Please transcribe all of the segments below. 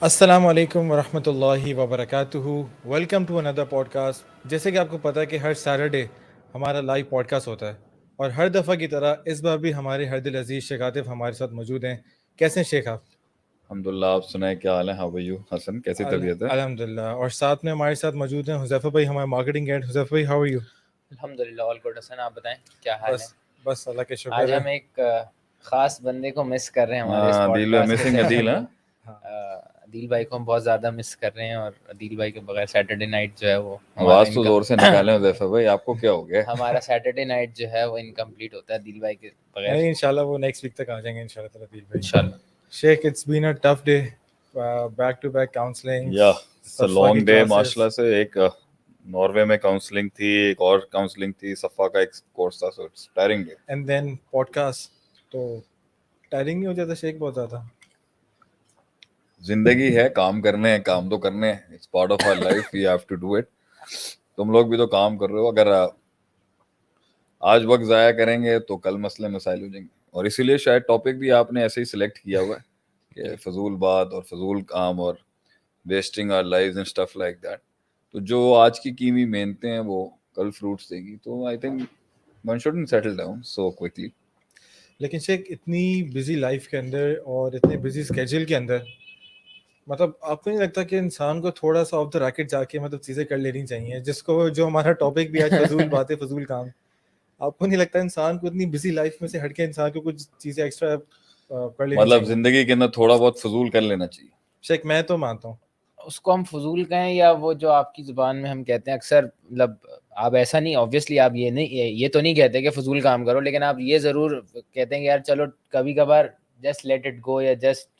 السلام علیکم ورحمۃ اللہ وبرکاتہ. ویلکم ٹو اندر پوڈ کاسٹ. جیسے کہ آپ کو پتہ ہے کہ ہر سیٹرڈے ہمارا لائیو پوڈ کاسٹ ہوتا ہے، اور ہر دفعہ کی طرح اس بار بھی ہمارے ہر دل عزیز شیخ عاطف ہمارے ساتھ موجود ہیں. کیسے ہیں شیخ آپ؟ الحمد للہ. آپ سنائیں کیا حال ہے؟ ہاں بھائی حسن کیسی طبیعت ہے؟ الحمد للہ. اور ساتھ میں ہمارے ساتھ موجود ہیں حذیفہ بھائی، ہمارے مارکیٹنگ ایڈ. حذیفہ بھائی ہاؤ آر یو؟ الحمد للہ آل گڈ. حسن آپ بتائیں کیا حال ہے؟ بس اللہ کے شکر آج ہے. ہم ایک خاص بندے کو مس کر رہے ہیں ہمارے اس پوڈ عدیل کاسٹ کے مسنگ عدیل. سلسلے ہاں میں. عدیل بھائی کو ہم بہت زیادہ مس کر رہے ہیں، اور عدیل بھائی کے بغیر سیٹرڈے نائٹ جو ہے وہ آواز تو زور سے نکالیں حذیفہ بھائی، آپ کو کیا ہو گیا؟ ہمارا سیٹرڈے نائٹ جو ہے وہ انکمپلیٹ ہوتا ہے عدیل بھائی کے بغیر. نہیں انشاءاللہ وہ نیکسٹ ویک تک آ جائیں گے انشاءاللہ تعالیٰ. دل بھائی انشاءاللہ. شیخ it's been a tough day, back to back counselling. یا لانگ ڈے ماشاءاللہ سے. ایک ناروے میں کاؤنسلنگ تھی، ایک اور کاؤنسلنگ تھی، صفا کا ایک کورس تھا. So it's tiring day. And then podcast. تو ٹائرنگ نہیں ہو جاتا شیخ بہت زیادہ؟ زندگی ہے، کام کرنے ہیں، کام تو کرنے ہیں. It's part of our life, we have to do it. تم لوگ بھی تو کام کر رہے ہو. اگر آج وقت ضائع کریں گے تو کل مسئلے مسائل ہو جائیں گے. اور اسی لیے شاید ٹاپک بھی آپ نے ایسے ہی سلیکٹ کیا ہوا ہے کہ فضول بات اور فضول کام اور wasting our lives and stuff like that. تو جو آج کی قیمتی محنتیں ہیں وہ کل فروٹس دے گی. تو I think one shouldn't settle down so quickly. لیکن شیخ اتنی بزی لائف کے اندر اور اتنے بزی اسکیجول کے اندر، مطلب آپ کو نہیں لگتا کہ انسان کو تھوڑا سا آف دا ریکٹ جا کے مطلب چیزیں کر لینی چاہیے؟ جس کو جو ہمارا ٹاپک بھی آج فضول باتیں فضول کام. آپ کو نہیں لگتا انسان کو اتنی بزی لائف میں سے ہٹ کے انسان کو کچھ چیزیں ایکسٹرا کر لینی مطلب چاہیے؟ زندگی کے اندر تھوڑا بہت فضول کر لینا چاہیے. شیخ میں تو مانتا ہوں اس کو ہم فضول کہیں یا وہ جو آپ کی زبان میں ہم کہتے ہیں اکثر، مطلب آپ ایسا نہیں، آبویسلی آپ یہ تو نہیں کہتے کہ فضول کام کرو، لیکن آپ یہ ضرور کہتے ہیں کہ یار چلو کبھی کبھار جسٹ لیٹ اٹ گو، یا جسٹ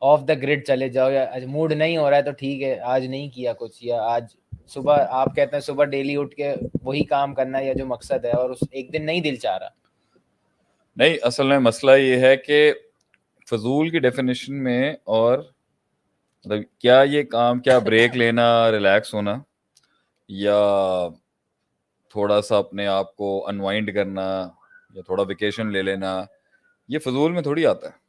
آف دا گریڈ چلے جاؤ، یا موڈ نہیں ہو رہا ہے تو ٹھیک ہے آج نہیں کیا کچھ، یا آج صبح آپ کہتے ہیں صبح ڈیلی اٹھ کے وہی کام کرنا ہے یا جو مقصد ہے، اور اس ایک دن نہیں دل چاہ رہا. نہیں، اصل میں مسئلہ یہ ہے کہ فضول کی ڈیفینیشن میں، اور مطلب کیا یہ کام، کیا بریک لینا، ریلیکس ہونا، یا تھوڑا سا اپنے آپ کو انوائنڈ کرنا، یا تھوڑا ویکیشن لے لینا، یہ فضول میں تھوڑی آتا ہے.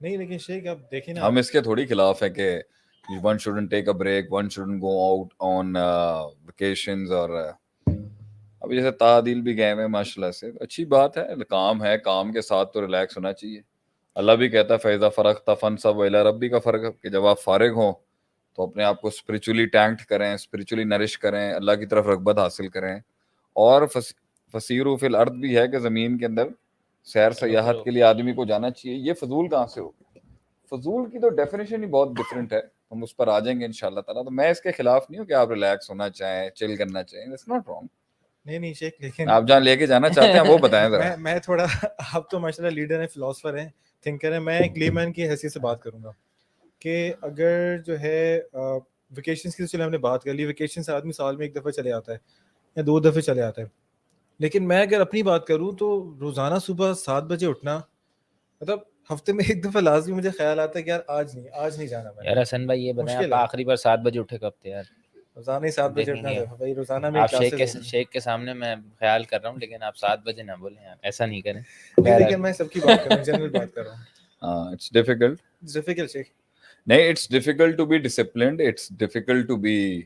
نہیں. لیکن شیخ آپ دیکھیں نا، ہم اس کے تھوڑی خلاف ہیں کہ one shouldn't take a break, one shouldn't go out on vacations. اور ابھی جیسے تعدیل بھی گئے ہوئے ماشاء اللہ سے، اچھی بات ہے. کام ہے، کام کے ساتھ تو ریلیکس ہونا چاہیے. اللہ بھی کہتا ہے فیضا فرغت فانصب الی ربک کا فرق ہے کہ جب آپ فارغ ہوں تو اپنے آپ کو اسپریچولی ٹینکڈ کریں، اسپریچولی نرش کریں، اللہ کی طرف رغبت حاصل کریں. اور فسیروا فی الارض بھی ہے کہ زمین کے اندر سیر سیاحت کے لیے آدمی کو جانا چاہیے. یہ فضول کہاں سے ہوگا؟ فضول کی تو ڈیفینیشن ہی بہت ڈفرینٹ ہے. ہم اس پر آ جائیں گے انشاءاللہ تعالیٰ. تو میں اس کے خلاف نہیں ہوں کہ آپ ریلیکس ہونا چاہیں، چل کرنا چاہیں. It's not wrong. نہیں شیخ، لیکن آپ جہاں لے کے جانا چاہتے ہیں وہ بتائیں ذرا. میں تھوڑا، آپ تو ماشاءاللہ لیڈر ہیں، فلاسفر ہیں، تھنکر ہیں. میں ایک لیمین کی حیثیت سے بات کروں گا کہ اگر جو ہے ویکیشنس کی، چلے ہم نے بات کر لی، ویکیشن سے آدمی سال میں ایک دفعہ چلے آتا ہے یا 2 دفعے چلے آتا ہے. لیکن میں اگر اپنی بات کروں تو روزانہ صبح 7 بجے اٹھنا، مطلب ہفتے میں ایک دفعہ لازمی مجھے خیال آتا ہے کہ یار آج نہیں جانا. میں یار حسن بھائی یہ بتائیں، مشکل آپ ہے آخری بار 7 بجے اٹھے کب تھے یار؟ روزانہ ہی 7 بجے اٹھنا ہے بھائی. روزانہ میں آپ کلاسز ہوتی ہیں. شیخ کے سامنے میں خیال کر رہا ہوں، لیکن آپ 7 بجے نہ بولیں یار، ایسا نہیں کریں. نہیں، لیکن میں سب کی بات کر رہا ہوں، جنرل بات کر رہا ہوں. ہاں، اٹس ڈیفیکلٹ. ڈیفیکلٹ شیخ. نہیں، it's difficult to be disciplined, it's difficult to be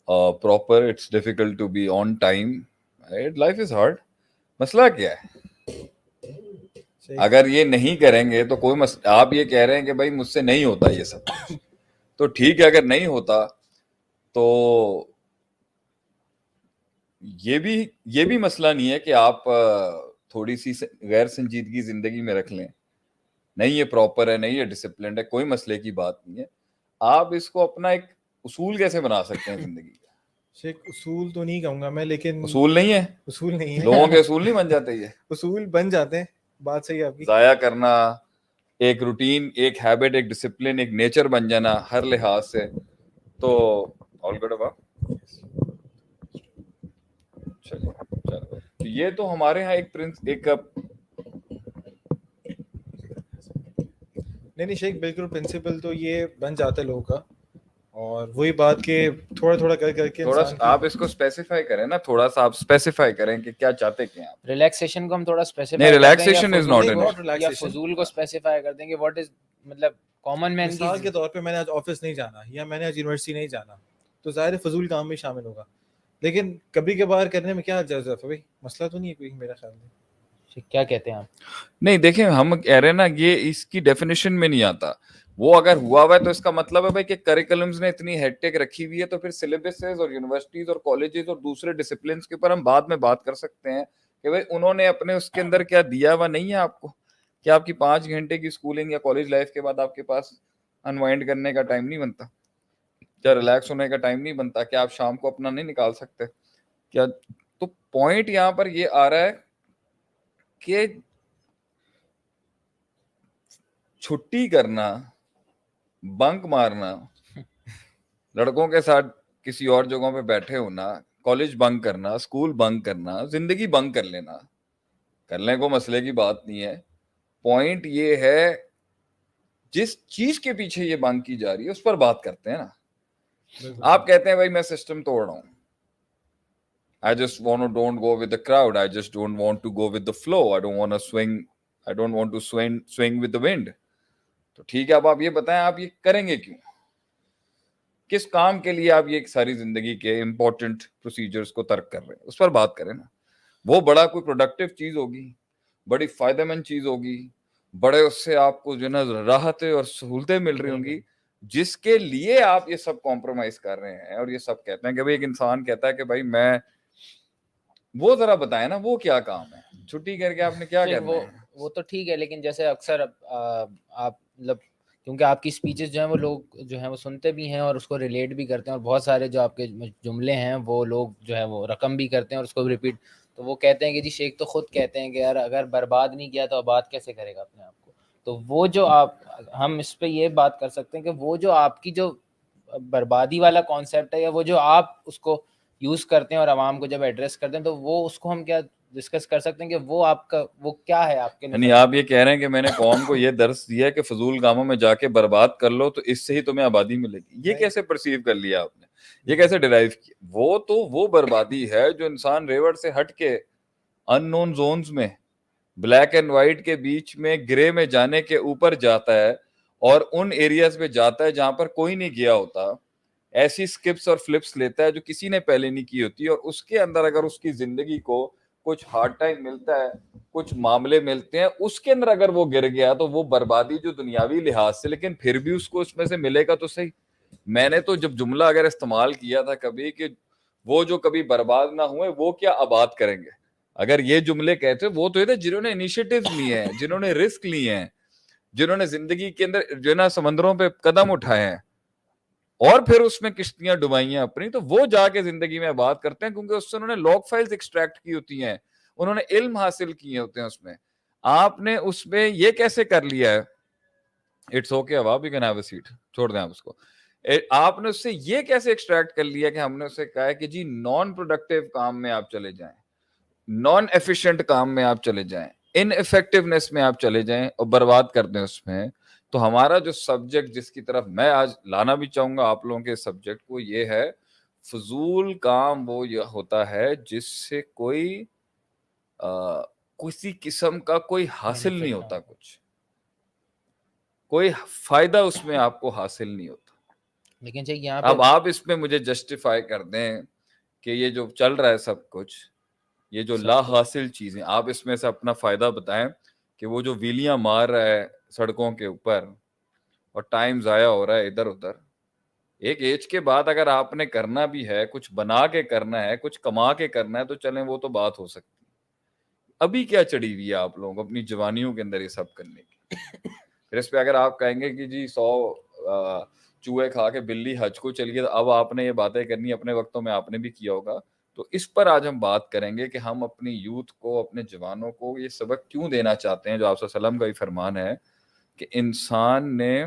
proper, it's difficult to be on time. Life is hard. مسئلہ کیا ہے؟ اگر یہ نہیں کریں گے تو کوئی آپ یہ کہہ رہے ہیں کہ بھائی مجھ سے نہیں ہوتا یہ سب کچھ، تو ٹھیک ہے. اگر نہیں ہوتا تو یہ بھی مسئلہ نہیں ہے کہ آپ تھوڑی سی غیر سنجیدگی زندگی میں رکھ لیں. نہیں یہ پراپر ہے، نہیں یہ ڈسپلنڈ ہے، کوئی مسئلے کی بات نہیں ہے. آپ اس کو اپنا ایک اصول کیسے بنا سکتے ہیں زندگی کا؟ شیخ اصول تو نہیں کہوں گا میں، لیکن اصول نہیں ہے، اصول نہیں ہے. لوگوں کے اصول نہیں بن جاتے. یہ اصول بن جاتے ہیں، بات صحیح ہے آپ کی. ضائع کرنا، ایک روٹین، ایک ہیبٹ، ایک ڈسپلن، ایک نیچر بن جانا ہر لحاظ سے. تو آل گڈ اب چلو. یہ تو ہمارے ہاں ایک نہیں شیخ، بالکل پرنسپل تو یہ بن جاتا ہے لوگوں کا. اور وہی بات کہ تھوڑا تھوڑا کر کے تھوڑا انسان کی، آپ اس کو اسپیسیفائی کریں نا، تھوڑا سا آپ اسپیسیفائی کریں کہ کیا چاہتے ہیں آپ. ریلیکسیشن کو ہم تھوڑا نہیں، اسپیسیفائی کر دیں، ریلیکسیشن از ناٹ یا فضول کو اسپیسیفائی کر دیں کہ واٹ از، مطلب کامن مین مثال کی کے طور پہ میں نے آج آفس نہیں جانا یا میں نے آج یونیورسٹی نہیں جانا, تو ظاہر ہے فضول کام میں شامل ہوگا, لیکن کبھی کبھار کرنے میں کیا جرض ہے بھائی, مسئلہ تو نہیں ہے کوئی میرا خیال میں. کیا کہتے ہیں آپ؟ نہیں دیکھیں, ہم کہہ رہے ہیں نا, یہ اس کی ڈیفینیشن میں نہیں آتا. وہ اگر ہوا ہوا ہے تو اس کا مطلب ہے بھائی کہ کریکولمز نے اتنی ہیکٹک رکھی ہوئی ہے, تو پھر سلیبسز اور یونیورسٹیز اور کالجز اور دوسرے ڈسپلنس کے اوپر ہم بعد میں بات کر سکتے ہیں کہ بھائی انہوں نے اپنے اس کے اندر کیا دیا ہوا نہیں ہے آپ کو, کہ آپ کی 5 گھنٹے کی اسکولنگ یا کالج لائف کے بعد آپ کے پاس انوائنڈ کرنے کا ٹائم نہیں بنتا, کیا ریلیکس ہونے کا ٹائم نہیں بنتا, کیا آپ شام کو اپنا نہیں نکال سکتے کیا. تو پوائنٹ یہاں پر یہ آ رہا ہے کہ چھٹی کرنا, بنک مارنا, لڑکوں کے ساتھ کسی اور جگہوں پہ بیٹھے ہونا, کالج بنک کرنا, اسکول بنک کرنا, زندگی بنک کر لینا, کرنے کو مسئلے کی بات نہیں ہے. پوائنٹ یہ ہے جس چیز کے پیچھے یہ بنک کی جا رہی ہے اس پر بات کرتے ہیں نا. آپ کہتے ہیں بھائی میں سسٹم توڑ رہا ہوں, I just don't go with the crowd, I just don't want to go with the flow, I don't want to swing with the wind. تو ٹھیک ہے, اب آپ یہ بتائیں آپ یہ کریں گے کیوں, کس کام کے لیے آپ یہ ساری زندگی کے امپورٹنٹ پروسیجرز کو ترک کر رہے ہیں, اس پر بات کریں نا. وہ بڑا کوئی پروڈکٹیو چیز ہوگی, بڑی فائدہ مند چیز ہوگی, بڑے اس سے آپ کو جو ہے نا راحتیں اور سہولتیں مل رہی ہوں گی, جس کے لیے آپ یہ سب کمپرومائز کر رہے ہیں. اور یہ سب کہتے ہیں کہ بھائی ایک انسان کہتا ہے کہ بھائی میں, وہ ذرا بتائیں نا وہ کیا کام ہے, چھٹی کر کے آپ نے کیا کرنا ہے. وہ تو ٹھیک ہے, لیکن جیسے اکثر آپ مطلب کیونکہ آپ کی اسپیچز جو ہیں وہ لوگ جو ہیں وہ سنتے بھی ہیں اور اس کو ریلیٹ بھی کرتے ہیں, اور بہت سارے جو آپ کے جملے ہیں وہ لوگ جو ہے وہ رقم بھی کرتے ہیں اور اس کو ریپیٹ. تو وہ کہتے ہیں کہ جی شیخ تو خود کہتے ہیں کہ یار اگر برباد نہیں کیا تو آباد کیسے کرے گا اپنے آپ کو. تو وہ جو ہم اس پہ یہ بات کر سکتے ہیں کہ وہ جو آپ کی جو بربادی والا کانسیپٹ ہے, یا وہ جو آپ اس کو یوز کرتے ہیں اور عوام کو جب ایڈریس کرتے ہیں, تو وہ اس کو ہم کیا ڈسکس کر سکتے ہیں کہ وہ آپ کا وہ کیا ہے آپ کے. یعنی آپ یہ کہہ رہے ہیں کہ میں نے قوم کو یہ درس دیا کہ فضول کاموں میں جا کے برباد کر لو تو اس سے ہی تمہیں آبادی ملے گی. یہ کیسے پرسیو کر لیا آپ نے, یہ کیسے ڈرائیو کیا؟ وہ تو وہ بربادی ہے جو انسان ریورڈ سے ہٹ کے ان نون زونز میں, بلیک اینڈ وائٹ کے بیچ میں, گرے میں جانے کے اوپر جاتا ہے, اور ان ایریاز میں جاتا ہے جہاں پر کوئی نہیں گیا ہوتا, ایسی سکپس اور فلپس لیتا ہے جو کسی نے پہلے نہیں کی ہوتی, اور اس کے اندر اگر اس کی زندگی کو کچھ ہارڈ ٹائم ملتا ہے, کچھ معاملے ملتے ہیں, اس کے اندر اگر وہ گر گیا تو وہ بربادی جو دنیاوی لحاظ سے, لیکن پھر بھی اس کو اس میں سے ملے گا تو صحیح. میں نے تو جب جملہ اگر استعمال کیا تھا کبھی کہ وہ جو کبھی برباد نہ ہوئے وہ کیا آباد کریں گے, اگر یہ جملے کہتے وہ تو یہ تھے جنہوں نے انیشیٹیوز لیے ہیں, جنہوں نے رسک لیے ہیں, جنہوں نے زندگی کے اندر جو ہے نا سمندروں پہ قدم اٹھائے ہیں اور پھر اس میں کشتیاں ڈبائی ہیں اپنی, تو وہ جا کے زندگی میں آباد کرتے ہیں, کیونکہ اس سے انہوں نے لاگ فائلز ایکسٹریکٹ کی ہوتی ہیں, انہوں نے علم حاصل کیے ہوتے ہیں اس میں. آپ نے اس میں یہ کیسے کر لیا ہے, اٹس اوکے اب you can have a set, چھوڑ دیں آپ اس کو. آپ نے اس سے یہ کیسے ایکسٹریکٹ کر لیا کہ ہم نے اسے کہا ہے کہ جی نان پروڈکٹیو کام میں آپ چلے جائیں, نان ایفیشینٹ کام میں آپ چلے جائیں, ان ایفیکٹونیس میں آپ چلے جائیں اور برباد کر دیں اس میں. تو ہمارا جو سبجیکٹ جس کی طرف میں آج لانا بھی چاہوں گا آپ لوگوں کے سبجیکٹ کو, یہ ہے فضول کام وہ یہ ہوتا ہے جس سے کوئی کسی قسم کا کوئی حاصل نہیں ہوتا, کچھ کوئی فائدہ اس میں آپ کو حاصل نہیں ہوتا. لیکن یہاں اب آپ اس میں مجھے جسٹیفائی کر دیں کہ یہ جو چل رہا ہے سب کچھ, یہ جو لا حاصل چیزیں, آپ اس میں سے اپنا فائدہ بتائیں کہ وہ جو ویلیاں مار رہا ہے سڑکوں کے اوپر اور ٹائم ضائع ہو رہا ہے ادھر ادھر, ایک ایج کے بعد اگر آپ نے کرنا بھی ہے, کچھ بنا کے کرنا ہے, کچھ کما کے کرنا ہے, تو چلیں وہ تو بات ہو سکتی. ابھی کیا چڑھی ہوئی ہے آپ لوگوں کو اپنی جوانیوں کے اندر یہ سب کرنے کی. پھر اس پہ اگر آپ کہیں گے کہ جی 100 چوہے کھا کے بلی حج کو چل گئی, تو اب آپ نے یہ باتیں کرنی اپنے وقتوں میں آپ نے بھی کیا ہوگا. تو اس پر آج ہم بات کریں گے کہ ہم اپنی یوتھ کو, اپنے جوانوں کو یہ سبق کیوں دینا چاہتے ہیں, جو آپ صلی اللہ علیہ وسلم کا بھی فرمان ہے کہ انسان نے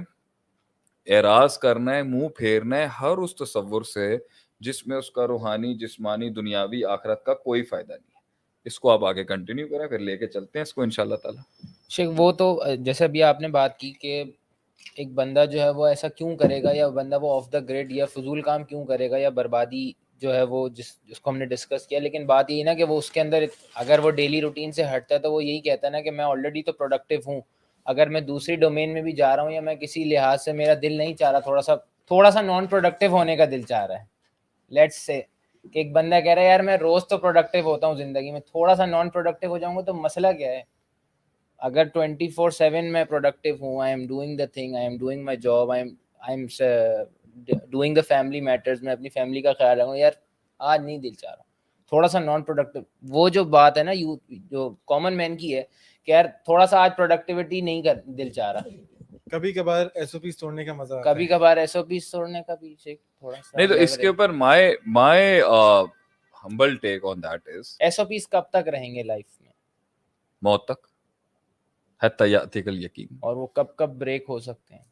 اعراض کرنا ہے, منہ پھیرنا ہے ہر اس تصور سے جس میں اس کا روحانی, جسمانی, دنیاوی, آخرت کا کوئی فائدہ نہیں ہے. اس کو آپ آگے کنٹینیو کریں, پھر لے کے چلتے ہیں اس کو انشاءاللہ تعالی. شیخ وہ تو جیسے ابھی آپ نے بات کی کہ ایک بندہ جو ہے وہ ایسا کیوں کرے گا, یا بندہ وہ آف دا گریڈ یا فضول کام کیوں کرے گا, یا بربادی جو ہے وہ جس کو ہم نے ڈسکس کیا. لیکن بات یہی نا کہ وہ اس کے اندر اگر وہ ڈیلی روٹین سے ہٹتا ہے تو وہ یہی کہتا ہے نا کہ میں آلریڈی تو پروڈکٹیو ہوں, اگر میں دوسری ڈومین میں بھی جا رہا ہوں یا میں کسی لحاظ سے میرا دل نہیں چاہ رہا, تھوڑا سا نان پروڈکٹیو ہونے کا دل چاہ رہا ہے, لیٹس سے کہ ایک بندہ کہہ رہا ہے یار میں روز تو پروڈکٹیو ہوتا ہوں زندگی میں, تھوڑا سا نان پروڈکٹیو ہو جاؤں گا تو مسئلہ کیا ہے؟ اگر 24/7 میں پروڈکٹیو ہوں, I am doing the thing, I am doing my job, I am doing the family matters, میں اپنی فیملی کا خیال رکھوں, یار آج نہیں دل چاہ رہا, تھوڑا سا نان پروڈکٹیو. وہ جو بات ہے نا جو کامن مین کی ہے کہ یار تھوڑا سا آج پروڈکٹیوٹی نہیں کر دل چاہ رہا, کبھی کبھار ایس او پیز توڑنے کا مزہ آتا کبھی کبھار ایس او پیز توڑنے کا بھی تھوڑا سا. نہیں تو اس کے اوپر my humble take on that is SOPs کب تک رہیں گے لائف میں؟ موت تک, حتی یاتیک الیقین. اور وہ کب کب بریک ہو سکتے ہیں؟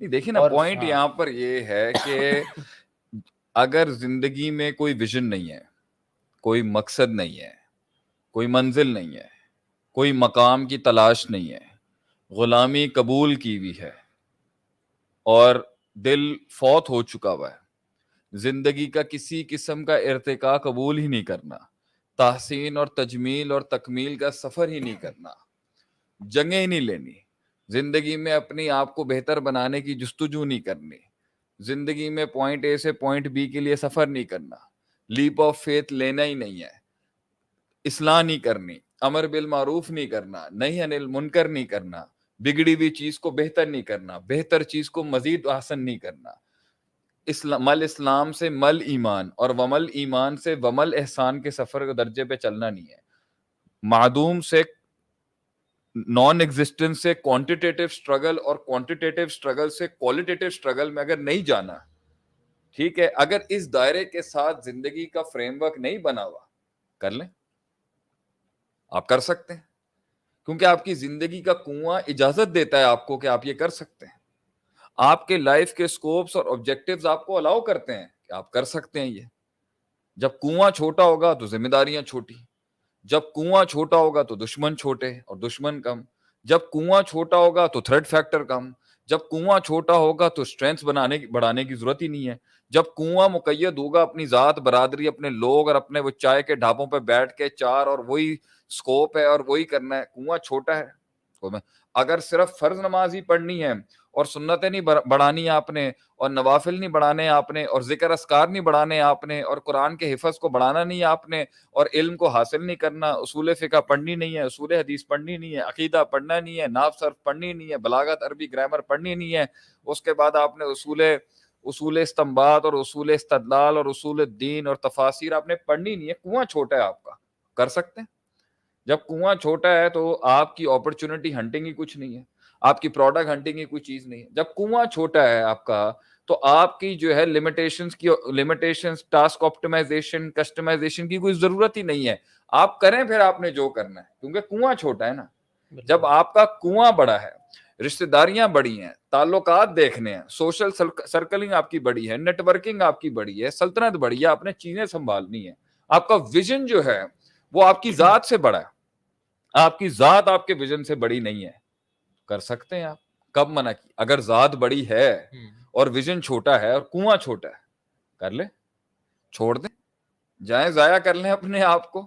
نہیں دیکھیں نا, پوائنٹ یہاں پر یہ ہے کہ اگر زندگی میں کوئی ویژن نہیں ہے, کوئی مقصد نہیں ہے, کوئی منزل نہیں ہے, کوئی مقام کی تلاش نہیں ہے, غلامی قبول کی ہوئی ہے اور دل فوت ہو چکا ہوا ہے, زندگی کا کسی قسم کا ارتقاء قبول ہی نہیں کرنا, تحسین اور تجمیل اور تکمیل کا سفر ہی نہیں کرنا, جنگیں ہی نہیں لینی, زندگی میں اپنی آپ کو بہتر بنانے کی جستجو نہیں کرنی, زندگی میں پوائنٹ اے سے پوائنٹ بی کے لیے سفر نہیں کرنا, لیپ آف فیتھ لینا ہی نہیں ہے, اصلاح نہیں کرنی, امر بالمعروف نہیں کرنا, نہیں انل منکر نہیں کرنا, بگڑی ہوئی چیز کو بہتر نہیں کرنا, بہتر چیز کو مزید احسن نہیں کرنا, مل اسلام سے مل ایمان اور ومل ایمان سے ومل احسان کے سفر کے درجے پہ چلنا نہیں ہے, معدوم سے نان ایگزسٹنس سے کوانٹیٹیو اسٹرگل اور کوانٹیٹیو اسٹرگل سے کوالٹیٹیو اسٹرگل میں اگر نہیں جانا, ٹھیک ہے, اگر اس دائرے کے ساتھ زندگی کا فریم ورک نہیں بنا ہوا, کر لیں, آپ کر سکتے ہیں, کیونکہ آپ کی زندگی کا کنواں اجازت دیتا ہے آپ کو کہ آپ یہ کر سکتے ہیں, آپ کے لائف کے سکوپس اور آبجیکٹیوز آپ کو الاؤ کرتے ہیں کہ آپ کر سکتے ہیں یہ. جب کنواں چھوٹا ہوگا تو ذمہ داریاں چھوٹی, جب کنواں چھوٹا ہوگا تو دشمن چھوٹے اور دشمن کم, جب کنواں چھوٹا ہوگا تو تھریٹ فیکٹر کم, جب کنواں چھوٹا ہوگا تو اسٹرینتھ بڑھانے کی ضرورت ہی نہیں ہے, جب کنواں مقید ہوگا اپنی ذات برادری اپنے لوگ اور اپنے وہ چائے کے ڈھابوں پہ بیٹھ کے چار اور وہی سکوپ ہے اور وہی کرنا ہے, کنواں چھوٹا ہے. اگر صرف فرض نماز ہی پڑھنی ہے اور سنتیں نہیں بڑھانی آپ نے اور نوافل نہیں بڑھانے آپ نے اور ذکر اذکار نہیں بڑھانے آپ نے اور قرآن کے حفظ کو بڑھانا نہیں آپ نے اور علم کو حاصل نہیں کرنا, اصول فقہ پڑھنی نہیں ہے, اصول حدیث پڑھنی نہیں ہے, عقیدہ پڑھنا نہیں ہے, نحو صرف پڑھنی نہیں ہے, بلاغت عربی گرامر پڑھنی نہیں ہے, اس کے بعد آپ نے اصول استنباط اور اصول استدلال اور اصول الدین اور تفاسیر آپ نے پڑھنی نہیں ہے, کنواں چھوٹا ہے آپ کا, کر سکتے ہیں. جب کنواں چھوٹا ہے تو آپ کی اپرچونٹی ہنٹنگ ہی کچھ نہیں ہے, آپ کی پروڈکٹ ہنٹنگ ہی کوئی چیز نہیں ہے. جب کنواں چھوٹا ہے آپ کا تو آپ کی جو ہے لمیٹیشنز ٹاسک آپٹیمائزیشن کسٹمائزیشن کی کوئی ضرورت ہی نہیں ہے, آپ کریں پھر آپ نے جو کرنا ہے, کیونکہ کنواں چھوٹا ہے نا. جب آپ کا کنواں بڑا ہے, رشتہ داریاں بڑی ہیں, تعلقات دیکھنے ہیں, سوشل سرکلنگ آپ کی بڑی ہے, نیٹ ورکنگ آپ کی بڑی ہے, سلطنت بڑی ہے, آپ نے چیزیں سنبھالنی ہے, آپ کا ویژن جو ہے وہ آپ کی ذات سے بڑا ہے, آپ کی ذات آپ کے ویژن سے بڑی نہیں ہے, کر سکتے ہیں آپ. کب منع کی؟ اگر ذات بڑی ہے اور ویژن چھوٹا ہے اور کنواں چھوٹا ہے, کر لیں, چھوڑ دیں, جائیں ضائع کر لیں اپنے آپ کو.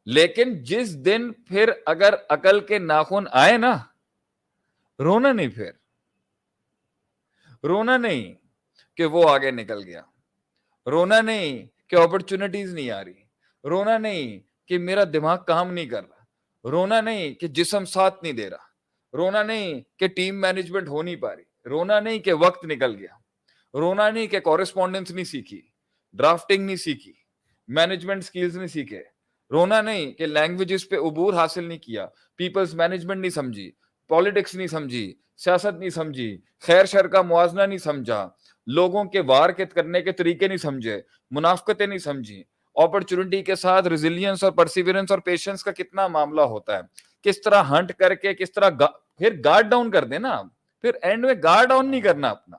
لیکن جس دن پھر اگر عقل کے ناخن آئے نا, رونا نہیں, پھر رونا نہیں کہ وہ آگے نکل گیا, رونا نہیں کہ اپرچونٹیز نہیں آ رہی, رونا نہیں کہ میرا دماغ کام نہیں کر رہا, رونا نہیں کہ جسم ساتھ نہیں دے رہا, رونا نہیں کہ ٹیم مینجمنٹ ہو نہیں پا رہی, رونا نہیں کہ وقت نکل گیا, رونا نہیں کہ کورسپونڈنس نہیں سیکھی, ڈرافٹنگ نہیں سیکھی, مینجمنٹ سکلز نہیں سیکھے, رونا نہیں کہ لینگویجز پہ عبور حاصل نہیں کیا, پیپلز مینجمنٹ نہیں سمجھی, پالیٹکس نہیں سمجھی, سیاست نہیں سمجھی, خیر شر کا موازنہ نہیں سمجھا, لوگوں کے وار کے کرنے کے طریقے نہیں سمجھے, منافقتیں نہیں سمجھی, اپرچونٹی کے ساتھ ریزیلینس اور پرسیورنس اور پیشنس کا کتنا معاملہ ہوتا ہے, کس طرح ہنٹ کر کے کس طرح پھر گارڈ ڈاؤن کر دینا, پھر اینڈ میں گارڈ ڈاؤن نہیں کرنا اپنا,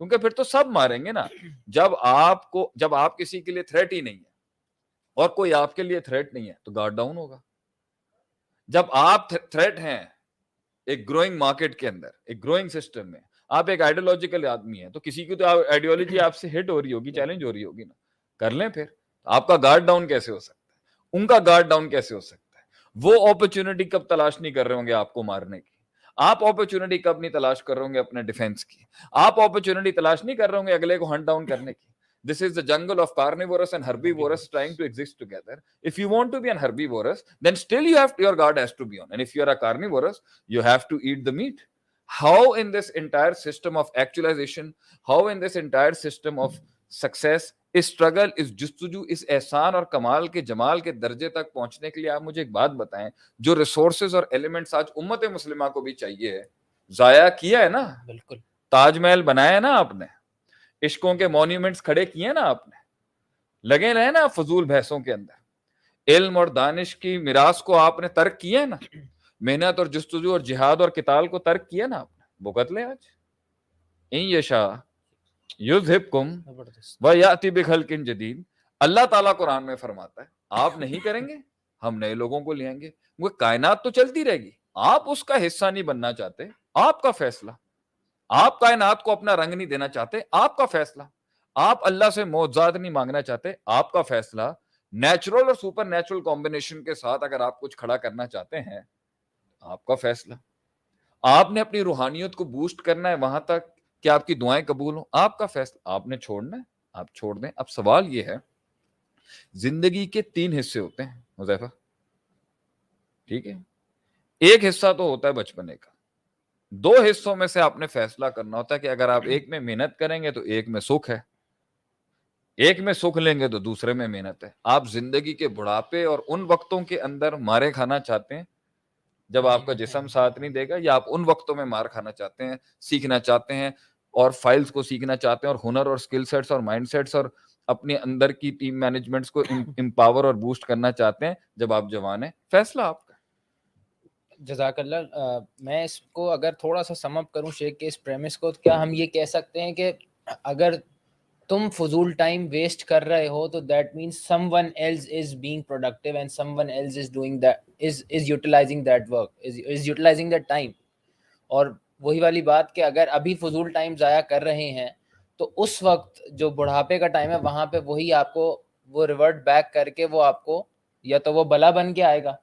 کیونکہ پھر تو سب ماریں گے نا. جب آپ کسی کے لیے تھریٹ ہی نہیں ہے اور کوئی آپ کے لیے تھریٹ نہیں ہے تو گارڈ ڈاؤن ہوگا. جب آپ تھریٹ ہیں ایک گروئنگ مارکیٹ کے اندر, ایک گروئنگ سسٹم میں, آپ ایک آئیڈیولوجیکل آدمی ہیں تو کسی کی تو آئیڈیولوجی آپ سے ہٹ ہو رہی ہوگی, چیلنج ہو رہی ہوگی نا, کر لیں پھر. آپ کا گارڈ ڈاؤن کیسے ہو سکتا ہے, ان کا گارڈ ڈاؤن کیسے ہو سکتا ہے؟ وہ اپرچونٹی کب تلاش نہیں کر رہے ہوں گے آپ کو مارنے کی, آپ اپرچونٹی کب نہیں تلاش کر رہے ہوں گے اپنے ڈیفینس کی, آپ اپرچونٹی تلاش نہیں کر رہے ہوں گے اگلے کو ہنٹ ڈاؤن کرنے کی. This is the jungle of carnivorous and herbivorous trying to exist together. If you want to be an herbivorous, then still your guard has to be on. And if you are a carnivorous, you have to eat the meat. How in this entire system of actualization, how in this entire system of success, اس struggle, اس جستجو, اس احسان اور کمال کے جمال کے درجے تک پہنچنے کے لیے آپ مجھے ایک بات بتائیں, جو ریسورسز اور ایلیمنٹس آج امت مسلمہ کو بھی چاہیے, ضائع کیا ہے نا. بالکل. تاج محل بنایا ہے نا آپ نے, عشقوں کے مونیومنٹس کھڑے کیے نا آپ نے, لگے رہے نا فضول بحثوں کے اندر, علم اور دانش کی میراث کو آپ نے ترک کیا ہے نا, محنت اور جستجو اور جہاد اور قتال کو ترک کیا نا آپ نے. بھگت لے آج. ان یشاء یذھبکم ویأتی بخلق جدید. اللہ تعالیٰ قرآن میں فرماتا ہے آپ نہیں کریں گے, ہم نئے لوگوں کو لے آئیں گے. وہ کائنات تو چلتی رہے گی, آپ اس کا حصہ نہیں بننا چاہتے, آپ کا فیصلہ. آپ کائنات کو اپنا رنگ نہیں دینا چاہتے, آپ کا فیصلہ. آپ اللہ سے معجزات نہیں مانگنا چاہتے, آپ کا فیصلہ. نیچرل اور سپر نیچرل کمبینیشن کے ساتھ اگر آپ کچھ کھڑا کرنا چاہتے ہیں, آپ کا فیصلہ. آپ نے اپنی روحانیت کو بوسٹ کرنا ہے وہاں تک کہ آپ کی دعائیں قبول ہوں, آپ کا فیصلہ. آپ نے چھوڑنا ہے, آپ چھوڑ دیں. اب سوال یہ ہے, زندگی کے 3 حصے ہوتے ہیں حذیفہ, ٹھیک ہے. ایک حصہ تو ہوتا ہے بچپنے کا, 2 حصوں میں سے آپ نے فیصلہ کرنا ہوتا ہے کہ اگر آپ ایک میں محنت کریں گے تو ایک میں سکھ ہے, ایک میں سکھ لیں گے تو دوسرے میں محنت ہے. آپ زندگی کے بڑھاپے اور ان وقتوں کے اندر مارے کھانا چاہتے ہیں جب آپ کا جسم ساتھ نہیں دے گا, یا آپ ان وقتوں میں مار کھانا چاہتے ہیں, سیکھنا چاہتے ہیں اور فائلز کو سیکھنا چاہتے ہیں اور ہنر اور سکل سیٹس اور مائنڈ سیٹس اور اپنے اندر کی ٹیم مینجمنٹس کو امپاور اور بوسٹ کرنا چاہتے ہیں جب آپ جوان ہیں. فیصلہ آپ کا. جزاک اللہ. میں اس کو اگر تھوڑا سا سم اپ کروں شیخ کے اس پریمس کو, تو کیا ہم یہ کہہ سکتے ہیں کہ اگر تم فضول ٹائم ویسٹ کر رہے ہو تو that means someone else is being productive and someone else is doing that, is utilising that work, is utilising that time. اور وہی والی بات کہ اگر ابھی فضول ٹائم ضائع کر رہے ہیں تو اس وقت جو بڑھاپے کا ٹائم ہے وہاں پہ وہی آپ کو وہ ریورٹ بیک کر کے وہ آپ کو یا تو وہ بلا بن کے آئے گا.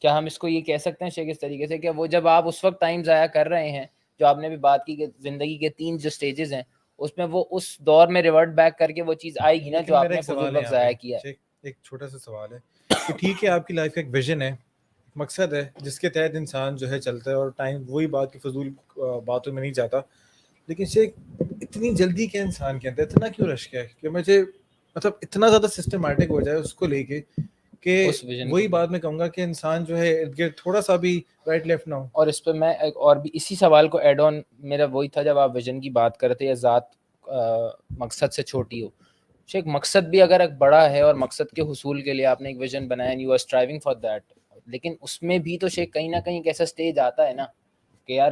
کیا ہم اس کو یہ کہہ سکتے ہیں شیخ اس طریقے سے کہ وہ جب آپ اس وقت ٹائم ضائع کر رہے ہیں, جو آپ نے بھی بات کی کہ زندگی کے 3 جو سٹیجز ہیں اس میں وہ اس دور میں ریورٹ بیک کر کے وہ چیز آئے گی نا جو آپ نے فضول وقت ضائع کیا ہے. ایک چھوٹا سا سوال ہے کہ ٹھیک ہے آپ کی لائف کا ایک ویژن ہے, مقصد ہے جس کے تحت انسان جو ہے چلتا ہے اور ٹائم وہی بات کی فضول باتوں میں نہیں جاتا, لیکن شیخ اتنی جلدی کیا انسان کے اندر اتنا کیوں رش کیا ہے کہ مجھے مطلب اتنا زیادہ سسٹمیٹک ہو جائے اس کو لے کے کہ وہی بات میں کہوں گا کہ انسان جو ہے ارد گرد تھوڑا سا بھی رائٹ لیفٹ نہ ہو. اور اس پہ میں اور بھی اسی سوال کو ایڈ آن میرا وہی تھا جب آپ ویژن کی بات کرتے یا ذات مقصد سے چھوٹی ہو. شیخ مقصد بھی اگر ایک بڑا ہے اور مقصد کے حصول کے لیے آپ نے ایک ویژن بنایا and you are striving for that, لیکن اس میں بھی تو شیخ کہیں نہ کہیں ایک ایسا اسٹیج آتا ہے نا کہ یار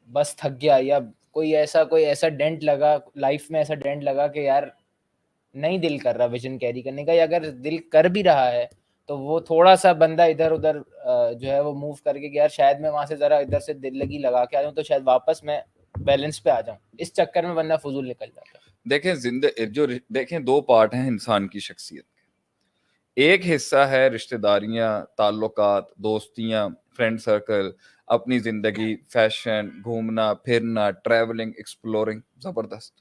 بس تھک گیا, یا کوئی ایسا ڈینٹ لگا لائف میں, ایسا ڈینٹ لگا کہ یار نہیں دل کر رہا ویژن کیری کرنے کا, یا اگر دل کر بھی رہا ہے تو وہ تھوڑا سا بندہ ادھر ادھر جو ہے وہ موو کر کے کہ یار شاید میں وہاں سے ذرا ادھر سے دل لگی لگا کے آ جاؤں تو شاید واپس میں بیلنس پہ آ جاؤں, اس چکر میں بندہ فضول نکل جاتا ہے. دیکھیں دیکھیں 2 پارٹ ہیں انسان کی شخصیت کے. ایک حصہ ہے رشتہ داریاں, تعلقات, دوستیاں, فرینڈ سرکل, اپنی زندگی, فیشن, گھومنا پھرنا, ٹریولنگ, ایکسپلورنگ, زبردست.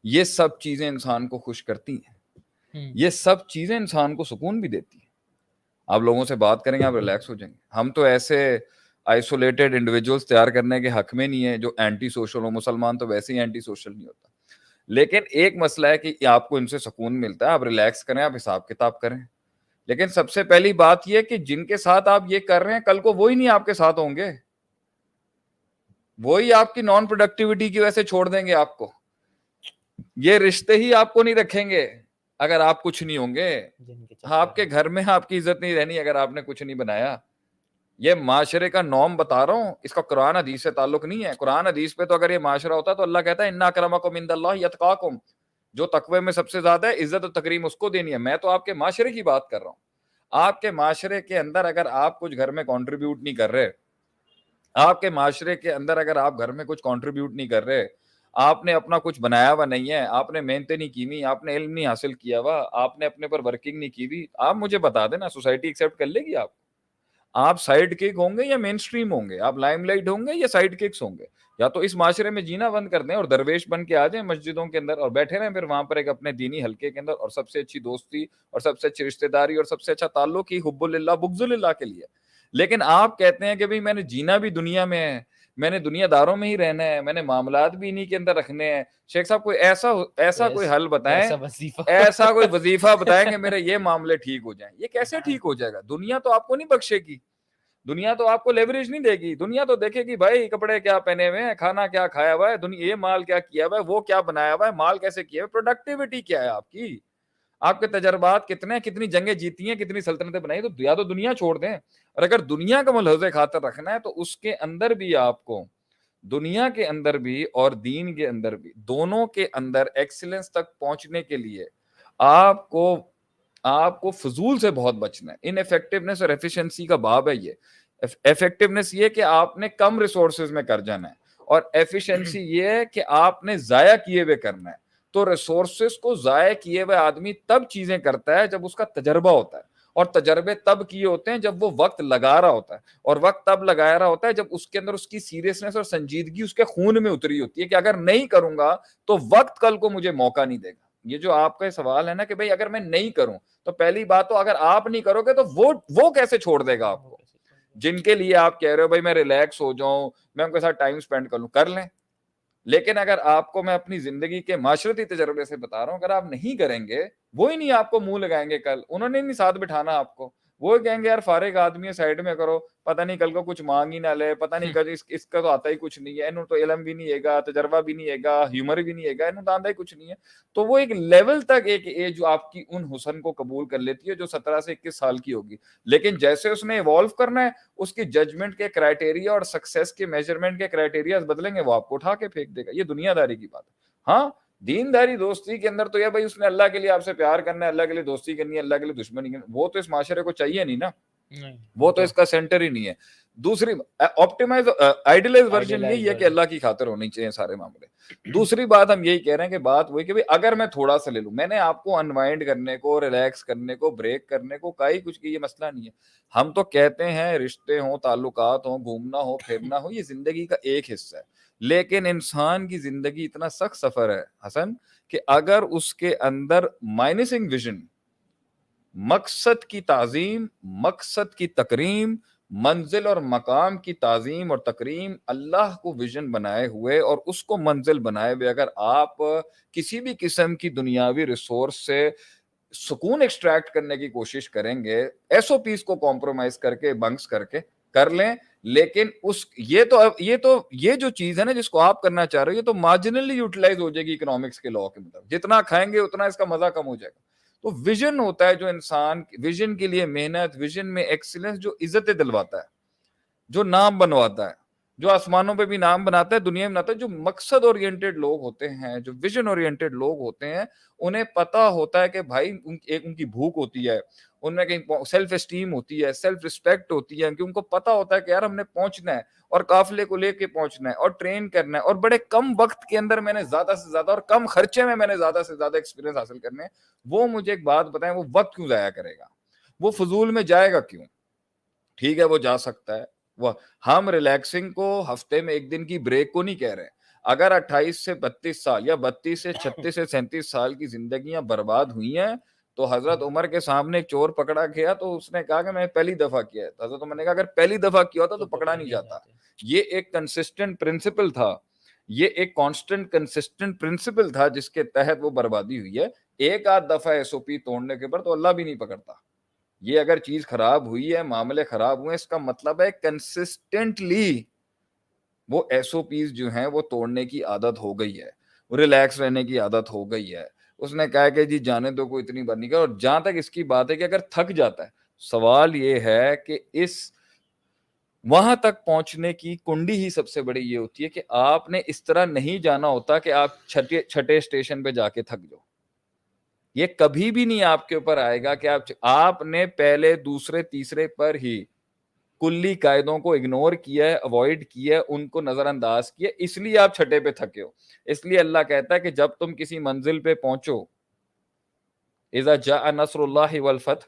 یہ سب چیزیں انسان کو خوش کرتی ہیں, یہ سب چیزیں انسان کو سکون بھی دیتی ہیں. آپ لوگوں سے بات کریں گے آپ ریلیکس ہو جائیں گے. ہم تو ایسے آئسولیٹڈ انڈیویجولس تیار کرنے کے حق میں نہیں ہیں جو اینٹی سوشل ہو. مسلمان تو ویسے ہی اینٹی سوشل نہیں ہوتا, لیکن ایک مسئلہ ہے کہ آپ کو ان سے سکون ملتا ہے, آپ ریلیکس کریں, آپ حساب کتاب کریں. لیکن سب سے پہلی بات یہ کہ جن کے ساتھ آپ یہ کر رہے ہیں کل کو وہی نہیں آپ کے ساتھ ہوں گے, وہی آپ کی نان پروڈکٹیوٹی کی وجہ سے چھوڑ دیں گے آپ کو. یہ رشتے ہی آپ کو نہیں رکھیں گے اگر آپ کچھ نہیں ہوں گے. آپ کے گھر میں آپ کی عزت نہیں رہنی اگر آپ نے کچھ نہیں بنایا. یہ معاشرے کا نام بتا رہا ہوں, اس کا قرآن حدیث سے تعلق نہیں ہے. قرآن حدیث پہ تو اگر یہ معاشرہ ہوتا تو اللہ کہتا ہے انا اکرمکم عند اللہ یتقاکم, جو تقوی میں سب سے زیادہ ہے عزت و تکریم اس کو دینی ہے. میں تو آپ کے معاشرے کی بات کر رہا ہوں. آپ کے معاشرے کے اندر اگر آپ کچھ گھر میں کنٹریبیوٹ نہیں کر رہے, آپ کے معاشرے کے اندر اگر آپ گھر میں کچھ کنٹریبیوٹ نہیں کر رہے, آپ نے اپنا کچھ بنایا ہوا نہیں ہے, آپ نے محنتیں نہیں کی ہوئی, آپ نے علم نہیں حاصل کیا ہوا, آپ نے اپنے پر ورکنگ نہیں کی ہوئی, آپ مجھے بتا دینا سوسائٹی ایکسیپٹ کر لے گی آپ؟ آپ سائڈ کک ہوں گے یا مین اسٹریم ہوں گے, آپ لائم لائٹ ہوں گے یا سائڈ ککس ہوں گے. یا تو اس معاشرے میں جینا بند کر دیں اور درویش بن کے آ جائیں مسجدوں کے اندر اور بیٹھے رہیں پھر وہاں پر ایک اپنے دینی حلقے کے اندر, اور سب سے اچھی دوستی اور سب سے اچھی رشتہ داری اور سب سے اچھا تعلق ہی حب اللہ بغض اللہ کے لیے. لیکن آپ کہتے ہیں کہ بھئی میں نے جینا بھی دنیا میں ہے, میں نے دنیا داروں میں ہی رہنا ہے, میں نے معاملات بھی انہی کے اندر رکھنے ہیں. شیخ صاحب کوئی ایسا کوئی حل بتائیں, ایسا وظیفہ ایسا کوئی وظیفہ بتائیں کہ میرے یہ معاملے ٹھیک ہو جائیں. یہ کیسے ٹھیک ہو جائے گا؟ دنیا تو آپ کو نہیں بخشے گی, دنیا تو آپ کو لیوریج نہیں دے گی. دنیا تو دیکھے گی بھائی کپڑے کیا پہنے ہوئے ہیں, کھانا کیا کھایا ہوا ہے, دنیا یہ مال کیا کیا ہوا ہے, وہ کیا بنایا ہوا ہے, مال کیسے کیا ہے, پروڈکٹیوٹی کیا ہے آپ کی, آپ کے تجربات کتنے ہیں, کتنی جنگیں جیتی ہیں, کتنی سلطنتیں بنائی. تو یا تو دنیا چھوڑ دیں, اور اگر دنیا کا ملحوظ خاطر رکھنا ہے تو اس کے اندر بھی آپ کو, دنیا کے اندر بھی اور دین کے اندر بھی, دونوں کے اندر ایکسیلنس تک پہنچنے کے لیے آپ کو فضول سے بہت بچنا ہے. ان افیکٹونیس اور ایفیشنسی کا باب ہے یہ. افیکٹونیس یہ کہ آپ نے کم ریسورسز میں کر جانا ہے, اور ایفیشنسی یہ ہے کہ آپ نے ضائع کیے ہوئے کرنا ہے. تو ریسورسز کو ضائع کیے ہوئے آدمی تب چیزیں کرتا ہے جب اس کا تجربہ ہوتا ہے, اور تجربے تب کیے ہوتے ہیں جب وہ وقت لگا رہا ہوتا ہے, اور وقت تب لگا رہا ہوتا ہے جب اس کے اندر اس کی سیریسنس اور سنجیدگی اس کے خون میں اتری ہوتی ہے کہ اگر نہیں کروں گا تو وقت کل کو مجھے موقع نہیں دے گا. یہ جو آپ کا سوال ہے نا کہ بھئی اگر میں نہیں کروں, تو پہلی بات تو اگر آپ نہیں کرو گے تو وہ کیسے چھوڑ دے گا آپ کو؟ جن کے لیے آپ کہہ رہے ہو بھائی میں ریلیکس ہو جاؤں, میں ان کے ساتھ ٹائم سپینڈ کر لوں, کر لیں. لیکن اگر آپ کو میں اپنی زندگی کے معاشرتی تجربے سے بتا رہا ہوں, اگر آپ نہیں کریں گے, وہی نہیں آپ کو منہ لگائیں گے کل, انہوں نے نہیں ساتھ بٹھانا آپ کو, وہ کہیں گے یار فارغ آدمی ہے سائڈ میں کرو, پتہ نہیں کل کو کچھ مانگ ہی نہ لے, پتہ نہیں کل اس کا تو آتا ہی کچھ نہیں ہے, انہوں تو علم بھی نہیں ہے گا, تجربہ بھی نہیں ہے گا, ہیومر بھی نہیں ہے گا, انہوں تو آتا ہی کچھ نہیں ہے. تو وہ ایک لیول تک ایک ایج جو آپ کی ان حسن کو قبول کر لیتی ہے جو 17 سے 21 سال کی ہوگی. لیکن جیسے اس نے ایوالو کرنا ہے, اس کی ججمنٹ کے کرائٹیریا اور سکسیس کے میجرمنٹ کے کرائٹیریا بدلیں گے, وہ آپ کو اٹھا کے پھینک دے گا. یہ دنیا داری کی بات ہے. ہاں دینداری دوستی کے اندر تو یہ بھائی اس نے اللہ کے لیے آپ سے پیار کرنا ہے, اللہ کے لیے دوستی کرنی ہے, اللہ کے لیے دشمنی کرنی ہے, وہ تو اس معاشرے کو چاہیے نہیں نا, وہ تو اس کا سینٹر ہی نہیں ہے. دوسری آپٹیمائز آئیڈیلائز ورژن یہی ہے کہ اللہ کی خاطر ہونی چاہیے سارے معاملے. دوسری بات ہم یہی کہہ رہے ہیں کہ بات وہی کہ اگر میں تھوڑا سا لے لوں, میں نے آپ کو انوائنڈ کرنے کو, ریلیکس کرنے کو, بریک کرنے کو کئی کچھ کی, یہ مسئلہ نہیں ہے. ہم تو کہتے ہیں رشتے ہوں, تعلقات ہوں, گھومنا ہو, پھرنا ہو, یہ زندگی کا ایک حصہ ہے. لیکن انسان کی زندگی اتنا سخت سفر ہے حسن کہ اگر اس کے اندر مائنسنگ ویژن, مقصد کی تعظیم, مقصد کی تکریم, منزل اور مقام کی تعظیم اور تکریم, اللہ کو ویژن بنائے ہوئے اور اس کو منزل بنائے ہوئے, اگر آپ کسی بھی قسم کی دنیاوی ریسورس سے سکون ایکسٹریکٹ کرنے کی کوشش کریں گے, ایس او پیز کو کمپرومائز کر کے, بنکس کر کے کر لیں, لیکن یہ جو چیز ہے نا جس کو آپ کرنا چاہ رہے ہو, یہ تو مارجنلی یوٹیلائز ہو جائے گی اکنامکس کے لاء کے مطابق. جتنا کھائیں گے اتنا اس کا مزہ کم ہو جائے گا. تو ویژن ہوتا ہے جو انسان ویژن کے لیے محنت, ویژن میں ایکسیلنس, جو عزت دلواتا ہے, جو نام بنواتا ہے, جو آسمانوں پہ بھی نام بناتا ہے, دنیا میں بناتا ہے. جو مقصد اورینٹیڈ لوگ ہوتے ہیں, جو ویژن اورینٹیڈ لوگ ہوتے ہیں, انہیں پتا ہوتا ہے کہ بھائی ان کی بھوک ہوتی ہے, ان میں کہیں سیلف اسٹیم ہوتی ہے, سیلف ریسپیکٹ ہوتی ہے, کہ ان کو پتا ہوتا ہے کہ یار ہم نے پہنچنا ہے اور قافلے کو لے کے پہنچنا ہے اور ٹرین کرنا ہے, اور بڑے کم وقت کے اندر میں نے زیادہ سے زیادہ اور کم خرچے میں نے زیادہ سے زیادہ ایکسپیرینس حاصل کرنے ہیں. وہ مجھے ایک بات بتائیں, وہ وقت کیوں ضائع کرے گا, وہ فضول میں جائے گا کیوں؟ ٹھیک ہے وہ جا سکتا ہے, ہم ریلیکسنگ کو ہفتے میں ایک دن کی بریک کو نہیں کہہ رہے. اگر 28 سے 32 سال یا 32 سے 36 سے 37 سال کی زندگیاں برباد ہوئی ہیں, تو حضرت عمر کے سامنے ایک چور پکڑا گیا تو اس نے کہا کہ میں پہلی دفعہ کیا ہے. حضرت عمر نے کہا اگر پہلی دفعہ کیا ہوتا تو پکڑا نہیں جاتا. یہ ایک کنسسٹنٹ پرنسپل تھا, یہ ایک کانسٹنٹ کنسسٹنٹ پرنسپل تھا جس کے تحت وہ بربادی ہوئی ہے. ایک آدھ دفعہ ایس او پی توڑنے کے بعد تو اللہ بھی نہیں پکڑتا. یہ اگر چیز خراب ہوئی ہے, معاملے خراب ہوئے, اس کا مطلب ہے کنسسٹنٹلی وہ ایس او پیز جو ہیں وہ توڑنے کی عادت ہو گئی ہے, ریلیکس رہنے کی عادت ہو گئی ہے. اس نے کہا کہ جی جانے دو, کوئی اتنی بات نہیں کر. اور جہاں تک اس کی بات ہے کہ اگر تھک جاتا ہے, سوال یہ ہے کہ وہاں تک پہنچنے کی کنڈی ہی سب سے بڑی یہ ہوتی ہے کہ آپ نے اس طرح نہیں جانا ہوتا کہ آپ چھٹے اسٹیشن پہ جا کے تھک جاؤ. یہ کبھی بھی نہیں آپ کے اوپر آئے گا کہ آپ نے پہلے دوسرے تیسرے پر ہی کلی قاعدوں کو اگنور کیا ہے, اوائڈ کیا ہے, ان کو نظر انداز کیا, اس لیے آپ چھٹے پہ تھکے ہو. اس لیے اللہ کہتا ہے کہ جب تم کسی منزل پہ پہنچو, اذا جاء نصر اللہ والفتح,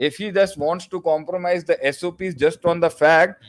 If he just wants to compromise the SOPs just on the fact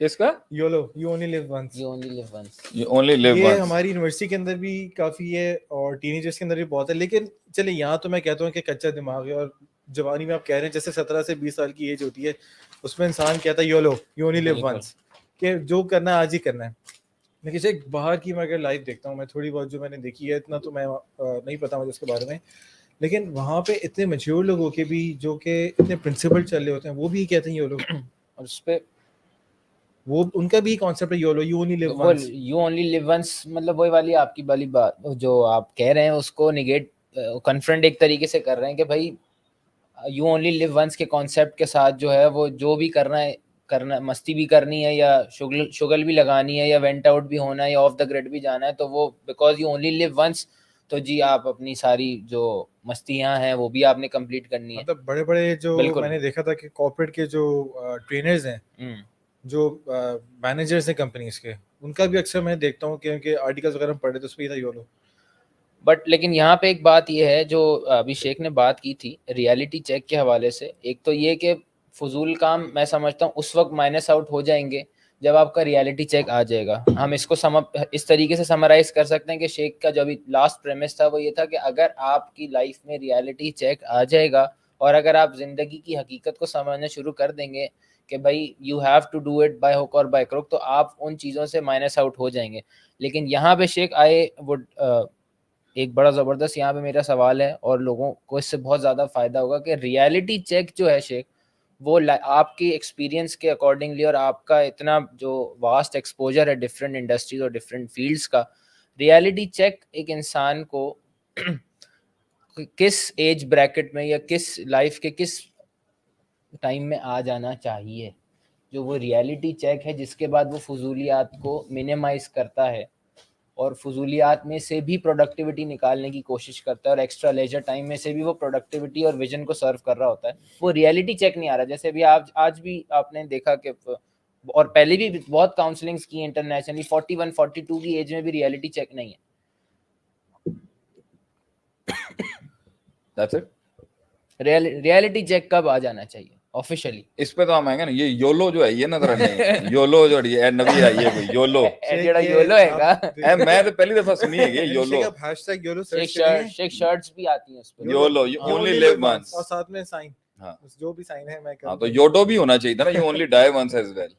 کس کا؟ YOLO you only live once. You only live once. You only live یہ once. ہماری یونیورسٹی کے اندر بھی کافی ہے اور ٹین ایجرس کے اندر بھی بہت ہے. لیکن چلے یہاں تو میں کہتا ہوں کہ کچا دماغ ہے, اور جوانی میں آپ کہہ رہے ہیں جیسے 17 سے 20 سال کی ایج ہوتی ہے, اس میں انسان کہتا ہے YOLO you only live once, کہ جو کرنا ہے آج ہی کرنا ہے. لیکن ایک باہر کی میں اگر لائف دیکھتا ہوں, میں تھوڑی بہت جو میں نے دیکھی ہے, اتنا تو میں نہیں پتا مجھے اس کے بارے میں, لیکن وہاں پہ اتنے میچیور لوگ ہو کے بھی جو کہ اتنے پرنسپل چل رہے ہوتے ہیں, وہ بھی کہتے ہیں یولو. اور اس پہ وہ ان کا بھی کانسیپٹ ہے یولو یو اونلی لیو وہ once. You only live once, مطلب وہی والی آپ کی والی بات جو آپ کہہ رہے ہیں اس کو نگیٹ کنفرنٹ ایک طریقے سے کر رہے ہیں کہ بھائی یو اونلی لیو ونس کے کانسیپٹ کے ساتھ جو ہے وہ جو بھی کرنا ہے, مستی بھی کرنی ہے یا شغل بھی لگانی ہے یا وینٹ آؤٹ بھی ہونا ہے یا آف دا گریڈ بھی جانا ہے, تو وہ because you only live once, تو جی آپ اپنی ساری جو مستیاں ہیں وہ بھی آپ نے کمپلیٹ کرنی ہے. مطلب بڑے بڑے جو میں نے دیکھا تھا کہ کارپوریٹ کے جو ٹرینرز ہیں, جو مینیجرز ہیں کمپنیز کے, ان کا بھی اکثر میں دیکھتا ہوں کہ ان کے آرٹیکلز وغیرہ پڑھے تو اس پہ ہی تھا یولو. بٹ لیکن یہاں پہ ایک بات یہ ہے جو ابھی شیخ نے بات کی تھی ریالٹی چیک کے حوالے سے, ایک تو یہ کہ فضول کام میں سمجھتا ہوں اس وقت مائنس آؤٹ ہو جائیں گے جب آپ کا ریالٹی چیک آ جائے گا. ہم اس کو اس طریقے سے سمرائز کر سکتے ہیں کہ شیخ کا جو ابھی لاسٹ پریمس تھا وہ یہ تھا کہ اگر آپ کی لائف میں ریالٹی چیک آ جائے گا اور اگر آپ زندگی کی حقیقت کو سمجھنا شروع کر دیں گے کہ بھائی you have to do it by hook اور بائی کروک, تو آپ ان چیزوں سے مائنس آؤٹ ہو جائیں گے. لیکن یہاں پہ شیخ آئے وڈ ایک بڑا زبردست یہاں پہ میرا سوال ہے اور لوگوں کو اس سے بہت زیادہ فائدہ ہوگا کہ ریالٹی چیک جو ہے شیخ وہ آپ کی ایکسپیرینس کے اکارڈنگلی اور آپ کا اتنا جو واسٹ ایکسپوجر ہے ڈفرینٹ انڈسٹریز اور ڈفرینٹ فیلڈس کا, ریالٹی چیک ایک انسان کو کس ایج بریکٹ میں یا کس لائف کے کس ٹائم میں آ جانا چاہیے, جو وہ ریالٹی چیک ہے جس کے بعد وہ فضولیات کو منیمائز کرتا ہے اور فضولیات میں سے بھی پروڈکٹیوٹی نکالنے کی کوشش کرتا ہے اور ایکسٹرا لیجر ٹائم میں سے بھی وہ پروڈکٹیوٹی اور ویژن کو سرو کر رہا ہوتا ہے. وہ ریالٹی چیک نہیں آ رہا. جیسے بھی آج بھی آپ نے دیکھا کہ اور پہلے بھی بہت کاؤنسلنگس کی انٹرنیشنلی 41 42 کی ایج میں بھی ریالٹی چیک نہیں ہے. That's it. ریالٹی چیک کب آ جانا چاہیے آفیشیلی؟ اس پہ تو ہم آئیں گے نا, یہ یولو جو ہے یہ نظر نہیں, یولو جو ہے نبی آئی ہے کوئی یولو, جڑا یولو ہے گا میں تو پہلی دفعہ سنی ہے یہ یولو. یولو سرچ کریے, شیک شرٹس بھی آتی ہیں اس پہ, YOLO you only live once, اور ساتھ میں سائن, ہاں جو بھی سائن ہے میں ہاں, تو یوڈو بھی ہونا چاہیے تھا نا, you only die once as well.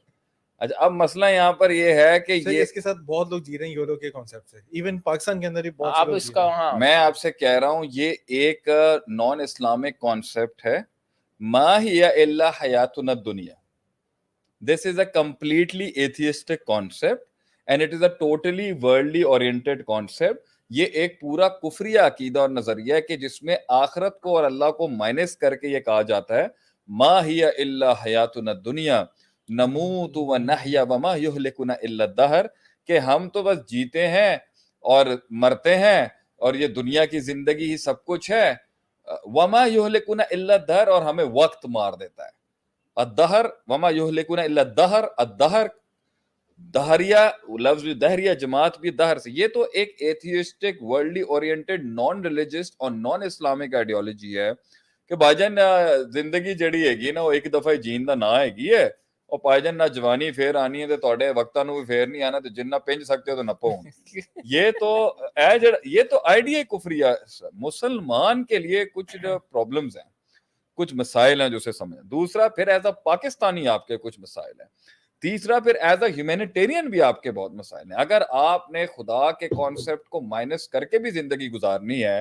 اچھا اب مسئلہ یہاں پر یہ ہے کہ یہ اس کے ساتھ بہت لوگ جی رہے ہیں یولو کے کانسیپٹ سے, ایون پاکستان کے اندر بھی بہت آپ لوگ اس جی کا رہے ہیں. میں آپ سے کہہ رہا ہوں یہ ایک نان اسلامک کانسیپٹ ہے. ما ہی الا حیاتنا الدنیا, this is a completely atheistic concept and it is a totally worldly oriented concept. یہ ایک پورا کفری عقیدہ اور نظریہ ہے کہ جس میں آخرت کو اور اللہ کو مائنس کر کے یہ کہا جاتا ہے ما ہی الا حیاتنا الدنیا نموت ونحیا وما یہلکنا الا الدہر, کہ ہم تو بس جیتے ہیں اور مرتے ہیں اور یہ دنیا کی زندگی ہی سب کچھ ہے, وما یہلکنا الا الدہر, اور ہمیں وقت مار دیتا ہے. الدہر وما یہلکنا الا الدہر, الدہر دہریہ لفظ دہریہ جماعت بھی دہر سے, یہ تو ایک atheistic worldly oriented naan religious اور نان اسلامک آئیڈیالوجی ہے کہ بھائی جان زندگی جڑی ہے گی نا وہ ایک دفعہ جین دا نہ ہے گی ہے, اور بھائی جان نہ جوانی پھر آنی ہے تے تواڈے وقتاں نو بھی پھر نہیں آنا, تے جنہ پنج سکتے ہو تو نپو. یہ تو آئیڈیا کفری ہے. مسلمان کے لیے کچھ پرابلمز ہیں, کچھ مسائل ہیں جو اسے سمجھیں. دوسرا پھر ایز اے پاکستانی آپ کے کچھ مسائل ہیں. تیسرا پھر ایز اے ہیومینیٹیرین بھی آپ کے بہت مسائل ہیں. اگر آپ نے خدا کے کانسیپٹ کو مائنس کر کے بھی زندگی گزارنی ہے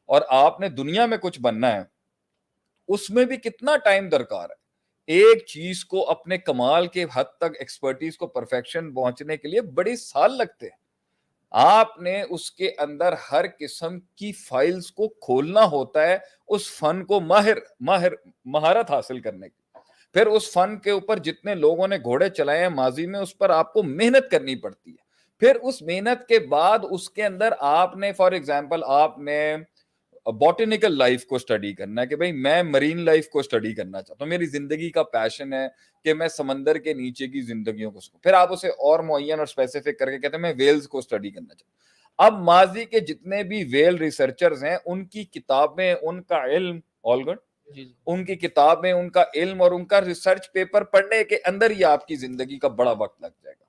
اور آپ نے دنیا میں کچھ بننا ہے, اس میں بھی کتنا ٹائم درکار ہے. ایک چیز کو اپنے کمال کے حد تک ایکسپرٹیز کو پرفیکشن پہنچنے کے لیے بڑی سال لگتے ہیں. آپ نے اس کے اندر ہر قسم کی فائلز کو کھولنا ہوتا ہے اس فن کو مہارت حاصل کرنے کی. پھر اس فن کے اوپر جتنے لوگوں نے گھوڑے چلائے ہیں ماضی میں, اس پر آپ کو محنت کرنی پڑتی ہے. پھر اس محنت کے بعد اس کے اندر آپ نے فار ایگزامپل آپ نے باٹنیکل لائف کو سٹڈی کرنا ہے کہ بھئی میں مرین لائف کو سٹڈی کرنا چاہتا ہوں, میری زندگی کا پیشن ہے کہ میں سمندر کے نیچے کی زندگیوں کو پھر آپ اسے اور معین اور اسپیسیفک کر کے کہتے ہیں میں ویلز کو سٹڈی کرنا چاہتا ہوں. اب ماضی کے جتنے بھی ویل ریسرچرز ہیں ان کی کتابیں, ان کا علم, آل گڈ ان کی کتابیں, ان کا علم اور ان کا ریسرچ پیپر پڑھنے کے اندر ہی آپ کی زندگی کا بڑا وقت لگ جائے گا.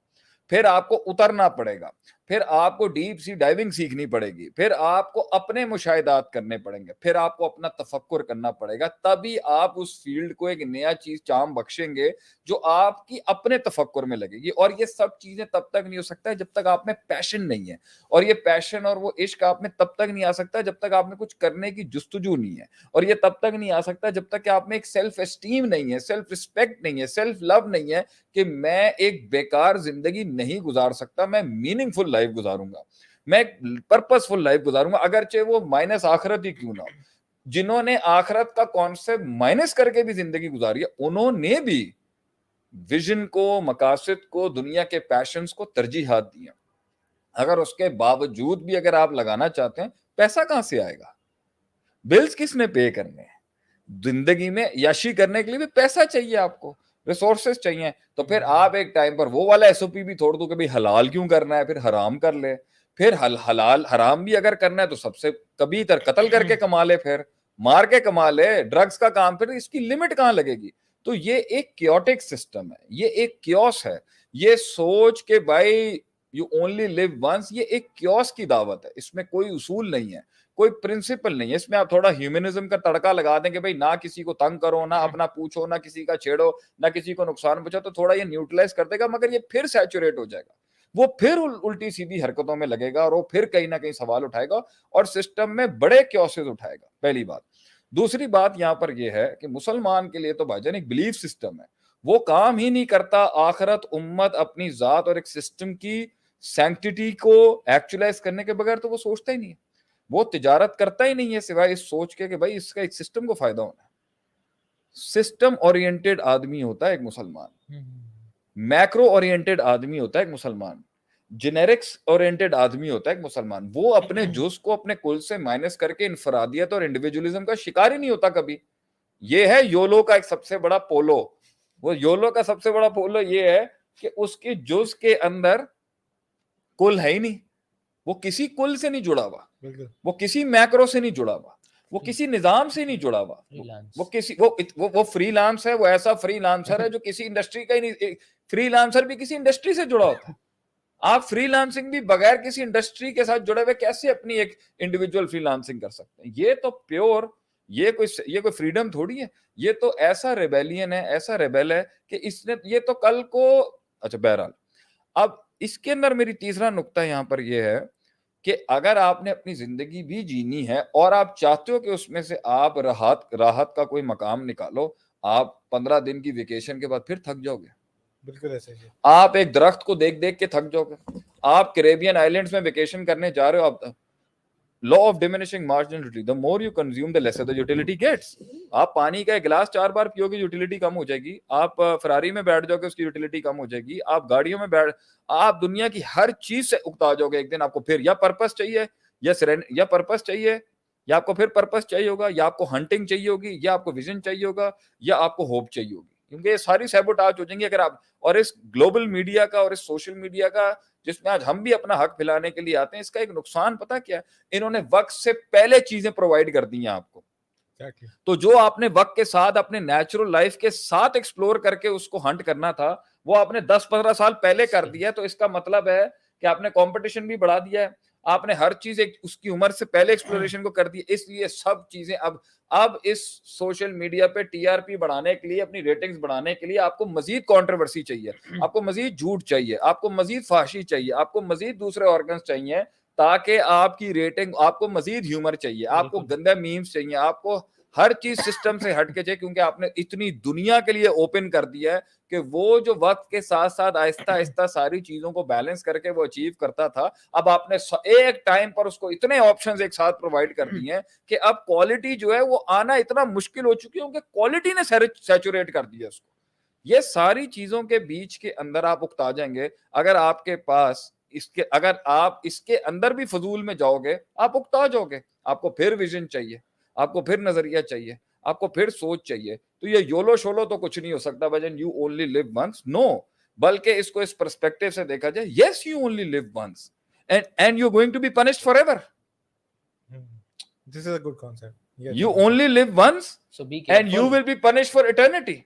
پھر آپ کو اترنا پڑے گا, پھر آپ کو ڈیپ سی ڈائیونگ سیکھنی پڑے گی, پھر آپ کو اپنے مشاہدات کرنے پڑیں گے, پھر آپ کو اپنا تفکر کرنا پڑے گا, تبھی آپ اس فیلڈ کو ایک نیا چیز چام بخشیں گے جو آپ کی اپنے تفکر میں لگے گی. اور یہ سب چیزیں تب تک نہیں ہو سکتا ہے جب تک آپ میں پیشن نہیں ہے, اور یہ پیشن اور وہ عشق آپ میں تب تک نہیں آ سکتا جب تک آپ میں کچھ کرنے کی جستجو نہیں ہے, اور یہ تب تک نہیں آ سکتا جب تک کہ آپ میں ایک سیلف اسٹیم نہیں ہے, سیلف رسپیکٹ نہیں ہے, سیلف لو نہیں ہے کہ میں ایک بیکار زندگی نہیں گزار سکتا, میں میننگ فل لائف گزاروں گا, میں پرپس فل لائف گزاروں گا, اگرچہ وہ مائنس آخرت ہی کیوں نہ ہو. جنہوں نے آخرت کا کانسیپٹ مائنس کر کے بھی زندگی گزاری ہے, انہوں نے بھی ویژن کو, مقاصد کو, دنیا کے پیشنز کو ترجیحات دی ہیں. اگر اس کے باوجود بھی اگر آپ لگانا چاہتے ہیں, پیسہ کہاں سے آئے گا؟ بلز کس نے پے کرنے ہیں؟ زندگی میں یاشی کرنے کے لیے بھی پیسہ چاہیے, آپ کو ریسورسز چاہیے. تو پھر آپ ایک ٹائم پر وہ والا ایس او پی بھی چھوڑ دو کہ بھائی حلال کیوں کرنا ہے, پھر حرام کر لے. پھر حلال حرام بھی اگر کرنا ہے تو سب سے کبھی تر قتل کر کے کما لے, پھر مار کے کما لے, ڈرگز کا کام, پھر اس کی لمٹ کہاں لگے گی؟ تو یہ ایک کیوٹک سسٹم ہے, یہ ایک کیوس ہے. یہ سوچ کے بھائی یو اونلی لیو ونس, یہ ایک کیوس کی دعوت ہے. اس میں کوئی اصول نہیں ہے, کوئی پرنسپل نہیں ہے. اس میں آپ تھوڑا ہیومنزم کا تڑکا لگا دیں کہ بھائی نہ کسی کو تنگ کرو, نہ اپنا پوچھو, نہ کسی کا چھیڑو, نہ کسی کو نقصان پہنچاؤ, تو تھوڑا یہ نیوٹرلائز کر دے گا, مگر یہ پھر سیچوریٹ ہو جائے گا, وہ پھر الٹی سیدھی حرکتوں میں لگے گا, اور وہ پھر کہیں نہ کہیں سوال اٹھائے گا اور سسٹم میں بڑے کیوسز اٹھائے گا. پہلی بات. دوسری بات یہاں پر یہ ہے کہ مسلمان کے لیے تو بھائی جان ایک بلیف سسٹم ہے, وہ کام ہی نہیں کرتا آخرت, امت, اپنی ذات اور ایک سسٹم کی سینکٹیٹی کو ایکچولائز کرنے کے بغیر تو وہ سوچتا ہی نہیں ہے. وہ تجارت کرتا ہی نہیں ہے سوائے اس سوچ کے کہ بھائی اس کا ایک سسٹم کو فائدہ ہونا ہے. سسٹم اورینٹڈ آدمی ہوتا ہے ایک مسلمان, میکرو اورینٹڈ آدمی ہوتا ہے ایک مسلمان, جنیرکس اورینٹڈ آدمی ہوتا ہے ایک مسلمان. وہ اپنے جز کو اپنے کل سے مائنس کر کے انفرادیت اور انڈیویجولزم کا شکار ہی نہیں ہوتا کبھی. یہ ہے یولو کا ایک سب سے بڑا پولو. وہ یولو کا سب سے بڑا پولو یہ ہے کہ اس کی جز کے اندر کل ہے ہی نہیں, وہ کسی کل سے نہیں جڑا ہوا, وہ کسی میکرو سے نہیں جڑا ہوا, وہ کسی نظام سے نہیں جڑا ہوا, وہ کسی وہ فری لانس ہے, وہ ایسا فری لانسر ہے جو کسی انڈسٹری کا ہی نہیں. فری لانسر بھی کسی انڈسٹری سے جڑا ہوتا ہے. آپ فری لانسنگ بھی بغیر کسی انڈسٹری کے ساتھ جڑے ہوئے کیسے اپنی ایک انڈیویجول فری لانسنگ کر سکتے ہیں؟ یہ تو پیور, یہ کوئی فریڈم تھوڑی ہے, یہ تو ایسا ریبیلین ہے, ایسا ریبیل ہے کہ اس نے یہ تو کل کو. اچھا بہرحال, اب اس کے اندر میری تیسرا نقطہ یہاں پر یہ ہے کہ اگر آپ نے اپنی زندگی بھی جینی ہے اور آپ چاہتے ہو کہ اس میں سے آپ راحت کا کوئی مقام نکالو, آپ 15 دن کی ویکیشن کے بعد پھر تھک جاؤ گے. بالکل ایسے ہی. آپ ایک درخت کو دیکھ دیکھ کے تھک جاؤ گے. آپ کیریبین آئلینڈز میں ویکیشن کرنے جا رہے ہو, آپ law of diminishing marginality, the more you consume the lesser the utility gets. آپ پانی کا ایک گلاس 4 بار پیو گے, یوٹیلیٹی کم ہو جائے گی. آپ فراری میں بیٹھ جاؤ گے, اس کی یوٹیلیٹی کم ہو جائے گی. آپ گاڑیوں میں آپ دنیا کی ہر چیز سے اکتا جاؤ گے. ایک دن آپ کو پھر یا پرپس چاہیے یا پرپس چاہیے, یا آپ کو پھر پرپس چاہیے ہوگا, یا آپ کو ہنٹنگ چاہیے ہوگی, یا آپ کو ویژن چاہیے ہوگا, یا آپ کو ہوپ چاہیے ہوگی. کیونکہ یہ ساری سیبوٹاج ہو جائیں گی اگر آپ, اور اس گلوبل میڈیا کا اور اس سوشل میڈیا کا جس میں آج ہم بھی اپنا حق پھیلانے کے لیے آتے ہیں, اس کا ایک نقصان پتہ کیا ہے؟ انہوں نے وقت سے پہلے چیزیں پرووائڈ کر دی ہیں آپ کو. تو جو آپ نے وقت کے ساتھ اپنے نیچرل لائف کے ساتھ ایکسپلور کر کے اس کو ہنٹ کرنا تھا, وہ آپ نے 10-15 سال پہلے کر دیا. تو اس کا مطلب ہے کہ آپ نے کمپٹیشن بھی بڑھا دیا ہے, آپ نے ہر چیز اس کی عمر سے پہلے ایکسپلوریشن کو کر دی. اس لیے سب چیزیں اب اس سوشل میڈیا پہ ٹی آر پی بڑھانے کے لیے, اپنی ریٹنگز بڑھانے کے لیے آپ کو مزید کنٹروورسی چاہیے, آپ کو مزید جھوٹ چاہیے, آپ کو مزید فحاشی چاہیے, آپ کو مزید دوسرے آرگنز چاہیے تاکہ آپ کی ریٹنگ, آپ کو مزید ہیومر چاہیے, آپ کو گندے میمز چاہیے, آپ کو ہر چیز سسٹم سے ہٹ کے چاہیے, کیونکہ آپ نے اتنی دنیا کے لیے اوپن کر دیا ہے کہ وہ جو وقت کے ساتھ ساتھ آہستہ آہستہ ساری چیزوں کو بیلنس کر کے وہ اچیو کرتا تھا, اب آپ نے ایک ٹائم پر اس کو اتنے آپشنز ایک ساتھ پرووائڈ کر دیے ہیں کہ اب کوالٹی جو ہے وہ آنا اتنا مشکل ہو چکی ہے, کیونکہ کوالٹی نے سیچوریٹ کر دیا اس کو. یہ ساری چیزوں کے بیچ کے اندر آپ اکتا جائیں گے. اگر آپ کے پاس اگر آپ اس کے اندر بھی فضول میں جاؤ گے, آپ اکتا جاؤ گے. آپ کو پھر ویژن چاہیے, آپ کو پھر نظریہ چاہیے, آپ کو پھر سوچ چاہیے. تو یہ یولو شولو تو کچھ نہیں ہو سکتا بھجن, you only live once. No, بلکہ اس کو اس پرسپیکٹو سے دیکھا جائے, yes you only live once and you going to be punished forever. This is a good concept. You only live once So be and you careful. will be punished for eternity.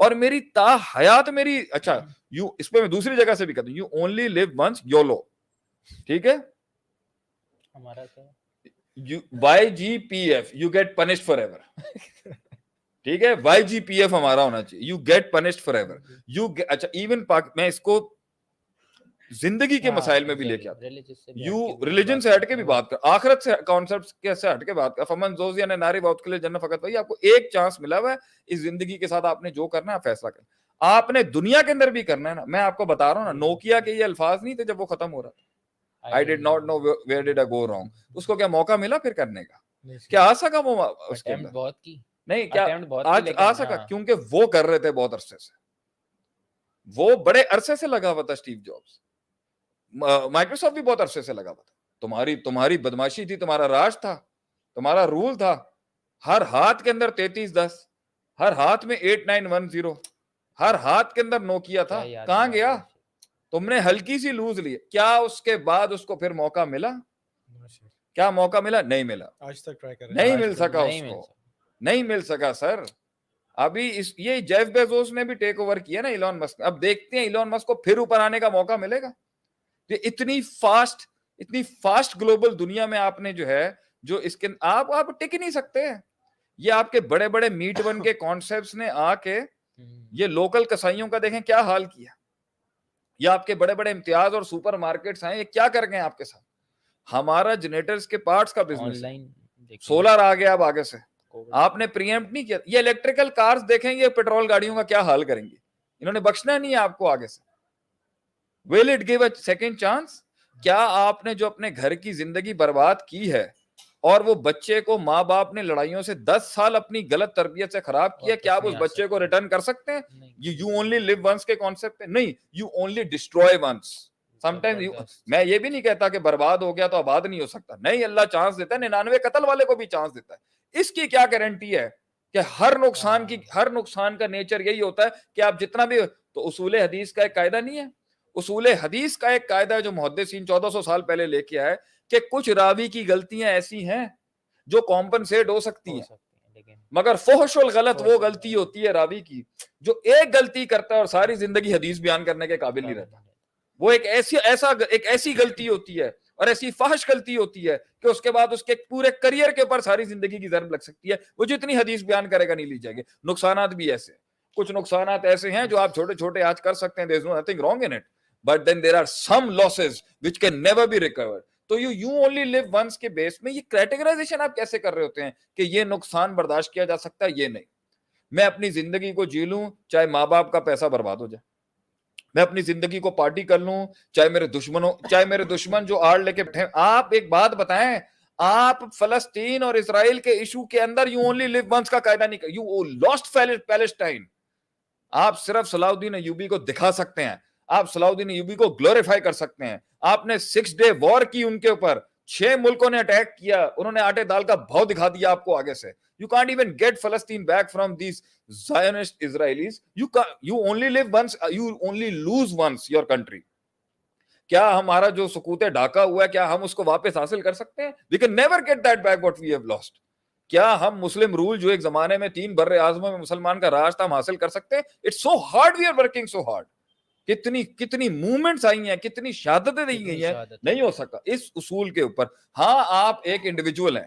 اور میری تا حیات میری اچھا you اس پہ میں دوسری جگہ سے بھی کہتا ہوں you only live once YOLO. ٹھیک ہے ہمارا کیا YGPF you get punished forever. ٹھیک ہے YGPF ہمارا ہونا چاہیے you get punished forever. اچھا ایون میں اس کو زندگی کے مسائل میں بھی لے کے آتا یو ریلیجن سے ہٹ کے بھی بات کر آخرت سے کانسیپٹ سے ہٹ کے بات کر فمن زوزی نے ناری بہت کے لیے جنت فقط وہی آپ کو ایک چانس ملا ہوا ہے اس زندگی کے ساتھ آپ نے جو کرنا ہے فیصلہ کرنا آپ نے دنیا کے اندر بھی کرنا ہے نا میں آپ کو بتا رہا ہوں نا نوکیا کے یہ الفاظ نہیں تھے جب وہ ختم ہو رہا تھا I did not know where did I go wrong اس کو کیا موقع ملا پھر کرنے کا کیا آ سکا وہ اس کے اندر بہت کی نہیں کیا آج آ سکا کیونکہ وہ کر رہے تھے بہت عرصے سے وہ بڑے عرصے سے لگا ہوا تھا اسٹیو جابس مائکروسافٹ بھی بہت عرصے سے لگا ہوا تھا تمہاری بدماشی تھی تمہارا راج تھا تمہارا رول تھا ہر ہاتھ کے اندر 3310 ہر ہاتھ میں 8910 ہر ہاتھ کے اندر نوکیا تھا کہاں گیا تم نے ہلکی سی لوز لی کیا اس کے بعد اس کو پھر موقع ملا کیا موقع ملا نہیں ملا آج تک ٹرائی کر نہیں مل سکا اس کو نہیں مل سکا سر ابھی یہ جیف بیزوس نے بھی ٹیک اوور کیا نا ایلون مسک اب دیکھتے ہیں ایلون مسک کو پھر اوپر آنے کا موقع ملے گا اتنی فاسٹ گلوبل دنیا میں آپ نے جو ہے جو اس کے آپ ٹک نہیں سکتے یہ آپ کے بڑے بڑے میٹ ون کے کانسیپٹس نے آ کے یہ لوکل کسائیوں کا دیکھیں کیا حال کیا یہ آپ کے بڑے بڑے امتیاز اور سپر مارکیٹس ہیں یہ کیا کر گئے آپ کے ساتھ ہمارا جنریٹرز کے پارٹس کا بزنس سولر آ گیا اب آگے سے آپ نے پریمپٹ نہیں کیا یہ الیکٹریکل کارز دیکھیں یہ پیٹرول گاڑیوں کا کیا حال کریں گے انہوں نے بخشنا نہیں ہے آپ کو آگے سے will it give a second chance کیا آپ نے جو اپنے گھر کی زندگی برباد کی ہے اور وہ بچے کو ماں باپ نے لڑائیوں سے 10 سال اپنی غلط تربیت سے خراب کیا کیا آپ اس بچے کو ریٹرن کر سکتے ہیں you only live once کے کانسیپٹ پہ نہیں you only destroy once sometimes میں یہ بھی نہیں کہتا کہ برباد ہو گیا تو آباد نہیں ہو سکتا نہیں اللہ چانس دیتا ہے 99 قتل والے کو بھی چانس دیتا ہے اس کی کیا گارنٹی ہے کہ ہر نقصان کا نیچر یہی ہوتا ہے کہ آپ جتنا بھی تو اصول حدیث کا ایک قاعدہ نہیں ہے اصول حدیث کا ایک قاعدہ جو محدثین 1400 سال پہلے لے کے آئے کہ کچھ راوی کی غلطیاں ایسی ہیں جو کمپنسیٹ ہو سکتی ہیں مگر فحش الغلط وہ غلطی ہوتی ہے راوی کی جو ایک غلطی کرتا ہے اور ساری زندگی حدیث بیان کرنے کے قابل نہیں رہتا وہ ایک ایسی غلطی ہوتی ہے اور ایسی فحش غلطی ہوتی ہے کہ اس کے بعد اس کے پورے کریئر کے اوپر ساری زندگی کی ضرب لگ سکتی ہے وہ جتنی حدیث بیان کرے گا نہیں لی جائے گی نقصانات بھی ایسے کچھ نقصانات ایسے ہیں جو آپ چھوٹے چھوٹے آج کر سکتے ہیں there is nothing wrong in it but then there are some losses which can never be recovered تو you only live once کے بیس میں یہ کیٹیگرائزیشن آپ کیسے کر رہے ہوتے ہیں کہ یہ نقصان برداشت کیا جا سکتا ہے یہ نہیں میں اپنی زندگی کو جی لوں چاہے ماں باپ کا پیسہ برباد ہو جائے میں اپنی زندگی کو پارٹی کر لوں چاہے میرے دشمن جو آڑ لے کے بیٹھے آپ ایک بات بتائیں آپ فلسطین اور اسرائیل کے ایشو کے اندر you only live once کا قاعدہ نہیں you lost Palestine آپ صرف صلاح الدین ایوبی کو دکھا سکتے ہیں آپ صلاح الدین ایوبی کو گلوریفائی کر سکتے ہیں آپ نے 6 day وار کی ان کے اوپر 6 ملکوں نے اٹیک کیا انہوں نے آٹے دال کا بھاؤ دکھا دیا آپ کو آگے سے you can't even get Palestine back from these Zionist Israelis you only live once you only lose once your country کیا ہمارا جو سکوت ڈھاکہ ہوا ہے کیا ہم اس کو واپس حاصل کر سکتے ہیں we can never get that back what we have lost کیا ہم مسلم رول جو ایک زمانے میں 3 بر اعظموں میں مسلمان کا راج تھا ہم حاصل کر سکتے ہیں it's so hard we are working so hard کتنی موومنٹس آئی ہیں کتنی شہادتیں دی گئی ہیں نہیں ہو سکا اس اصول کے اوپر ہاں آپ ایک انڈیویجول ہیں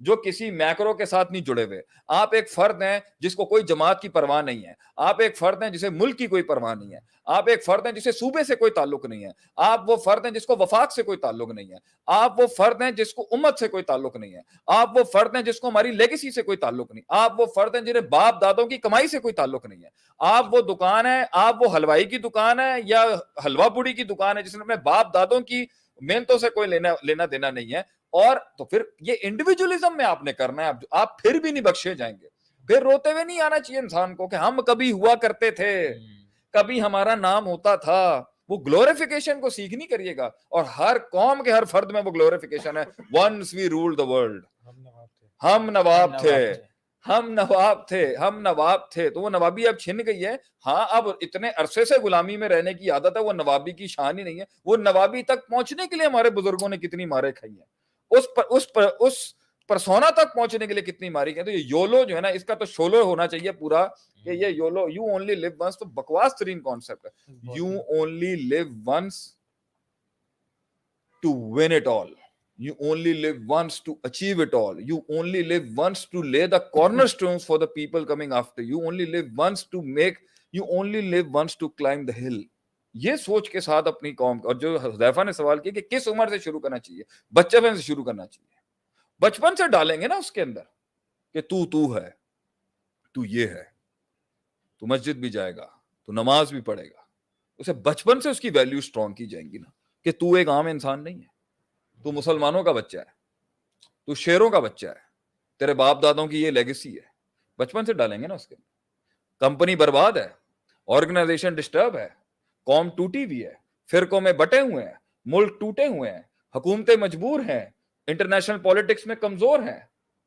جو کسی میکرو کے ساتھ نہیں جڑے ہوئے آپ ایک فرد ہیں جس کو کوئی جماعت کی پرواہ نہیں ہے آپ ایک فرد ہیں جسے ملک کی کوئی پرواہ نہیں ہے آپ ایک فرد ہیں جسے صوبے سے کوئی تعلق نہیں ہے آپ وہ فرد ہیں جس کو وفاق سے کوئی تعلق نہیں ہے آپ وہ فرد ہیں جس کو امت سے کوئی تعلق نہیں ہے آپ وہ فرد ہیں جس کو ہماری لیگیسی سے کوئی تعلق نہیں آپ وہ فرد ہیں جنہیں باپ دادوں کی کمائی سے کوئی تعلق نہیں ہے آپ وہ دکان ہے آپ وہ حلوائی کی دکان ہے یا حلوہ پوڑی کی دکان ہے جس نے اپنے باپ دادوں کی محنتوں سے کوئی لینا دینا نہیں ہے اور تو پھر یہ انڈیویجولزم میں آپ نے کرنا ہے آپ پھر بھی نہیں بخشے جائیں گے پھر روتے ہوئے نہیں آنا چاہیے انسان کو کہ ہم کبھی ہوا کرتے تھے کبھی ہمارا نام ہوتا تھا وہ گلوریفیکیشن کو سیکھ نہیں کریے گا اور ہر قوم کے ہر فرد میں وہ گلوریفیکیشن ہے once we ruled the world ہم نواب تھے تو وہ نوابی اب چھن گئی ہے ہاں اب اتنے عرصے سے غلامی میں رہنے کی عادت ہے وہ نوابی کی شان ہی نہیں ہے وہ نوابی تک پہنچنے کے لیے ہمارے بزرگوں نے کتنی مارے کھائی ہیں اس پرسونا تک پہنچنے کے لیے کتنی ماری گئی. تو یہ یولو جو ہے نا, اس کا تو شولو ہونا چاہیے پورا کہ یہ YOLO, you only live once, تو بکواس ترین کانسیپٹ ہے. You only live once to win it all. You only live once to achieve it all. You only live once to lay the cornerstones for the people coming after. You only live once to make, you only live once to climb the hill. یہ سوچ کے ساتھ اپنی قوم, اور جو حذیفہ نے سوال کیا کہ کس عمر سے شروع کرنا چاہیے, بچپن سے شروع کرنا چاہیے. بچپن سے ڈالیں گے نا اس کے اندر کہ تو ہے, تو یہ ہے, تو مسجد بھی جائے گا, تو نماز بھی پڑھے گا. اسے بچپن سے اس کی ویلیو اسٹرانگ کی جائیں گی نا, کہ تو ایک عام انسان نہیں ہے, تو مسلمانوں کا بچہ ہے, تو شیروں کا بچہ ہے, تیرے باپ دادوں کی یہ لیگیسی ہے. بچپن سے ڈالیں گے نا اس کے. کمپنی برباد ہے, آرگنائزیشن ڈسٹرب ہے, قوم ٹوٹی ہوئی ہے, فرقوں میں بٹے ہوئے ہیں, ملک ٹوٹے ہوئے ہیں, حکومتیں مجبور ہیں, انٹرنیشنل پالیٹکس میں کمزور ہیں,